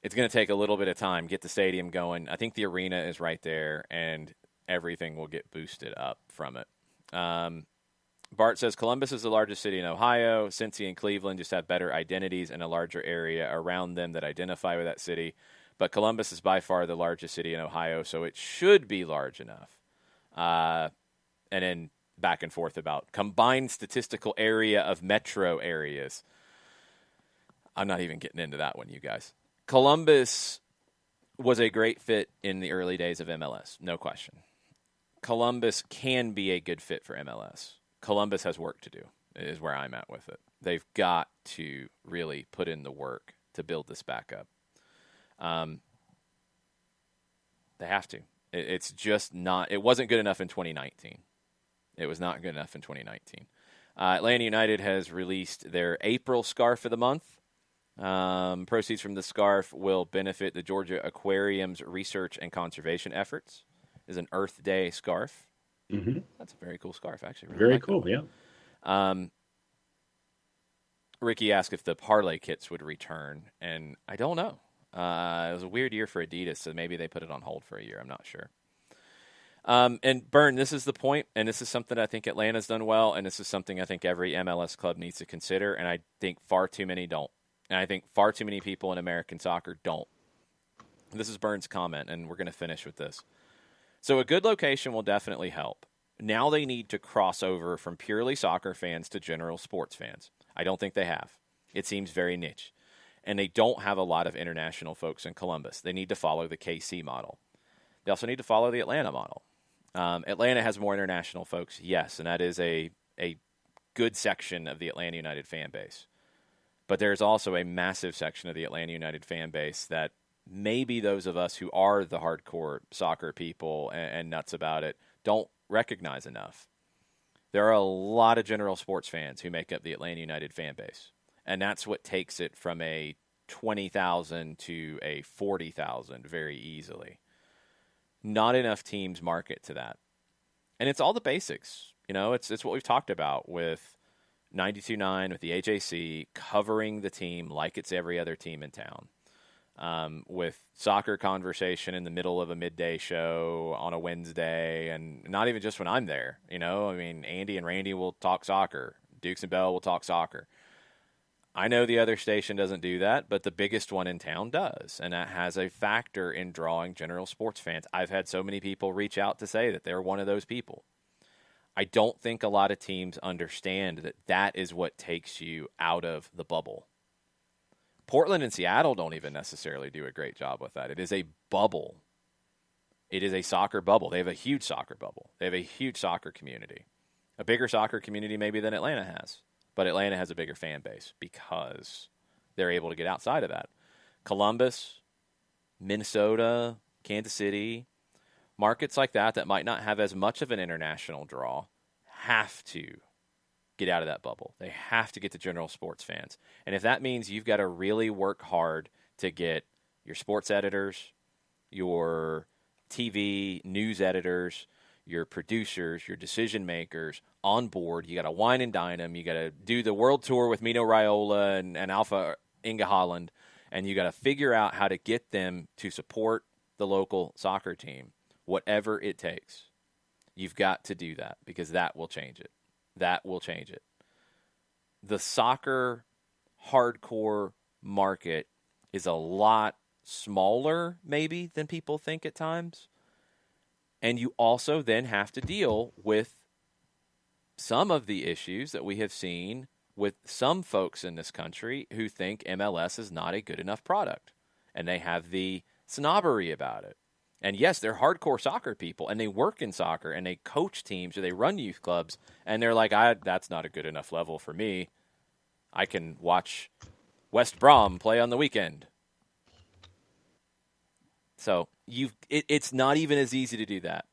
it's going to take a little bit of time, get the stadium going. I think the arena is right there, and everything will get boosted up from it. Bart says, Columbus is the largest city in Ohio. Cincy and Cleveland just have better identities and a larger area around them that identify with that city. But Columbus is by far the largest city in Ohio, so it should be large enough. And then back and forth about combined statistical area of metro areas. I'm not even getting into that one, you guys. Columbus was a great fit in the early days of MLS, no question. Columbus can be a good fit for MLS. Columbus has work to do, is where I'm at with it. They've got to really put in the work to build this back up. They have to. It's just not – it wasn't good enough in 2019. It was not good enough in 2019. Atlanta United has released their April Scarf of the Month. Proceeds from the scarf will benefit the Georgia Aquarium's research and conservation efforts. It's an Earth Day scarf. Mm-hmm. That's a very cool scarf, actually. Really very cool, yeah. Ricky asked if the parlay kits would return, and I don't know. It was a weird year for Adidas, so maybe they put it on hold for a year. I'm not sure. And Byrne, this is the point, and this is something I think Atlanta's done well, and this is something I think every MLS club needs to consider, and I think far too many don't. And I think far too many people in American soccer don't. This is Byrne's comment, and we're going to finish with this. So a good location will definitely help. Now they need to cross over from purely soccer fans to general sports fans. I don't think they have. It seems very niche. And they don't have a lot of international folks in Columbus. They need to follow the KC model. They also need to follow the Atlanta model. Atlanta has more international folks, yes, and that is a good section of the Atlanta United fan base. But there's also a massive section of the Atlanta United fan base that maybe those of us who are the hardcore soccer people and nuts about it don't recognize enough. There are a lot of general sports fans who make up the Atlanta United fan base, and that's what takes it from a 20,000 to a 40,000 very easily. Not enough teams market to that. And it's all the basics. You know, it's what we've talked about with 92.9, with the AJC, covering the team like it's every other team in town. With soccer conversation in the middle of a midday show on a Wednesday, and not even just when I'm there. You know, I mean, Andy and Randy will talk soccer. Dukes and Bell will talk soccer. I know the other station doesn't do that, but the biggest one in town does, and that has a factor in drawing general sports fans. I've had so many people reach out to say that they're one of those people. I don't think a lot of teams understand that that is what takes you out of the bubble. Portland and Seattle don't even necessarily do a great job with that. It is a bubble. It is a soccer bubble. They have a huge soccer bubble. They have a huge soccer community, a bigger soccer community maybe than Atlanta has. But Atlanta has a bigger fan base because they're able to get outside of that. Columbus, Minnesota, Kansas City, markets like that might not have as much of an international draw have to get out of that bubble. They have to get the general sports fans. And if that means you've got to really work hard to get your sports editors, your TV news editors, your producers, your decision makers on board, you got to wine and dine them. You got to do the world tour with Mino Raiola and Alpha Inga Holland, and you got to figure out how to get them to support the local soccer team, whatever it takes. You've got to do that because that will change it. That will change it. The soccer hardcore market is a lot smaller, maybe, than people think at times. And you also then have to deal with some of the issues that we have seen with some folks in this country who think MLS is not a good enough product. And they have the snobbery about it. And yes, they're hardcore soccer people, and they work in soccer, and they coach teams, or they run youth clubs, and they're like, that's not a good enough level for me. I can watch West Brom play on the weekend. So it's not even as easy to do that.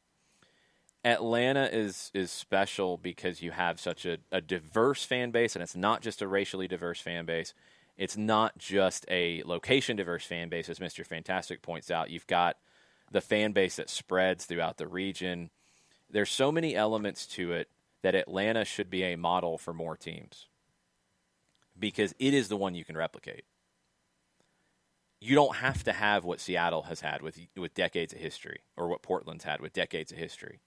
Atlanta is special because you have such a diverse fan base, and it's not just a racially diverse fan base. It's not just a location diverse fan base, as Mr. Fantastic points out. You've got the fan base that spreads throughout the region. There's so many elements to it that Atlanta should be a model for more teams because it is the one you can replicate. You don't have to have what Seattle has had with decades of history or what Portland's had with decades of history.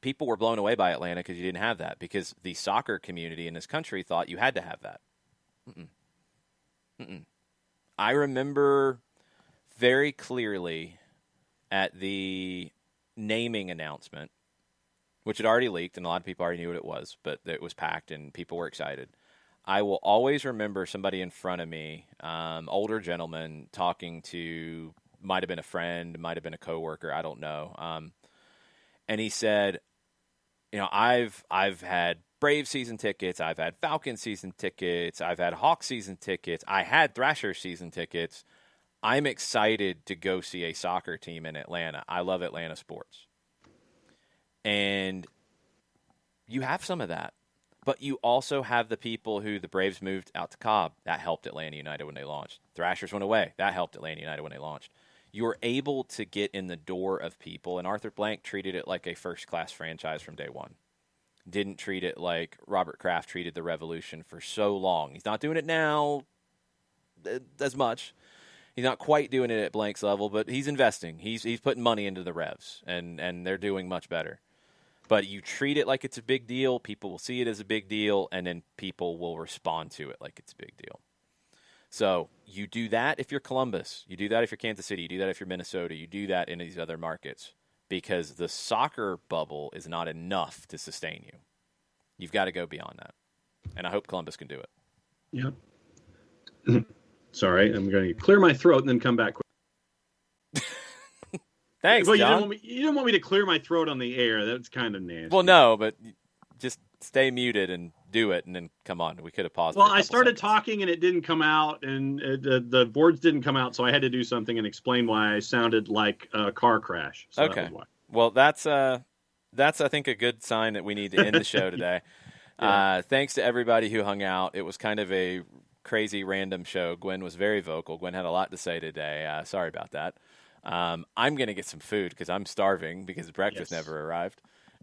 People were blown away by Atlanta because you didn't have that, because the soccer community in this country thought you had to have that. I remember very clearly at the naming announcement, which had already leaked and a lot of people already knew what it was, but it was packed and people were excited. I will always remember somebody in front of me, older gentleman, talking to, might have been a friend, might have been a coworker, I don't know. And he said, I've had Brave season tickets, I've had Falcon season tickets, I've had Hawk season tickets, I had Thrasher season tickets. I'm excited to go see a soccer team in Atlanta. I love Atlanta sports. And you have some of that. But you also have the people who the Braves moved out to Cobb. That helped Atlanta United when they launched. Thrashers went away. That helped Atlanta United when they launched. You were able to get in the door of people, and Arthur Blank treated it like a first-class franchise from day one. Didn't treat it like Robert Kraft treated the Revolution for so long. He's not doing it now as much. He's not quite doing it at Blank's level, but he's investing. He's putting money into the Revs, and they're doing much better. But you treat it like it's a big deal, people will see it as a big deal, and then people will respond to it like it's a big deal. So you do that if you're Columbus. You do that if you're Kansas City. You do that if you're Minnesota. You do that in these other markets because the soccer bubble is not enough to sustain you. You've got to go beyond that. And I hope Columbus can do it. Yep. Sorry, I'm going to clear my throat and then come back quick. Thanks, well, John. You didn't want me to clear my throat on the air. That's kind of nasty. Well, no, but just stay muted and do it, and then come on. We could have paused. Well, I started talking and it didn't come out, and the boards didn't come out, so I had to do something and explain why I sounded like a car crash. So okay. Well, that's I think a good sign that we need to end the show today. Yeah. Thanks to everybody who hung out. It was kind of a crazy random show. Gwen was very vocal. Gwen had a lot to say today. Sorry about that. I'm going to get some food because I'm starving because breakfast never arrived.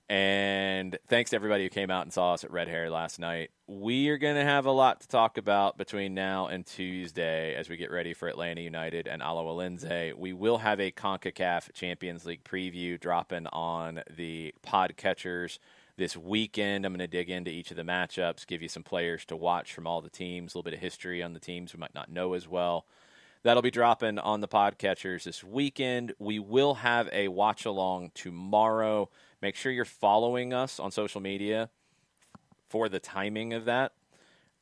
And thanks to everybody who came out and saw us at Red Hair last night. We are going to have a lot to talk about between now and Tuesday as we get ready for Atlanta United and Alajuelense. We will have a CONCACAF Champions League preview dropping on the podcatchers this weekend. I'm going to dig into each of the matchups, give you some players to watch from all the teams, a little bit of history on the teams we might not know as well. That'll be dropping on the podcatchers this weekend. We will have a watch-along tomorrow. Make sure you're following us on social media for the timing of that.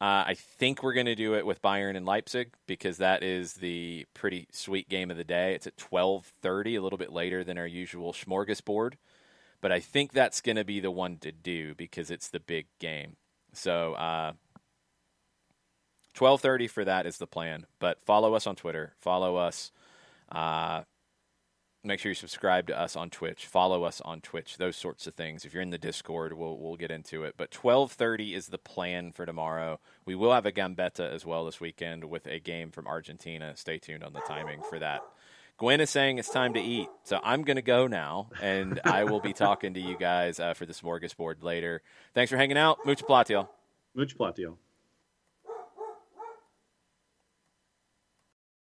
I think we're going to do it with Bayern and Leipzig because that is the pretty sweet game of the day. It's at 12:30, a little bit later than our usual smorgasbord. But I think that's going to be the one to do because it's the big game. So 12:30 for that is the plan. But follow us on Twitter. Follow us. Make sure you subscribe to us on Twitch. Follow us on Twitch. Those sorts of things. If you're in the Discord, we'll get into it. But 12:30 is the plan for tomorrow. We will have a Gambetta as well this weekend with a game from Argentina. Stay tuned on the timing for that. Gwen is saying it's time to eat, so I'm going to go now, and I will be talking to you guys for the smorgasbord later. Thanks for hanging out. Mucho platio. Mucho platio.